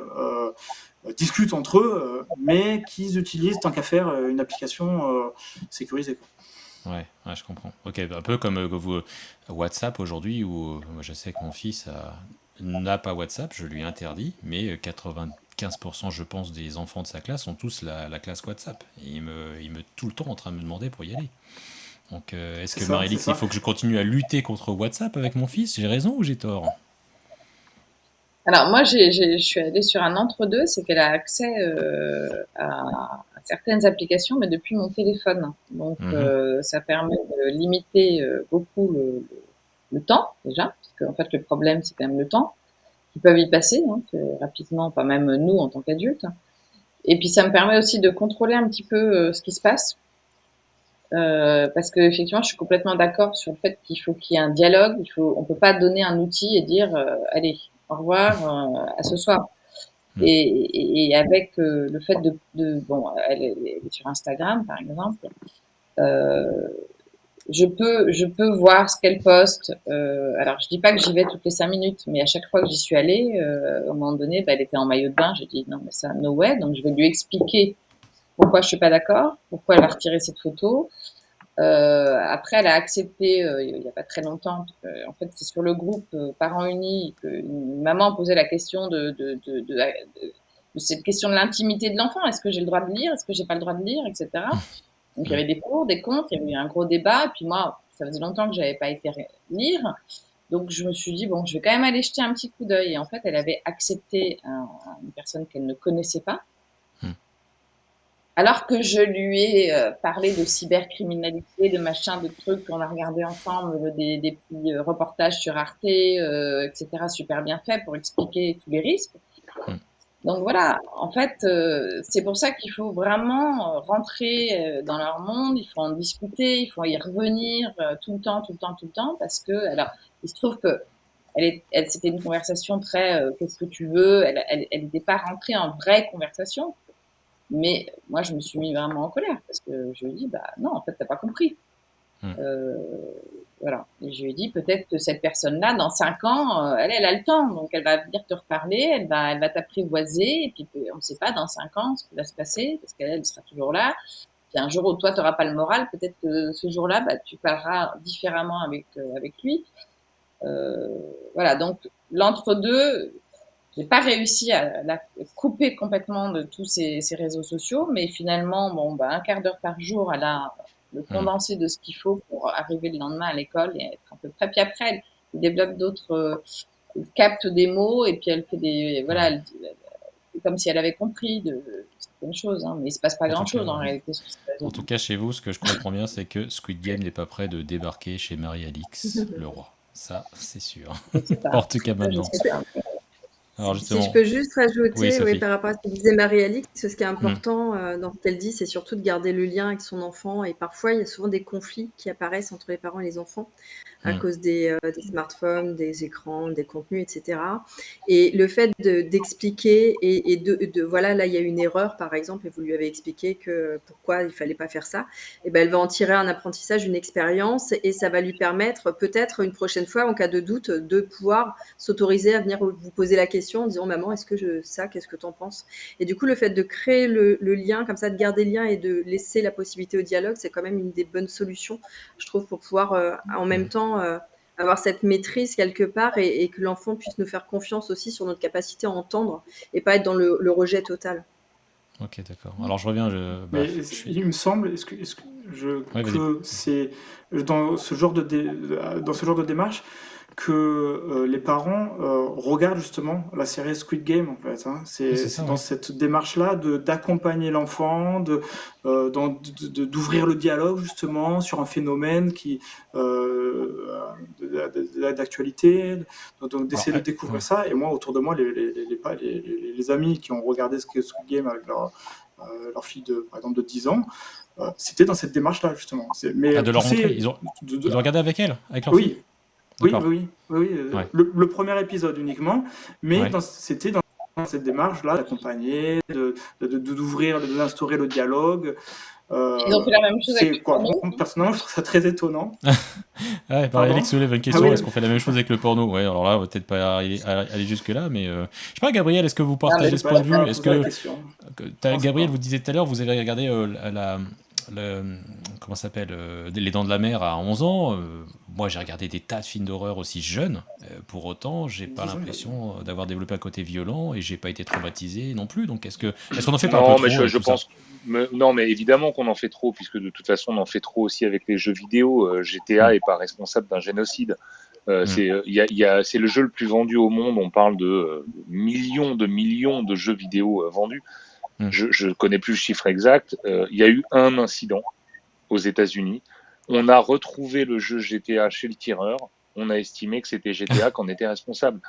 [SPEAKER 8] discutent entre eux, mais qu'ils utilisent tant qu'à faire une application sécurisée.
[SPEAKER 1] Ouais, je comprends. Ok, un peu comme WhatsApp aujourd'hui, où moi je sais que mon fils n'a pas WhatsApp, je lui interdis, mais 95% je pense des enfants de sa classe ont tous la classe WhatsApp. Et il me tout le temps en train de me demander pour y aller. Donc est-ce que Marie-Lix, il faut que je continue à lutter contre WhatsApp avec mon fils? J'ai raison ou j'ai tort?
[SPEAKER 7] Alors moi, je suis allée sur un entre-deux, c'est qu'elle a accès à certaines applications, mais depuis mon téléphone. Donc ça permet de limiter beaucoup le temps déjà, parce qu'en fait le problème c'est quand même le temps qui peuvent y passer rapidement, pas même nous en tant qu'adultes. Et puis ça me permet aussi de contrôler un petit peu ce qui se passe. Parce que effectivement, je suis complètement d'accord sur le fait qu'il faut qu'il y ait un dialogue. On peut pas donner un outil et dire allez, au revoir, à ce soir. Et avec le fait bon, elle est sur Instagram par exemple. Je peux voir ce qu'elle poste. Alors je dis pas que j'y vais toutes les 5 minutes, mais à chaque fois que j'y suis allée, à un moment donné, elle était en maillot de bain. J'ai dit non mais ça no way. Donc je vais lui expliquer pourquoi je suis pas d'accord, pourquoi elle a retiré cette photo. Après, elle a accepté il y a pas très longtemps. En fait, c'est sur le groupe Parents Unis qu'une maman posait la question de cette question de l'intimité de l'enfant. Est-ce que j'ai le droit de lire? Est-ce que j'ai pas le droit de lire, etc. Donc il y avait des pour, des contre. Il y avait eu un gros débat. Et puis moi, ça faisait longtemps que j'avais pas été lire. Donc je me suis dit bon, je vais quand même aller jeter un petit coup d'œil. Et en fait, elle avait accepté une personne qu'elle ne connaissait pas. Alors que je lui ai parlé de cybercriminalité, de machin, de trucs qu'on a regardé ensemble, des petits reportages sur Arte, etc., super bien faits pour expliquer tous les risques. Donc voilà, en fait, c'est pour ça qu'il faut vraiment rentrer dans leur monde, il faut en discuter, il faut y revenir tout le temps, parce que, alors, il se trouve que c'était une conversation très qu'est-ce que tu veux, elle n'était pas rentrée en vraie conversation. Mais moi, je me suis mis vraiment en colère parce que je lui ai dit, bah non, en fait, t'as pas compris. Voilà. Et je lui ai dit, peut-être que cette personne-là, dans 5 ans, elle a le temps. Donc, elle va venir te reparler, elle va t'apprivoiser. Et puis, on ne sait pas dans 5 ans ce qui va se passer parce qu'elle sera toujours là. Puis, un jour où toi, tu n'auras pas le moral, peut-être que ce jour-là, bah, tu parleras différemment avec lui. Voilà. Donc, l'entre-deux, j'ai pas réussi à la couper complètement de tous ces réseaux sociaux, mais finalement, bon, bah, un quart d'heure par jour, elle a le condensé de ce qu'il faut pour arriver le lendemain à l'école et être un peu prêt. Puis après, elle développe d'autres, elle capte des mots et puis elle fait voilà, c'est comme si elle avait compris de certaines choses, hein, mais il se passe pas grand-chose en réalité.
[SPEAKER 1] En tout cas, chez vous, ce que je comprends bien, c'est que Squid Game n'est pas prêt de débarquer chez Marie-Alix, le roi. Ça, c'est sûr. En tout cas, maintenant.
[SPEAKER 6] Alors si je peux juste rajouter par rapport à ce que disait Marie-Alix, ce qui est important dans ce qu'elle dit, c'est surtout de garder le lien avec son enfant. Et parfois, il y a souvent des conflits qui apparaissent entre les parents et les enfants à cause des smartphones, des écrans, des contenus, etc. Et le fait d'expliquer et voilà, là, il y a une erreur, par exemple, et vous lui avez expliqué pourquoi il fallait pas faire ça, et ben, elle va en tirer un apprentissage, une expérience, et ça va lui permettre peut-être une prochaine fois, en cas de doute, de pouvoir s'autoriser à venir vous poser la question en disant maman, est-ce que qu'est-ce que tu en penses? Et du coup, le fait de créer le lien, comme ça, de garder le lien et de laisser la possibilité au dialogue, c'est quand même une des bonnes solutions, je trouve, pour pouvoir en même temps avoir cette maîtrise quelque part et que l'enfant puisse nous faire confiance aussi sur notre capacité à entendre et pas être dans le rejet total.
[SPEAKER 1] Ok, d'accord. Alors je reviens.
[SPEAKER 8] Il me semble, que c'est dans ce genre de démarche que les parents regardent justement la série Squid Game en fait. Hein.
[SPEAKER 1] Oui, c'est
[SPEAKER 8] C'est
[SPEAKER 1] ça,
[SPEAKER 8] dans
[SPEAKER 1] oui.
[SPEAKER 8] cette démarche-là d'accompagner l'enfant, d'ouvrir le dialogue justement sur un phénomène d'actualité, donc
[SPEAKER 1] Alors,
[SPEAKER 8] d'essayer de découvrir
[SPEAKER 1] ouais.
[SPEAKER 8] ça. Et moi, autour de moi, les amis qui ont regardé Squid Game avec leur fille par exemple de 10 ans, c'était dans cette démarche-là justement. Mais
[SPEAKER 1] Ah, de leur montrer,
[SPEAKER 8] poussé
[SPEAKER 1] ils ont regardé avec elle, avec leur fille?
[SPEAKER 8] oui, oui,
[SPEAKER 1] D'accord.
[SPEAKER 8] oui, oui,
[SPEAKER 1] Ouais.
[SPEAKER 8] le premier épisode uniquement, mais
[SPEAKER 1] Ouais.
[SPEAKER 8] c'était dans cette démarche-là d'accompagner, d'ouvrir, d'instaurer le dialogue.
[SPEAKER 7] Ils ont fait la même chose avec
[SPEAKER 8] C'est
[SPEAKER 7] le
[SPEAKER 8] quoi,
[SPEAKER 7] porno?
[SPEAKER 8] moi, personnellement, je trouve ça très étonnant.
[SPEAKER 1] Ouais, pareil,
[SPEAKER 8] Pardon?
[SPEAKER 1] Alex soulève une
[SPEAKER 8] Ah
[SPEAKER 1] question.
[SPEAKER 8] oui,
[SPEAKER 1] Est-ce qu'on fait la même chose avec le porno? Ouais, alors là, on va peut-être pas aller jusque-là, mais je sais pas, Gabriel, est-ce que vous
[SPEAKER 7] Non, mais
[SPEAKER 1] partagez
[SPEAKER 8] je
[SPEAKER 1] ce
[SPEAKER 8] sais pas,
[SPEAKER 1] point
[SPEAKER 8] j'ai
[SPEAKER 1] de vue?
[SPEAKER 8] pas
[SPEAKER 1] Est-ce
[SPEAKER 8] posé la
[SPEAKER 1] que
[SPEAKER 8] question. Je pense
[SPEAKER 1] Gabriel,
[SPEAKER 8] pas.
[SPEAKER 1] vous disiez tout à l'heure, vous avez regardé comment ça s'appelle, Les Dents de la Mer à 11 ans. Moi, j'ai regardé des tas de films d'horreur aussi jeunes. Pour autant, j'ai pas
[SPEAKER 8] 10 ans,
[SPEAKER 1] l'impression d'avoir développé un côté violent et j'ai pas été traumatisé non plus. Donc, est-ce qu'on en fait pas un peu
[SPEAKER 9] Non, mais
[SPEAKER 1] trop avec
[SPEAKER 9] je
[SPEAKER 1] tout ça?
[SPEAKER 9] pense. Non, mais évidemment qu'on en fait trop, puisque de toute façon, on en fait trop aussi avec les jeux vidéo. GTA
[SPEAKER 1] Hmm.
[SPEAKER 9] est pas responsable d'un génocide.
[SPEAKER 1] Hmm.
[SPEAKER 9] C'est le jeu le plus vendu au monde. On parle de millions de jeux vidéo vendus.
[SPEAKER 1] Hmm.
[SPEAKER 9] Je connais plus le chiffre exact. Il y a eu un incident aux États-Unis. On a retrouvé le jeu GTA chez le tireur. On a estimé que c'était GTA qu'en était responsable.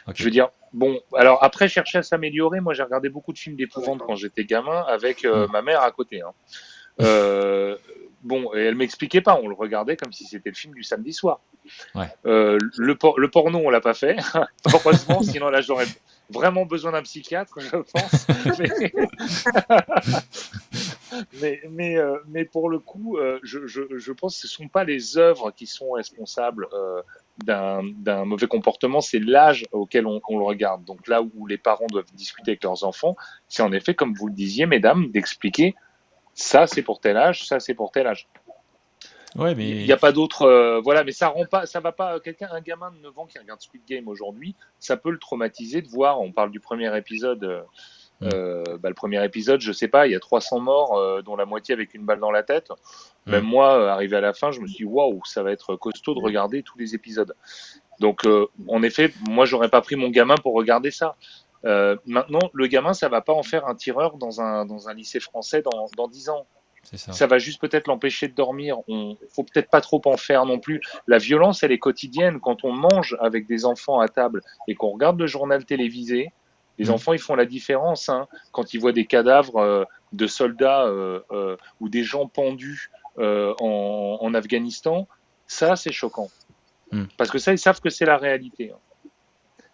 [SPEAKER 1] Ok.
[SPEAKER 9] Je veux dire, bon, alors après, chercher à s'améliorer, moi j'ai regardé beaucoup de films d'épouvante
[SPEAKER 8] D'accord.
[SPEAKER 9] quand j'étais gamin avec
[SPEAKER 1] Hmm.
[SPEAKER 9] ma mère à côté. Hein. Bon, et elle m'expliquait pas, on le regardait comme si c'était le film du samedi soir.
[SPEAKER 1] Ouais.
[SPEAKER 9] Le porno, on l'a pas fait, heureusement, sinon là j'aurais vraiment besoin d'un psychiatre, je pense. Mais pour le coup, je pense que ce ne sont pas les œuvres qui sont responsables d'un mauvais comportement, c'est l'âge auquel on le regarde. Donc là où les parents doivent discuter avec leurs enfants, c'est en effet, comme vous le disiez, mesdames, d'expliquer ça c'est pour tel âge, ça c'est pour tel âge.
[SPEAKER 1] Ouais,
[SPEAKER 9] Il n'y
[SPEAKER 1] mais
[SPEAKER 9] a pas d'autre, voilà, mais ça va pas. Un gamin de 9 ans qui regarde Squid Game aujourd'hui, ça peut le traumatiser de voir. On parle du premier épisode. Le premier épisode, je sais pas, il y a 300 morts, dont la moitié avec une balle dans la tête. Même moi, arrivé à la fin, je me suis dit waouh, ça va être costaud de regarder tous les épisodes. Donc, en effet, moi, j'aurais pas pris mon gamin pour regarder ça. Maintenant, le gamin, ça va pas en faire un tireur dans un lycée français dans 10 ans.
[SPEAKER 1] c'est ça.
[SPEAKER 9] Ça va juste peut-être l'empêcher de dormir. Faut peut-être pas trop en faire non plus. La violence, elle est quotidienne. Quand on mange avec des enfants à table et qu'on regarde le journal télévisé, les enfants, ils font la différence. Hein, quand ils voient des cadavres de soldats ou des gens pendus en Afghanistan, ça, c'est choquant. Parce que ça, ils savent que c'est la réalité. Hein.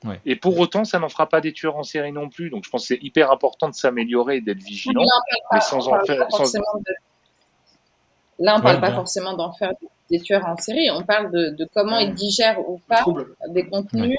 [SPEAKER 1] Ouais.
[SPEAKER 9] Et pour autant, ça n'en fera pas des tueurs en série non plus. Donc, je pense que c'est hyper important de s'améliorer et d'être vigilant, mais sans en faire.
[SPEAKER 7] Là, on ne
[SPEAKER 1] Ouais,
[SPEAKER 7] parle pas
[SPEAKER 1] bien.
[SPEAKER 7] forcément d'en faire des tueurs en série, on parle de comment ils digèrent ou pas
[SPEAKER 8] Trouble.
[SPEAKER 7] des contenus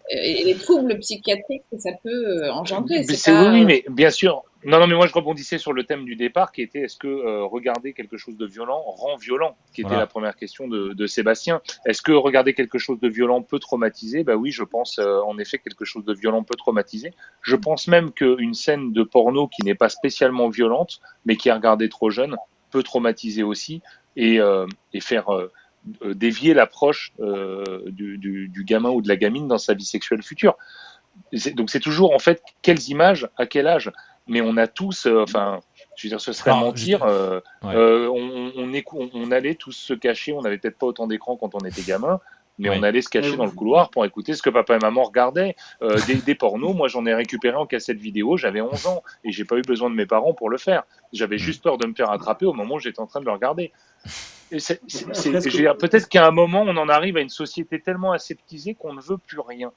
[SPEAKER 7] et les troubles psychiatriques que ça peut engendrer.
[SPEAKER 9] C'est oui, mais bien sûr. Non, mais moi je rebondissais sur le thème du départ qui était est-ce que regarder quelque chose de violent rend violent, qui était
[SPEAKER 1] Voilà.
[SPEAKER 9] la première question de Sébastien. Est-ce que regarder quelque chose de violent peut traumatiser? Bah oui, je pense en effet que quelque chose de violent peut traumatiser. Je pense même qu'une scène de porno qui n'est pas spécialement violente, mais qui est regardée trop jeune, peut traumatiser aussi et faire dévier l'approche du gamin ou de la gamine dans sa vie sexuelle future. Donc c'est toujours en fait quelles images à quel âge. Mais on a tous, je veux dire, ce serait
[SPEAKER 1] Alors,
[SPEAKER 9] mentir.
[SPEAKER 1] ouais.
[SPEAKER 9] On allait tous se cacher. On n'avait peut-être pas autant d'écran quand on était gamin, mais
[SPEAKER 1] Ouais.
[SPEAKER 9] on allait se cacher dans le couloir pour écouter ce que papa et maman regardaient. Des pornos, moi j'en ai récupéré en cassette vidéo. J'avais 11 ans et j'ai pas eu besoin de mes parents pour le faire. J'avais juste peur de me faire attraper au moment où j'étais en train de le regarder. Et peut-être qu'à un moment, on en arrive à une société tellement aseptisée qu'on ne veut plus rien.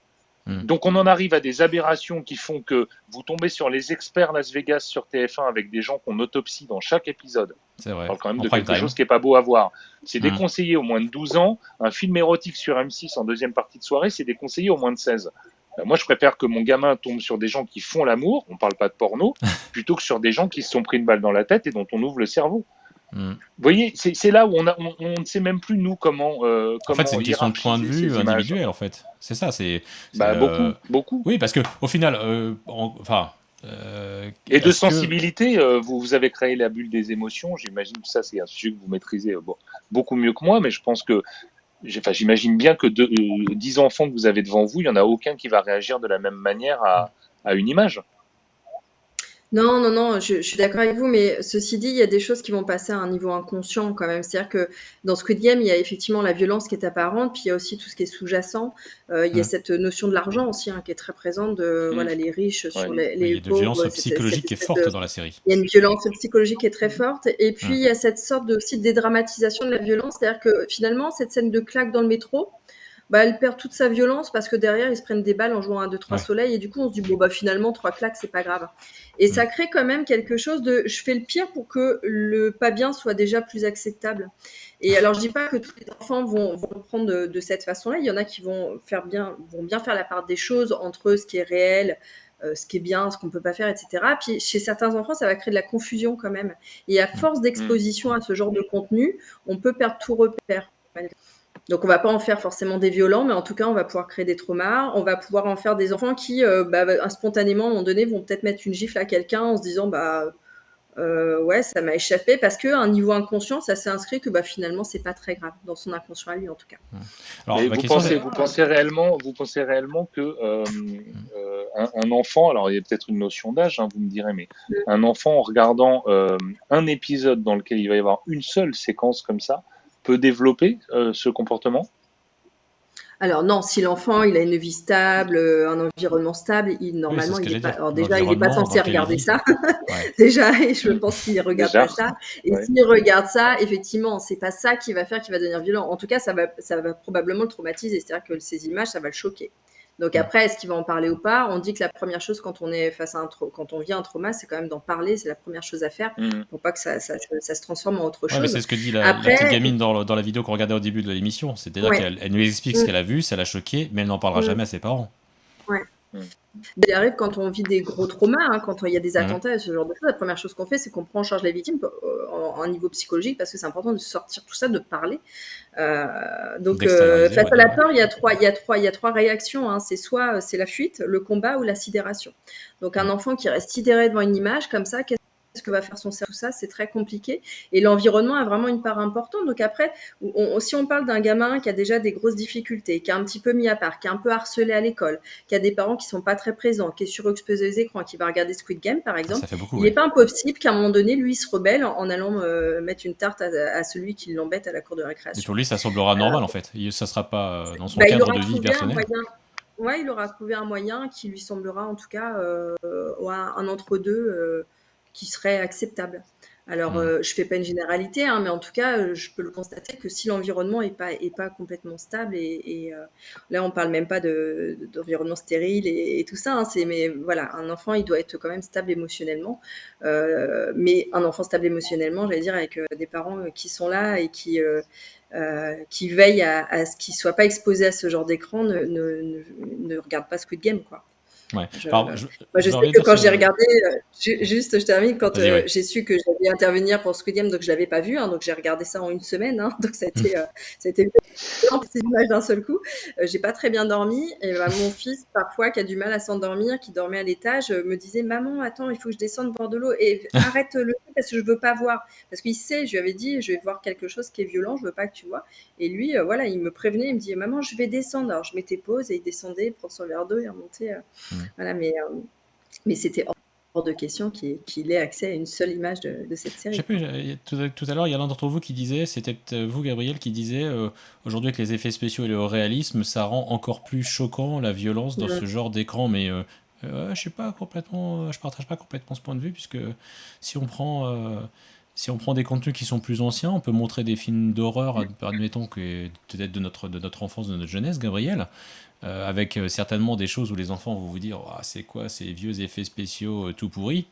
[SPEAKER 9] Donc on en arrive à des aberrations qui font que vous tombez sur les experts Las Vegas sur TF1 avec des gens qu'on autopsie dans chaque épisode.
[SPEAKER 1] C'est vrai.
[SPEAKER 9] On parle quand même
[SPEAKER 1] En
[SPEAKER 9] de
[SPEAKER 1] prime
[SPEAKER 9] quelque
[SPEAKER 1] time.
[SPEAKER 9] chose qui n'est pas beau à voir. C'est déconseillé au moins de 12 ans. Un film érotique sur M6 en deuxième partie de soirée, c'est déconseillé au moins de 16. Moi, je préfère que mon gamin tombe sur des gens qui font l'amour, on parle pas de porno, plutôt que sur des gens qui se sont pris une balle dans la tête et dont on ouvre le cerveau. Vous voyez, c'est là où on ne sait même plus, nous, comment
[SPEAKER 1] En fait, c'est une question de point de
[SPEAKER 9] hiérarchiser
[SPEAKER 1] vue
[SPEAKER 9] ces images.
[SPEAKER 1] individuel, en fait. C'est ça,
[SPEAKER 9] Beaucoup.
[SPEAKER 1] Oui, parce que au final,
[SPEAKER 9] et de
[SPEAKER 1] est-ce que...
[SPEAKER 9] sensibilité, vous avez créé la bulle des émotions. J'imagine que ça, c'est un sujet que vous maîtrisez beaucoup mieux que moi, mais je pense que j'imagine bien que 10 enfants que vous avez devant vous, il n'y en a aucun qui va réagir de la même manière à une image.
[SPEAKER 6] Non, non, non, je suis d'accord avec vous, mais ceci dit, il y a des choses qui vont passer à un niveau inconscient quand même. C'est-à-dire que dans Squid Game, il y a effectivement la violence qui est apparente, puis il y a aussi tout ce qui est sous-jacent. Il y a cette notion de l'argent aussi qui est très présente, de voilà, les riches sur
[SPEAKER 9] Ouais.
[SPEAKER 1] Oui, il y
[SPEAKER 6] les
[SPEAKER 1] a de violence
[SPEAKER 6] pauvres.
[SPEAKER 1] psychologique qui est forte dans la série.
[SPEAKER 6] Il y a une violence psychologique qui est très forte. Et puis, il y a cette sorte aussi de dédramatisation de la violence. C'est-à-dire que finalement, cette scène de claque dans le métro, elle perd toute sa violence parce que derrière, ils se prennent des balles en jouant à 2-3 soleils. Et du coup, on se dit, bon, finalement, 3 claques, c'est pas grave. Et ça crée quand même quelque chose de je fais le pire pour que le pas bien soit déjà plus acceptable. Et alors, je dis pas que tous les enfants vont le prendre de cette façon-là. Il y en a qui vont bien faire la part des choses entre ce qui est réel, ce qui est bien, ce qu'on peut pas faire, etc. Puis chez certains enfants, ça va créer de la confusion quand même. Et à force d'exposition à ce genre de contenu, on peut perdre tout repère. Donc, on va pas en faire forcément des violents, mais en tout cas, on va pouvoir créer des traumas. On va pouvoir en faire des enfants qui, spontanément, à un moment donné, vont peut-être mettre une gifle à quelqu'un en se disant, ouais, ça m'a échappé, parce qu'à un niveau inconscient, ça s'est inscrit que finalement, c'est pas très grave, dans son inconscient à lui, en tout cas.
[SPEAKER 1] Alors,
[SPEAKER 9] vous pensez réellement que un enfant, alors il y a peut-être une notion d'âge, vous me direz, mais un enfant en regardant un épisode dans lequel il va y avoir une seule séquence comme ça, peut développer ce comportement?
[SPEAKER 6] Alors non, si l'enfant il a une vie stable, un environnement stable, normalement il est pas. Alors déjà, il n'est pas censé regarder ça. Déjà, et je pense qu'il ne regarde pas ça. Et s'il regarde ça, effectivement, c'est pas ça qui va faire qu'il va devenir violent. En tout cas, ça va probablement le traumatiser. C'est-à-dire que ces images, ça va le choquer. Donc après, est-ce qu'il va en parler ou pas? On dit que la première chose quand on est face à quand on vit un trauma, c'est quand même d'en parler. C'est la première chose à faire pour pas que ça se transforme en autre chose.
[SPEAKER 1] Mais c'est ce que dit la petite gamine dans la vidéo qu'on regardait au début de l'émission. C'est-à-dire qu'elle nous explique ce qu'elle a vu, ça l'a choqué, mais elle n'en parlera jamais à ses parents.
[SPEAKER 6] Ouais. Il arrive quand on vit des gros traumas, quand il y a des attentats et ce genre de choses, la première chose qu'on fait, c'est qu'on prend en charge les victimes à un niveau psychologique, parce que c'est important de sortir tout ça, de parler. Donc, face à la peur, il y a trois réactions. C'est soit c'est la fuite, le combat ou la sidération. Donc, un enfant qui reste sidéré devant une image comme ça, qu'est-ce que va faire son cerveau? Tout ça, c'est très compliqué. Et l'environnement a vraiment une part importante. Donc après, si on parle d'un gamin qui a déjà des grosses difficultés, qui est un petit peu mis à part, qui est un peu harcelé à l'école, qui a des parents qui sont pas très présents, qui est surexposé aux écrans, qui va regarder Squid Game, par exemple, il n'est pas impossible qu'à un moment donné, lui, il se rebelle en allant mettre une tarte à celui qui l'embête à la cour de récréation.
[SPEAKER 1] Et pour lui, ça semblera normal, en fait. Ça sera pas dans son cadre de vie personnel.
[SPEAKER 6] Ouais, il aura trouvé un moyen qui lui semblera, en tout cas, un entre-deux qui serait acceptable. Alors, je fais pas une généralité, mais en tout cas, je peux le constater que si l'environnement est pas complètement stable, et là, on parle même pas d'environnement stérile et tout ça, mais voilà, un enfant, il doit être quand même stable émotionnellement. Mais un enfant stable émotionnellement, j'allais dire, avec des parents qui sont là et qui veillent à ce qu'il soit pas exposé à ce genre d'écran, ne regarde pas Squid Game, quoi.
[SPEAKER 1] Ouais.
[SPEAKER 6] Je sais que quand j'ai regardé, juste je termine, quand j'ai su que j'allais intervenir pour Squid Game, donc je l'avais pas vu, donc j'ai regardé ça en une semaine, donc ça a été ces images d'un seul coup. J'ai pas très bien dormi, et mon fils, parfois, qui a du mal à s'endormir, qui dormait à l'étage, me disait: maman, attends, il faut que je descende bord de l'eau et arrête le truc parce que je veux pas voir, parce qu'il sait, je lui avais dit, je vais voir quelque chose qui est violent, je veux pas que tu vois. Et lui, voilà, il me prévenait, il me dit: maman, je vais descendre. Alors je mettais pause et il descendait, il prenait son verre d'eau et remontait. Voilà, mais c'était hors de question qu'il ait accès à une seule image de cette série.
[SPEAKER 1] Je sais plus, tout à l'heure, il y a l'un d'entre vous qui disait, c'était peut-être vous, Gabriel, qui disait aujourd'hui, avec les effets spéciaux et le réalisme, ça rend encore plus choquant la violence dans ce genre d'écran. Mais je sais pas complètement, je partage pas complètement ce point de vue, puisque si on prend des contenus qui sont plus anciens, on peut montrer des films d'horreur, admettons que peut-être de notre enfance, de notre jeunesse, Gabriel, avec certainement des choses où les enfants vont vous dire oh, c'est quoi ces vieux effets spéciaux tout pourris,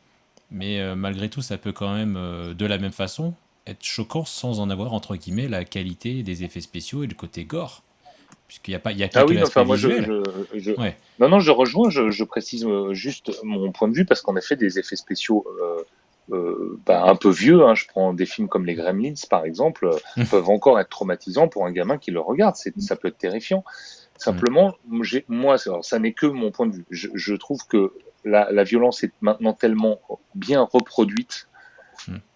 [SPEAKER 1] mais malgré tout ça peut quand même de la même façon être choquant sans en avoir entre guillemets la qualité des effets spéciaux et le côté gore, puisqu'il n'y a pas que l'aspect visuel.
[SPEAKER 9] Non, je rejoins, je précise juste mon point de vue, parce qu'en effet des effets spéciaux un peu vieux, je prends des films comme les Gremlins par exemple, peuvent encore être traumatisants pour un gamin qui le regarde, ça peut être terrifiant. Simplement, moi, ça n'est que mon point de vue. Je trouve que la violence est maintenant tellement bien reproduite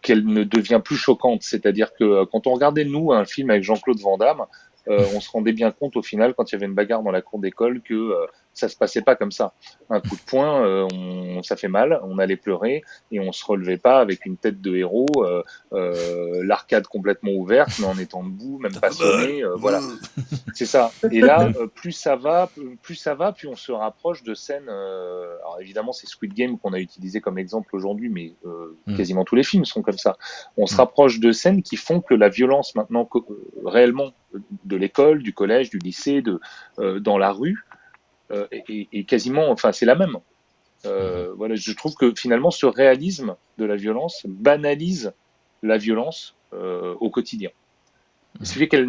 [SPEAKER 9] qu'elle ne devient plus choquante. C'est-à-dire que quand on regardait, nous, un film avec Jean-Claude Van Damme, on se rendait bien compte au final, quand il y avait une bagarre dans la cour d'école, que ça se passait pas comme ça. Un coup de poing, ça fait mal, on allait pleurer et on se relevait pas avec une tête de héros, l'arcade complètement ouverte, mais en étant debout, même passionné, voilà. C'est ça. Et là, plus ça va, plus on se rapproche de scènes. Alors évidemment, c'est Squid Game qu'on a utilisé comme exemple aujourd'hui, mais quasiment tous les films sont comme ça. On se rapproche de scènes qui font que la violence maintenant réellement de l'école, du collège, du lycée, dans la rue, est quasiment, enfin c'est la même. Voilà, je trouve que finalement ce réalisme de la violence banalise la violence au quotidien. Ce qui fait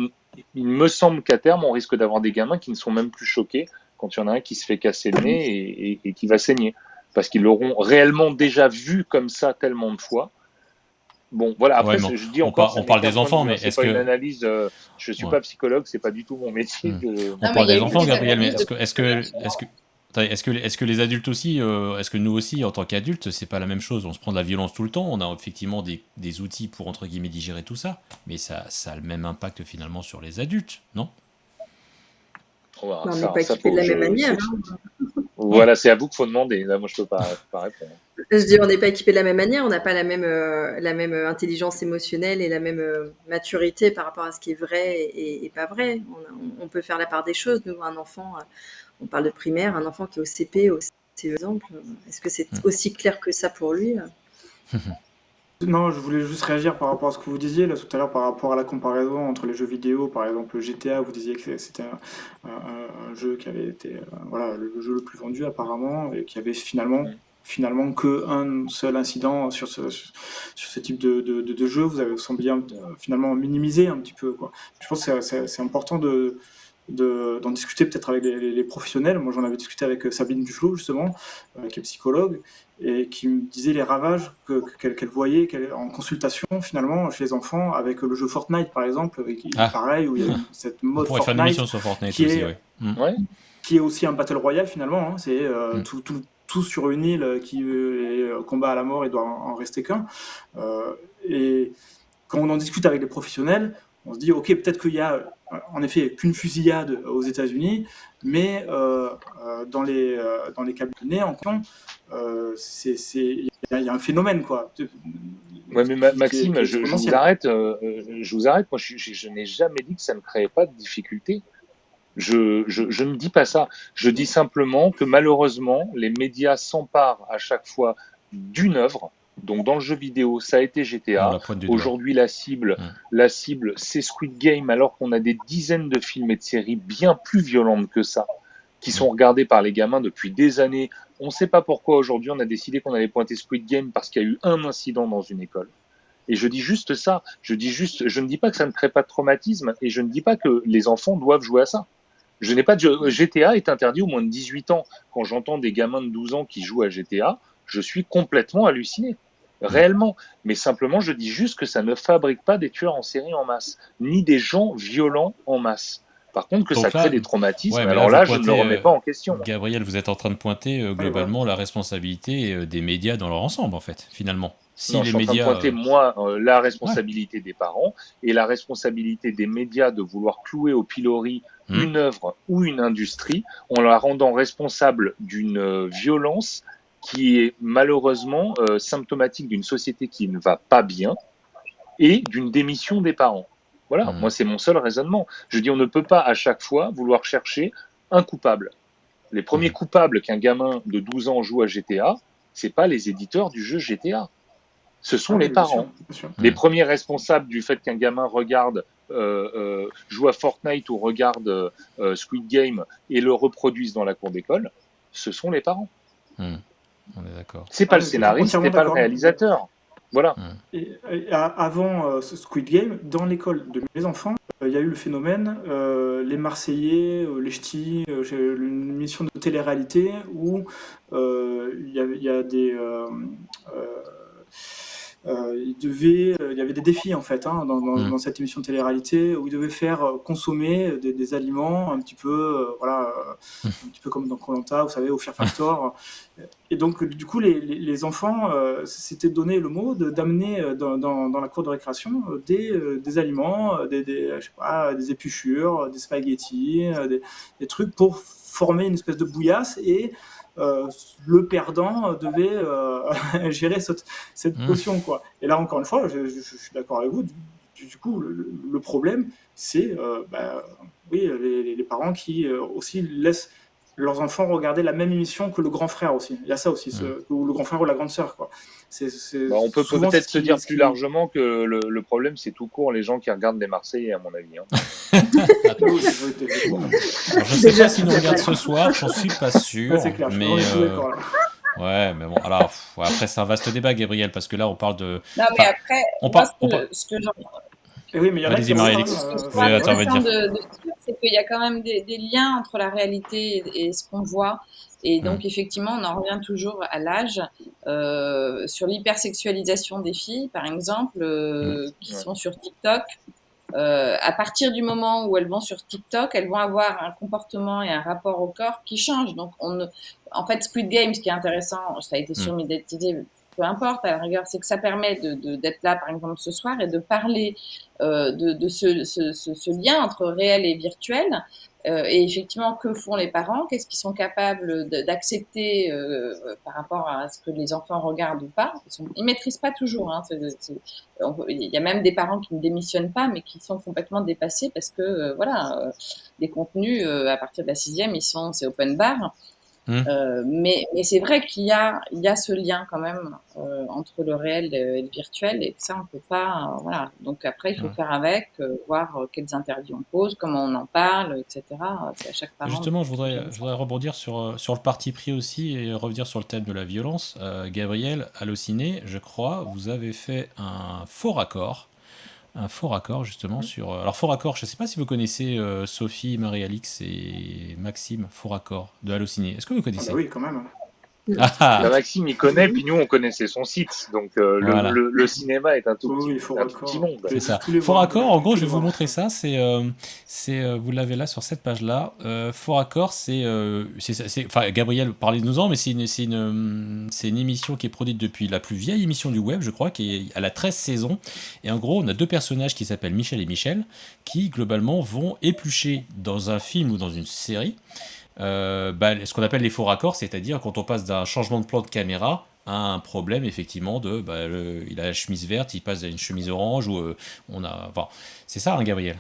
[SPEAKER 9] il me semble qu'à terme, on risque d'avoir des gamins qui ne sont même plus choqués quand il y en a un qui se fait casser le nez et qui va saigner. Parce qu'ils l'auront réellement déjà vu comme ça tellement de fois. Bon, voilà, après,
[SPEAKER 1] Ouais, mais
[SPEAKER 9] je dis encore,
[SPEAKER 1] on parle des enfants, mais
[SPEAKER 9] c'est
[SPEAKER 1] est-ce
[SPEAKER 9] pas une
[SPEAKER 1] que...
[SPEAKER 9] analyse, je suis
[SPEAKER 1] Ouais.
[SPEAKER 9] pas psychologue, c'est pas du tout mon métier.
[SPEAKER 1] On
[SPEAKER 7] Non, mais
[SPEAKER 1] parle
[SPEAKER 7] il y a
[SPEAKER 1] des
[SPEAKER 7] eu
[SPEAKER 1] enfants,
[SPEAKER 7] des
[SPEAKER 1] Gabriel, mais
[SPEAKER 7] analyses de
[SPEAKER 1] est-ce que les adultes aussi, est-ce que nous aussi, en tant qu'adultes, c'est pas la même chose? On se prend de la violence tout le temps, on a effectivement des outils pour, entre guillemets, digérer tout ça, mais ça a le même impact finalement sur les adultes, non?
[SPEAKER 9] Voilà,
[SPEAKER 6] On n'est
[SPEAKER 9] ça,
[SPEAKER 6] pas
[SPEAKER 9] ça
[SPEAKER 6] équipé de
[SPEAKER 9] faut,
[SPEAKER 6] la même manière.
[SPEAKER 9] Voilà, c'est à vous qu'il faut demander. Là, moi, je peux pas répondre.
[SPEAKER 6] Je dis, on n'est pas équipé de la même manière, on n'a pas la même intelligence émotionnelle et la même maturité par rapport à ce qui est vrai et pas vrai. On peut faire la part des choses. Nous, un enfant, on parle de primaire, un enfant qui est au CP, au CE, exemple, est-ce que c'est aussi clair que ça pour lui?
[SPEAKER 8] Non, je voulais juste réagir par rapport à ce que vous disiez là tout à l'heure par rapport à la comparaison entre les jeux vidéo, par exemple GTA, vous disiez que c'était un jeu qui avait été voilà, le jeu le plus vendu apparemment et qui avait finalement que un seul incident sur ce type de jeu. Vous avez semblé finalement minimiser un petit peu quoi. Je pense que c'est important d'en discuter peut-être avec les professionnels. Moi, j'en avais discuté avec Sabine Duflo, justement, qui est psychologue, et qui me disait les ravages qu'elle voyait en consultation, finalement, chez les enfants, avec le jeu Fortnite, par exemple, qui est pareil, où il y a cette
[SPEAKER 1] On
[SPEAKER 8] mode
[SPEAKER 1] pourrait faire une émission
[SPEAKER 8] Fortnite,
[SPEAKER 1] sur Fortnite
[SPEAKER 8] qui
[SPEAKER 1] aussi,
[SPEAKER 8] est,
[SPEAKER 1] ouais.
[SPEAKER 8] qui est aussi un Battle Royale, finalement. Hein. C'est tout sur une île qui est combat à la mort et doit en rester qu'un. Et quand on en discute avec les professionnels, on se dit, ok, peut-être qu'il y a en effet qu'une fusillade aux États-Unis, mais dans les cabinets en question, il y a un phénomène, quoi.
[SPEAKER 9] Ouais, mais Maxime,
[SPEAKER 8] qui est
[SPEAKER 9] je vous
[SPEAKER 8] exponentiel.
[SPEAKER 9] arrête. Je vous arrête. Moi, je n'ai jamais dit que ça ne créait pas de difficultés. Je ne dis pas ça. Je dis simplement que malheureusement, les médias s'emparent à chaque fois d'une œuvre. Donc, dans le jeu vidéo, ça a été
[SPEAKER 1] On
[SPEAKER 9] GTA.
[SPEAKER 1] la pointe du doigt.
[SPEAKER 9] Aujourd'hui, la cible, c'est Squid Game, alors qu'on a des dizaines de films et de séries bien plus violentes que ça, qui sont regardés par les gamins depuis des années. On ne sait pas pourquoi aujourd'hui on a décidé qu'on allait pointer Squid Game parce qu'il y a eu un incident dans une école. Et je dis juste ça. Je ne dis pas que ça ne crée pas de traumatisme et je ne dis pas que les enfants doivent jouer à ça. Je n'ai pas de GTA est interdit aux moins de 18 ans. Quand j'entends des gamins de 12 ans qui jouent à GTA, je suis complètement halluciné. Réellement. Mais simplement, je dis juste que ça ne fabrique pas des tueurs en série en masse, ni des gens violents en masse. Par contre, que
[SPEAKER 1] Donc
[SPEAKER 9] ça
[SPEAKER 1] là,
[SPEAKER 9] crée des traumatismes,
[SPEAKER 1] ouais, mais
[SPEAKER 9] alors
[SPEAKER 1] vous
[SPEAKER 9] là, je ne
[SPEAKER 1] pointez,
[SPEAKER 9] le remets pas en question.
[SPEAKER 1] Gabriel, vous êtes en train de pointer globalement la responsabilité des médias dans leur ensemble, en fait, finalement. Si
[SPEAKER 9] Non,
[SPEAKER 1] les
[SPEAKER 9] je suis en train de
[SPEAKER 1] médias,
[SPEAKER 9] pointer, moi, la responsabilité des parents et la responsabilité des médias de vouloir clouer au pilori une œuvre ou une industrie en la rendant responsable d'une violence qui est malheureusement symptomatique d'une société qui ne va pas bien et d'une démission des parents. Voilà, moi, c'est mon seul raisonnement. Je dis, on ne peut pas à chaque fois vouloir chercher un coupable. Les premiers coupables qu'un gamin de 12 ans joue à GTA, c'est pas les éditeurs du jeu GTA. Ce sont les parents.
[SPEAKER 8] Bien sûr.
[SPEAKER 9] Les premiers responsables du fait qu'un gamin regarde, joue à Fortnite ou regarde Squid Game et le reproduise dans la cour d'école, ce sont les parents.
[SPEAKER 1] On est d'accord.
[SPEAKER 9] C'est pas le scénariste, c'est pas le réalisateur. Voilà.
[SPEAKER 8] Et avant ce Squid Game, dans l'école de mes enfants, il y a eu le phénomène, les Marseillais, les Ch'tis, une émission de télé-réalité où il y a des il y avait des défis en fait dans cette émission de télé-réalité où ils devaient faire consommer des aliments un petit peu un petit peu comme dans Koh-Lanta, vous savez, au Fear Factor. Et donc du coup les enfants s'étaient donné le mot d'amener dans la cour de récréation des aliments, je sais pas, des épluchures, des spaghettis, des trucs pour former une espèce de bouillasse et le perdant devait gérer cette potion, quoi. Et là, encore une fois, je suis d'accord avec vous. Du coup, le problème, c'est oui, les parents qui aussi laissent leurs enfants regarder la même émission que le grand frère aussi. Il y a ça aussi, ou le grand frère ou la grande sœur, quoi.
[SPEAKER 9] On peut peut-être se dire plus largement que le problème, c'est tout court les gens qui regardent les Marseillais, à mon avis.
[SPEAKER 1] Alors, je sais pas si nous regardent ce soir, j'en suis pas sûr.
[SPEAKER 8] Ouais, c'est clair,
[SPEAKER 1] mais ouais, mais bon, alors après c'est un vaste débat, Gabriel, parce que là on parle de.
[SPEAKER 7] Non, mais après, ce que j'en
[SPEAKER 8] oui, mais il y en a qui
[SPEAKER 7] c'est qu'il y a quand même des liens entre la réalité et ce qu'on voit. Et donc, effectivement, on en revient toujours à l'âge. Sur l'hypersexualisation des filles, par exemple, qui sont sur TikTok. À partir du moment où elles vont sur TikTok, elles vont avoir un comportement et un rapport au corps qui changent. Donc, en fait, Squid Game, ce qui est intéressant, ça a été surmédiatisé, peu importe, à la rigueur, c'est que ça permet d'être là, par exemple, ce soir et de parler de ce lien entre réel et virtuel. Et effectivement, que font les parents? Qu'est-ce qu'ils sont capables d'accepter par rapport à ce que les enfants regardent ou pas? Ils maîtrisent pas toujours. Il y a même des parents qui ne démissionnent pas, mais qui sont complètement dépassés parce que les contenus à partir de la 6e, c'est open bar. Mais c'est vrai qu'il y a ce lien quand même entre le réel et le virtuel, et que ça on peut pas donc après il faut faire avec, voir quelles interdits on pose, comment on en parle, etc. C'est à chaque parent.
[SPEAKER 1] Justement, je voudrais rebondir sur le parti pris aussi et revenir sur le thème de la violence. Gabriel, Allociné, je crois, vous avez fait un faux raccord justement sur. Alors faux raccord, je ne sais pas si vous connaissez Sophie, Marie-Alix et Maxime, faux raccord de Allociné. Est-ce que vous connaissez?
[SPEAKER 8] Oui, quand même.
[SPEAKER 9] Maxime, il connaît, puis nous, on connaissait son site. Donc, le cinéma est un tout petit monde.
[SPEAKER 1] C'est ça. Faux raccord, en gros, je vais vous montrer ça. Vous l'avez là sur cette page-là. Faux raccord, enfin, Gabriel, parlez-nous-en, mais c'est une émission qui est produite depuis la plus vieille émission du web, je crois, qui est à la 13 saisons. Et en gros, on a deux personnages qui s'appellent Michel et Michel, qui, globalement, vont éplucher dans un film ou dans une série ce qu'on appelle les faux raccords, c'est-à-dire quand on passe d'un changement de plan de caméra à un problème effectivement il a la chemise verte, il passe à une chemise orange ou c'est ça, hein, Gabriel?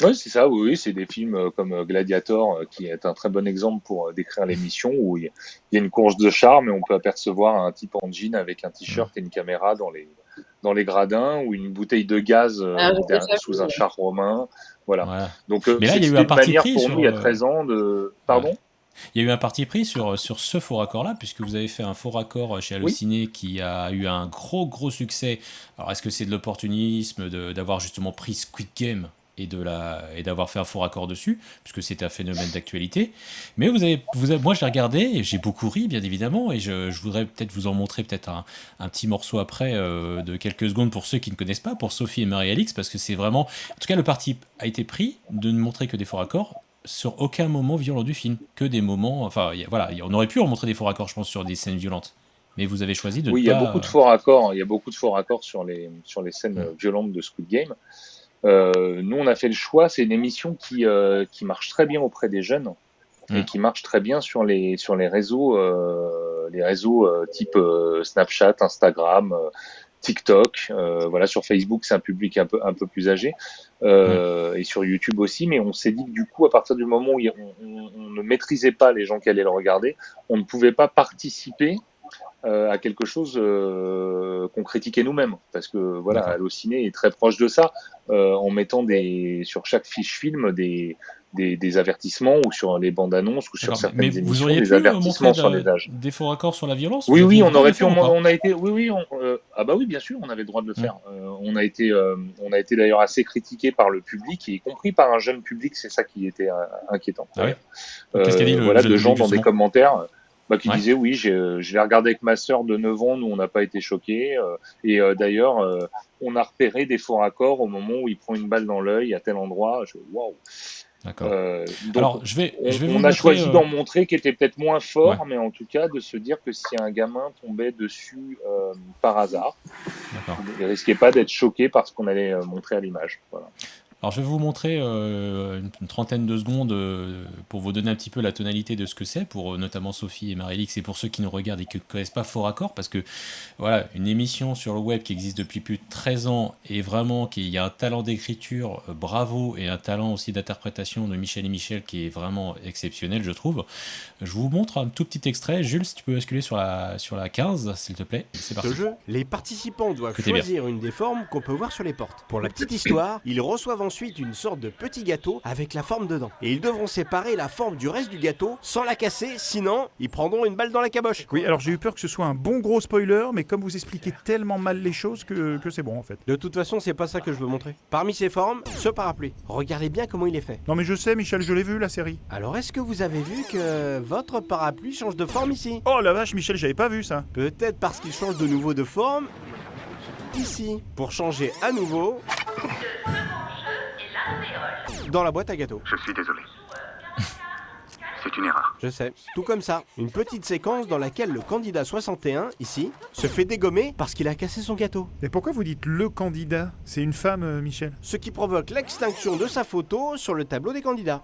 [SPEAKER 9] Oui, c'est ça, oui, c'est des films comme Gladiator qui est un très bon exemple pour décrire l'émission où il y a une course de char, mais on peut apercevoir un type en jean avec un t-shirt et une caméra dans les gradins, ou une bouteille de gaz sous un char romain. Voilà. Donc,
[SPEAKER 1] mais là, il y a eu un parti pris
[SPEAKER 9] pour nous il y a 13 ans de. Pardon?
[SPEAKER 1] Il y a eu un parti pris sur ce faux raccord-là, puisque vous avez fait un faux raccord chez Allociné qui a eu un gros succès. Alors, est-ce que c'est de l'opportunisme d'avoir justement pris Squid Game et d'avoir fait un faux raccord dessus, puisque c'est un phénomène d'actualité. Mais moi je l'ai regardé et j'ai beaucoup ri, bien évidemment, et je voudrais peut-être vous en montrer un petit morceau après de quelques secondes pour ceux qui ne connaissent pas, pour Sophie et Marie-Alix, parce que c'est vraiment... En tout cas, le parti a été pris de ne montrer que des faux raccords sur aucun moment violent du film, que des moments... Enfin, on aurait pu en montrer des faux raccords, je pense, sur des scènes violentes. Mais vous avez choisi de
[SPEAKER 9] il y a beaucoup de faux raccords. Il y a beaucoup de faux raccords sur les scènes violentes de Squid Game. Nous, on a fait le choix. C'est une émission qui marche très bien auprès des jeunes et qui marche très bien sur les réseaux, type Snapchat, Instagram, TikTok. Sur Facebook, c'est un public un peu plus âgé, et sur YouTube aussi. Mais on s'est dit que du coup, à partir du moment où on ne maîtrisait pas les gens qui allaient le regarder, on ne pouvait pas participer à quelque chose qu'on critiquait nous-mêmes, parce que Allociné est très proche de ça, en mettant sur chaque fiche film des avertissements, ou sur les bandes annonces, ou sur certaines émissions des avertissements sur les âges.
[SPEAKER 1] Des faux raccords sur la violence?
[SPEAKER 9] Oui, on aurait pu. On a été. Oui, bien sûr, on avait le droit de le faire. On a été d'ailleurs assez critiqué par le public, y compris par un jeune public. C'est ça qui était inquiétant.
[SPEAKER 1] Qu'est-ce qu'a dit le jeune
[SPEAKER 9] de gens
[SPEAKER 1] public,
[SPEAKER 9] dans des commentaires. qui
[SPEAKER 1] Ouais.
[SPEAKER 9] disait oui, je l'ai regardé avec ma sœur de 9 ans, nous on n'a pas été choqués. D'ailleurs, on a repéré des faux raccords au moment où il prend une balle dans l'œil à tel endroit. Waouh.
[SPEAKER 1] D'accord.
[SPEAKER 9] Donc
[SPEAKER 1] Alors, je vais vous
[SPEAKER 9] on a
[SPEAKER 1] montrer.
[SPEAKER 9] choisi d'en montrer qui était peut-être moins
[SPEAKER 1] Ouais,
[SPEAKER 9] fort, mais en tout cas de se dire que si un gamin tombait dessus par hasard,
[SPEAKER 1] d'accord.
[SPEAKER 9] il risquait pas d'être choqué par ce qu'on allait montrer à l'image. Voilà.
[SPEAKER 1] Alors, je vais vous montrer une trentaine de secondes pour vous donner un petit peu la tonalité de ce que c'est, pour notamment Sophie et Marie-Lix, et pour ceux qui nous regardent et qui ne connaissent pas Faux Raccord, parce que voilà, une émission sur le web qui existe depuis plus de 13 ans, et vraiment qu'il y a un talent d'écriture, bravo, et un talent aussi d'interprétation de Michel et Michel qui est vraiment exceptionnel, je trouve. Je vous montre un tout petit extrait. Jules, si tu peux basculer sur la 15, s'il te plaît. C'est
[SPEAKER 10] Ce
[SPEAKER 1] parti.
[SPEAKER 10] jeu, les participants doivent
[SPEAKER 1] Écoutez bien.
[SPEAKER 10] choisir une des formes qu'on peut voir sur les portes. Pour la petite histoire, ils reçoivent ensuite une sorte de petit gâteau avec la forme dedans. Et ils devront séparer la forme du reste du gâteau sans la casser, sinon ils prendront une balle dans la caboche.
[SPEAKER 11] Oui, alors j'ai eu peur que ce soit un bon gros spoiler, mais comme vous expliquez tellement mal les choses que c'est bon en fait.
[SPEAKER 10] De toute façon, c'est pas ça que je veux montrer. Parmi ces formes, ce parapluie. Regardez bien comment il est fait.
[SPEAKER 11] Non mais je sais Michel, je l'ai vu la série.
[SPEAKER 10] Alors est-ce que vous avez vu que votre parapluie change de forme ici?
[SPEAKER 11] Oh la vache Michel, j'avais pas vu ça.
[SPEAKER 10] Peut-être parce qu'il change de nouveau de forme ici, pour changer à nouveau dans la boîte à gâteaux.
[SPEAKER 12] Je suis désolé. C'est une erreur.
[SPEAKER 10] Je sais. Tout comme ça. Une petite séquence dans laquelle le candidat 61, ici, se fait dégommer parce qu'il a cassé son gâteau.
[SPEAKER 11] Mais pourquoi vous dites le candidat? C'est une femme, Michel.
[SPEAKER 10] Ce qui provoque l'extinction de sa photo sur le tableau des candidats.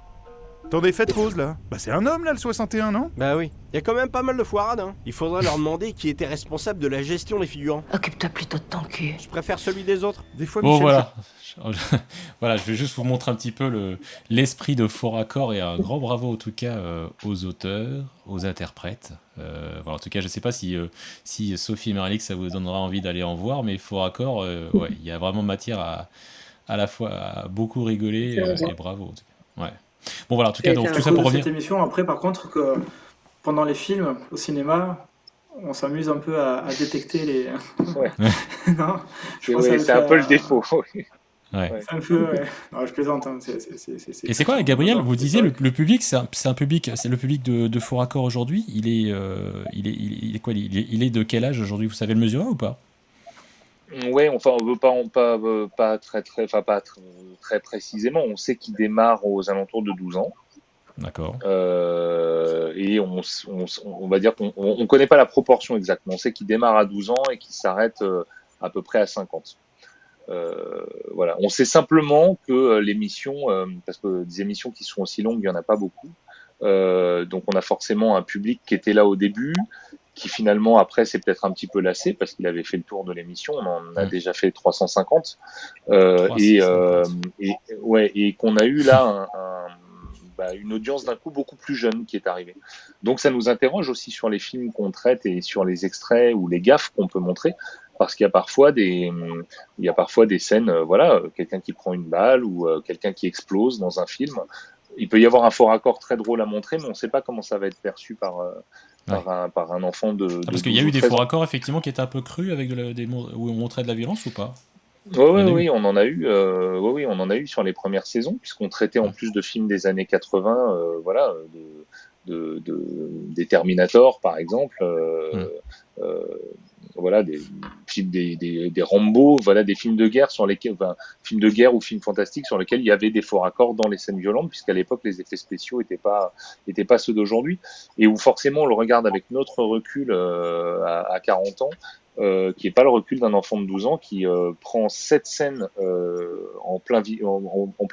[SPEAKER 11] Attendez, faites pause là. Bah c'est un homme là, le 61, non?
[SPEAKER 10] Bah oui. Il y a quand même pas mal de foirades, hein. Il faudrait leur demander qui était responsable de la gestion des figurants.
[SPEAKER 5] Occupe-toi plutôt de ton cul.
[SPEAKER 10] Je préfère celui des autres.
[SPEAKER 11] Des fois,
[SPEAKER 1] Bon,
[SPEAKER 11] Michel...
[SPEAKER 1] voilà. Voilà, je vais juste vous montrer un petit peu l'esprit de Faux Raccord, et un grand bravo en tout cas aux auteurs, aux interprètes. Voilà, en tout cas, je ne sais pas si Sophie et Marie-Lix, ça vous donnera envie d'aller en voir, mais Faux Raccord, ouais, il y a vraiment matière à la fois à beaucoup rigoler, et bravo en tout cas. Ouais. Bon voilà, en tout cas, donc tout ça pour revenir.
[SPEAKER 8] Cette émission, après, par contre, que pendant les films au cinéma, on s'amuse un peu à détecter les.
[SPEAKER 9] Ouais.
[SPEAKER 8] Non,
[SPEAKER 9] c'est un peu le défaut.
[SPEAKER 1] Ouais.
[SPEAKER 8] C'est un peu. Ouais. Non, je plaisante. Hein.
[SPEAKER 1] Et c'est quoi, Gabriel? Vous disiez le public, c'est un public, c'est le public de Faux Raccord aujourd'hui. Il est quoi? Il est de quel âge aujourd'hui? Vous savez le mesurer ou pas?
[SPEAKER 9] Ouais, enfin, on veut pas très précisément. On sait qu'il démarre aux alentours de 12 ans.
[SPEAKER 1] D'accord.
[SPEAKER 9] Et on va dire qu'on connaît pas la proportion exactement. On sait qu'il démarre à 12 ans et qu'il s'arrête à peu près à 50. Voilà. On sait simplement que l'émission, parce que des émissions qui sont aussi longues, il y en a pas beaucoup. Donc on a forcément un public qui était là au début, qui finalement après s'est peut-être un petit peu lassé parce qu'il avait fait le tour de l'émission. On en a déjà fait 350 et qu'on a eu là une audience d'un coup beaucoup plus jeune qui est arrivée. Donc ça nous interroge aussi sur les films qu'on traite et sur les extraits ou les gaffes qu'on peut montrer, parce qu'il y a parfois des scènes, voilà, quelqu'un qui prend une balle ou quelqu'un qui explose dans un film. Il peut y avoir un faux raccord très drôle à montrer, mais on ne sait pas comment ça va être perçu par un enfant de.
[SPEAKER 1] Parce qu'il y a eu des faux raccords effectivement qui étaient un peu crus avec où on montrait de la violence ou pas?
[SPEAKER 9] Oui, on en a eu. Oui, on en a eu sur les premières saisons, puisqu'on traitait en plus de films des années 80, voilà, des Terminator par exemple. Voilà, des films des Rambo, voilà, des films de guerre films de guerre ou films fantastiques sur lesquels il y avait des faux raccords dans les scènes violentes, puisqu'à l'époque les effets spéciaux étaient pas ceux d'aujourd'hui, et où forcément on le regarde avec notre recul à 40 ans, qui est pas le recul d'un enfant de 12 ans qui prend cette scène en plein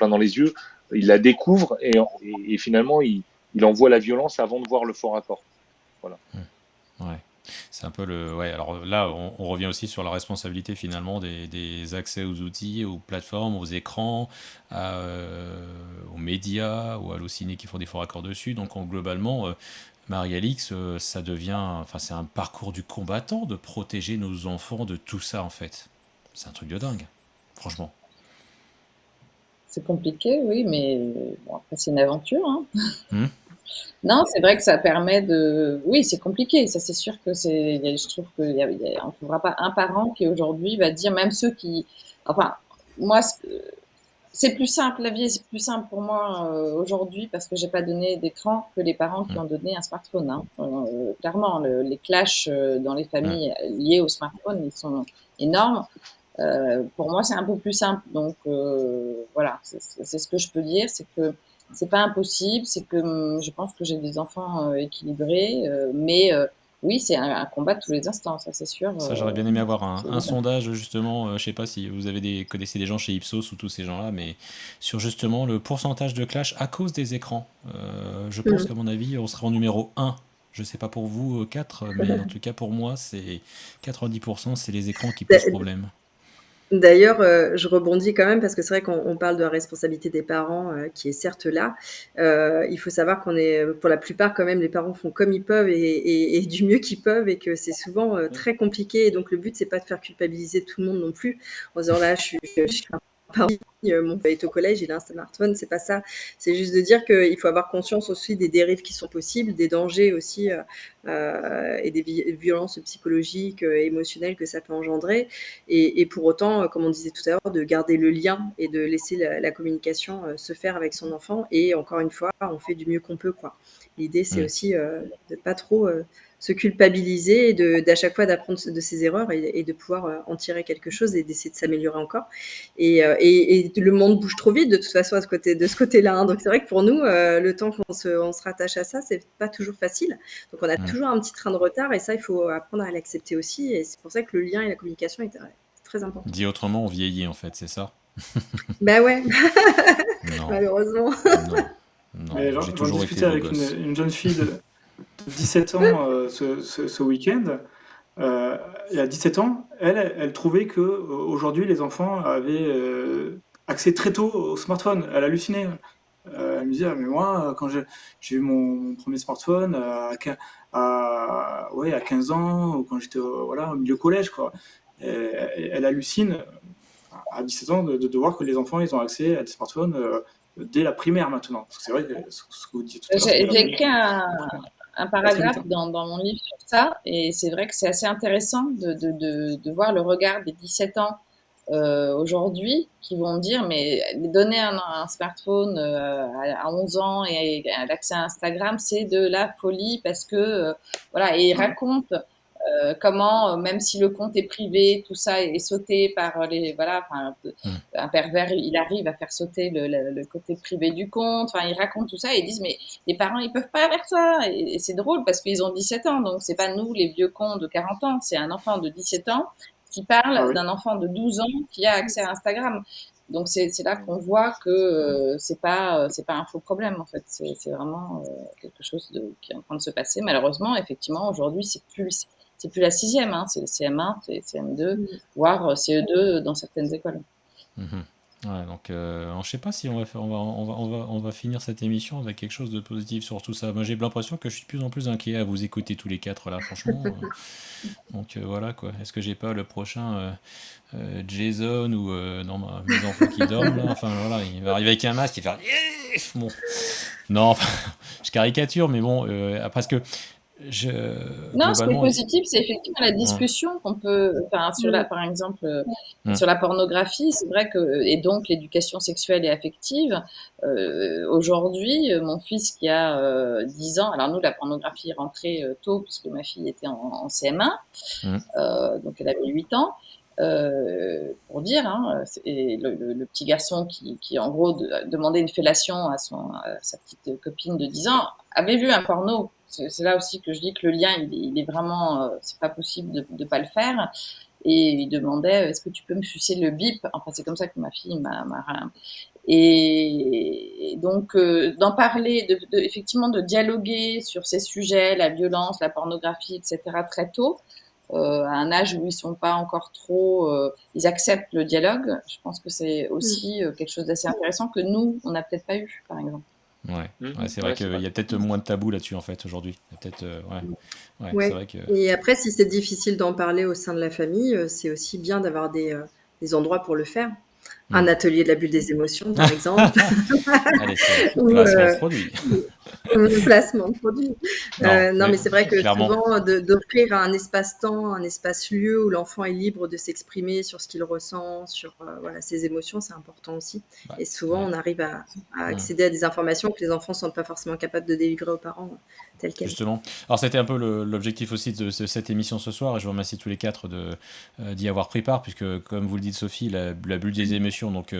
[SPEAKER 9] dans les yeux, il la découvre et finalement il envoie la violence avant de voir le faux raccord. Voilà.
[SPEAKER 1] Ouais. C'est un peu ouais, alors là, on revient aussi sur la responsabilité finalement des accès aux outils, aux plateformes, aux écrans, aux médias ou à l'allociné qui font des faux raccords dessus. Donc globalement, Marie-Alix, ça devient, enfin, c'est un parcours du combattant de protéger nos enfants de tout ça en fait. C'est un truc de dingue, franchement.
[SPEAKER 7] C'est compliqué, oui, mais bon, après c'est une aventure. Hein. Non, c'est vrai que ça permet de. Oui, c'est compliqué. Ça, c'est sûr que c'est. Je trouve qu'on ne trouvera pas un parent qui aujourd'hui va dire, même ceux qui. Enfin, moi, C'est plus simple, la vie est plus simple pour moi aujourd'hui parce que j'ai pas donné d'écran que les parents qui ont donné un smartphone. Hein. Clairement, les clashs dans les familles liés au smartphone, ils sont énormes. Pour moi, c'est un peu plus simple. Donc voilà, c'est ce que je peux dire, c'est que c'est pas impossible, c'est que je pense que j'ai des enfants équilibrés, mais oui, c'est un combat de tous les instants, ça c'est sûr.
[SPEAKER 1] Ça, j'aurais bien aimé avoir un
[SPEAKER 7] évident.
[SPEAKER 1] sondage, justement, je sais pas si vous avez connaissez des gens chez Ipsos ou tous ces gens-là, mais sur justement le pourcentage de clash à cause des écrans. Je pense qu'à mon avis, on serait en numéro 1. Je sais pas pour vous, 4, mais en tout cas pour moi, c'est 90%, c'est les écrans qui posent problème.
[SPEAKER 6] D'ailleurs, je rebondis quand même parce que c'est vrai qu'on parle de la responsabilité des parents qui est certes là. Il faut savoir qu'on est, pour la plupart quand même, les parents font comme ils peuvent et du mieux qu'ils peuvent et que c'est souvent très compliqué. Et donc le but, c'est pas de faire culpabiliser tout le monde non plus en disant là, je suis un parent, mon fils est au collège, il a un smartphone, c'est pas ça. C'est juste de dire qu'il faut avoir conscience aussi des dérives qui sont possibles, des dangers aussi et des violences psychologiques, émotionnelles que ça peut engendrer. Et pour autant, comme on disait tout à l'heure, de garder le lien et de laisser la communication se faire avec son enfant. Et encore une fois, on fait du mieux qu'on peut, quoi. L'idée, c'est aussi de pas trop se culpabiliser et d'à chaque fois d'apprendre de ses erreurs et de pouvoir en tirer quelque chose et d'essayer de s'améliorer encore. Et le monde bouge trop vite de toute façon de ce côté-là. Hein. Donc c'est vrai que pour nous, le temps qu'on se rattache à ça, c'est pas toujours facile. Donc on a toujours un petit train de retard et ça, il faut apprendre à l'accepter aussi. Et c'est pour ça que le lien et la communication est très important.
[SPEAKER 1] Dit autrement, on vieillit en fait, c'est ça?
[SPEAKER 6] Bah ouais,
[SPEAKER 1] Non,
[SPEAKER 6] malheureusement.
[SPEAKER 1] non,
[SPEAKER 8] Mais
[SPEAKER 1] j'ai
[SPEAKER 8] j'en
[SPEAKER 1] toujours été
[SPEAKER 8] discutais
[SPEAKER 1] beau
[SPEAKER 8] avec
[SPEAKER 1] gosse.
[SPEAKER 8] une jeune fille de 17 ans ce week-end. Il y a 17 ans, elle trouvait que aujourd'hui les enfants avaient accès très tôt au smartphone. Elle hallucinait. Elle me disait, ah, mais moi, quand j'ai eu mon premier smartphone à 15 ans, ou quand j'étais au milieu collège, quoi. Elle hallucine à 17 ans de voir que les enfants ils ont accès à des smartphones dès la primaire maintenant. Parce que c'est vrai que ce que vous disiez tout à l'heure,
[SPEAKER 7] J'ai
[SPEAKER 8] c'est
[SPEAKER 7] écrit un paragraphe dans mon livre sur ça, et c'est vrai que c'est assez intéressant de voir le regard des 17 ans aujourd'hui qui vont dire, mais donner un smartphone à 11 ans et l'accès à Instagram, c'est de la folie parce que, voilà, et ils racontent comment, même si le compte est privé, tout ça est sauté par voilà, un pervers, il arrive à faire sauter le côté privé du compte. Enfin, ils racontent tout ça et ils disent, mais les parents, ils peuvent pas faire ça. Et c'est drôle parce qu'ils ont 17 ans, donc c'est pas nous, les vieux cons de 40 ans, c'est un enfant de 17 ans qui parle d'un enfant de 12 ans qui a accès à Instagram. Donc c'est là qu'on voit que c'est pas un faux problème en fait, c'est vraiment quelque chose qui est en train de se passer. Malheureusement, effectivement, aujourd'hui, c'est plus la sixième, hein, c'est le CM1, c'est CM2, voire CE2 dans certaines écoles.
[SPEAKER 1] Ouais, donc je sais pas si on va finir cette émission avec quelque chose de positif sur tout ça. Moi, j'ai l'impression que je suis de plus en plus inquiet à vous écouter tous les quatre là, franchement. Donc voilà quoi. Est-ce que j'ai pas le prochain Jason ou non, mes enfants qui dorment là. Enfin voilà, il va arriver avec un masque et faire yes bon. Non, enfin, je caricature, mais bon, parce que
[SPEAKER 7] Non, ce qui est
[SPEAKER 1] globalement,
[SPEAKER 7] positif, c'est effectivement la discussion qu'on peut, enfin, par exemple, sur la pornographie, c'est vrai que, et donc l'éducation sexuelle et affective, aujourd'hui, mon fils qui a 10 ans, alors nous, la pornographie est rentrée tôt, puisque ma fille était en CM1, donc elle avait 8 ans, pour dire, hein, et le petit garçon qui en gros, demandait une fellation à sa petite copine de 10 ans, avait vu un porno. C'est là aussi que je dis que le lien, il est vraiment, c'est pas possible de pas le faire. Et il demandait, est-ce que tu peux me sucer le bip? Enfin, c'est comme ça que ma fille m'a. Et donc, d'en parler, effectivement, de dialoguer sur ces sujets, la violence, la pornographie, etc., très tôt, à un âge où ils sont pas encore trop, ils acceptent le dialogue. Je pense que c'est aussi quelque chose d'assez intéressant que nous, on n'a peut-être pas eu, par exemple.
[SPEAKER 1] Ouais, c'est vrai qu'il y a peut-être moins de tabous là-dessus en fait aujourd'hui. Peut-être,
[SPEAKER 6] Ouais.
[SPEAKER 1] c'est vrai que.
[SPEAKER 6] Et après, si c'est difficile d'en parler au sein de la famille, c'est aussi bien d'avoir des endroits pour le faire. Un atelier de la bulle des émotions, par exemple.
[SPEAKER 1] Allez, c'est
[SPEAKER 6] Ou,
[SPEAKER 1] placement de produit.
[SPEAKER 6] placement de produit. Non, mais c'est vrai que
[SPEAKER 1] clairement.
[SPEAKER 6] souvent, d'offrir un espace-temps, un espace-lieu où l'enfant est libre de s'exprimer sur ce qu'il ressent, sur voilà, ses émotions, c'est important aussi. Et souvent, on arrive à accéder à des informations que les enfants ne sont pas forcément capables de délivrer aux parents telles quelles.
[SPEAKER 1] Justement. Alors c'était un peu l'objectif aussi de cette émission ce soir, et je vous remercie tous les quatre d'y avoir pris part, puisque comme vous le dites Sophie, la bulle des émotions, donc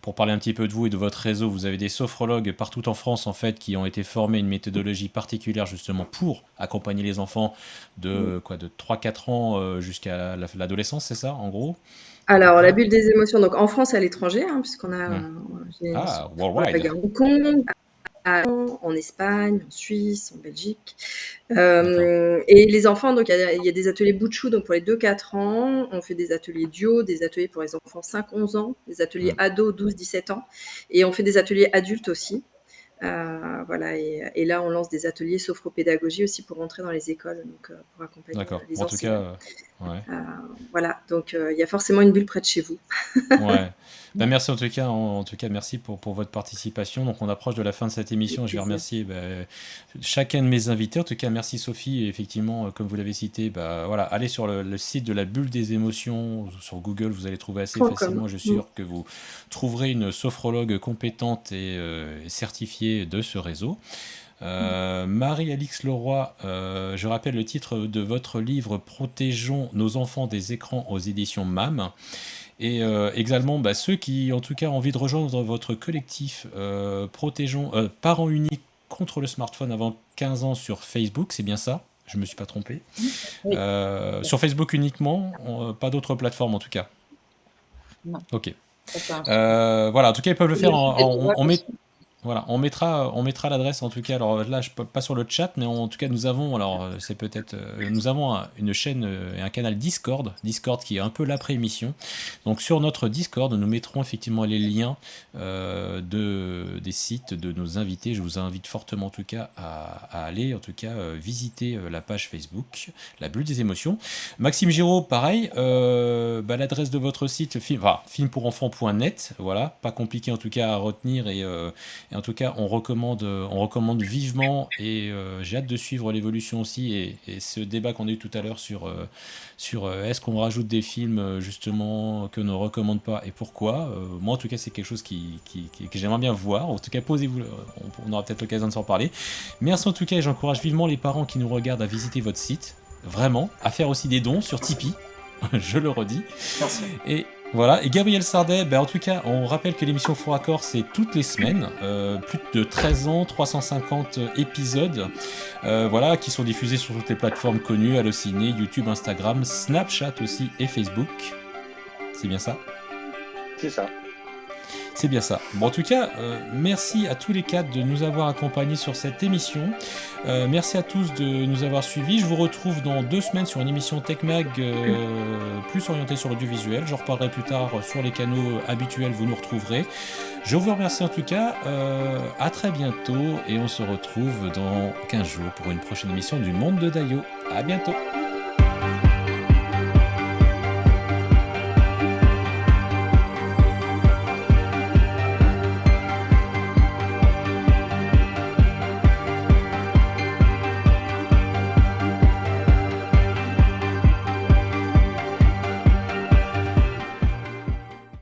[SPEAKER 1] pour parler un petit peu de vous et de votre réseau, vous avez des sophrologues partout en France en fait qui ont été formés une méthodologie particulière justement pour accompagner les enfants de 3-4 ans jusqu'à l'adolescence, c'est ça en gros?
[SPEAKER 6] Alors, la bulle des émotions, donc en France et à l'étranger, hein, puisqu'on a
[SPEAKER 1] worldwide.
[SPEAKER 6] à Hong Kong, en Espagne, en Suisse, en Belgique. Et les enfants, donc il y a des ateliers Bouchou, donc pour les 2-4 ans. On fait des ateliers duo, des ateliers pour les enfants 5-11 ans, des ateliers ados 12-17 ans. Et on fait des ateliers adultes aussi. Voilà, et là, on lance des ateliers sophropédagogie aussi pour rentrer dans les écoles, donc pour accompagner les
[SPEAKER 1] en tout
[SPEAKER 6] enseignants.
[SPEAKER 1] cas, ouais.
[SPEAKER 6] Voilà, donc il y a forcément une bulle près de chez vous.
[SPEAKER 1] Ouais. Ben, merci en tout cas, merci pour votre participation. Donc on approche de la fin de cette émission. Je vais remercier chacun de mes invités. En tout cas, merci Sophie. Et effectivement, comme vous l'avez cité, voilà, allez sur le site de la bulle des émotions sur Google, vous allez trouver assez facilement. Je suis sûr que vous trouverez une sophrologue compétente et certifiée de ce réseau. Marie-Alix Leroy, je rappelle le titre de votre livre Protégeons nos enfants des écrans aux éditions MAM. Et également ceux qui en tout cas ont envie de rejoindre votre collectif Protégeons Parents Uniques contre le smartphone avant 15 ans sur Facebook, c'est bien ça? Je me suis pas trompé.
[SPEAKER 7] Oui.
[SPEAKER 1] Sur Facebook uniquement, pas d'autres plateformes en tout cas.
[SPEAKER 7] Non.
[SPEAKER 1] Ok. Voilà, en tout cas ils peuvent le faire Voilà, on mettra l'adresse en tout cas. Alors là, je peux pas sur le chat, mais en tout cas, nous avons une chaîne et un canal Discord qui est un peu l'après-émission. Donc sur notre Discord, nous mettrons effectivement les liens des sites de nos invités. Je vous invite fortement en tout cas à aller en tout cas visiter la page Facebook, la bulle des émotions. Maxime Giraud, pareil, l'adresse de votre site filmpourenfants.net, voilà, pas compliqué en tout cas à retenir et en tout cas, on recommande vivement et j'ai hâte de suivre l'évolution aussi et ce débat qu'on a eu tout à l'heure sur est-ce qu'on rajoute des films justement que ne recommande pas et pourquoi. Moi, en tout cas, c'est quelque chose que j'aimerais bien voir. En tout cas, posez-vous, on aura peut-être l'occasion de s'en parler. Merci en tout cas et j'encourage vivement les parents qui nous regardent à visiter votre site, vraiment, à faire aussi des dons sur Tipeee, je le redis. Merci. Et voilà, et Gabriel Sardet, en tout cas, on rappelle que l'émission Faux Raccord, c'est toutes les semaines, plus de 13 ans, 350 épisodes, voilà, qui sont diffusés sur toutes les plateformes connues, Allociné, YouTube, Instagram, Snapchat aussi et Facebook. C'est bien ça?
[SPEAKER 9] C'est ça.
[SPEAKER 1] C'est bien ça. Bon, en tout cas, merci à tous les quatre de nous avoir accompagnés sur cette émission. Merci à tous de nous avoir suivis. Je vous retrouve dans 2 semaines sur une émission TechMag plus orientée sur l'audiovisuel. J'en reparlerai plus tard sur les canaux habituels, vous nous retrouverez. Je vous remercie en tout cas. À très bientôt et on se retrouve dans 15 jours pour une prochaine émission du Monde de Dayo. À bientôt.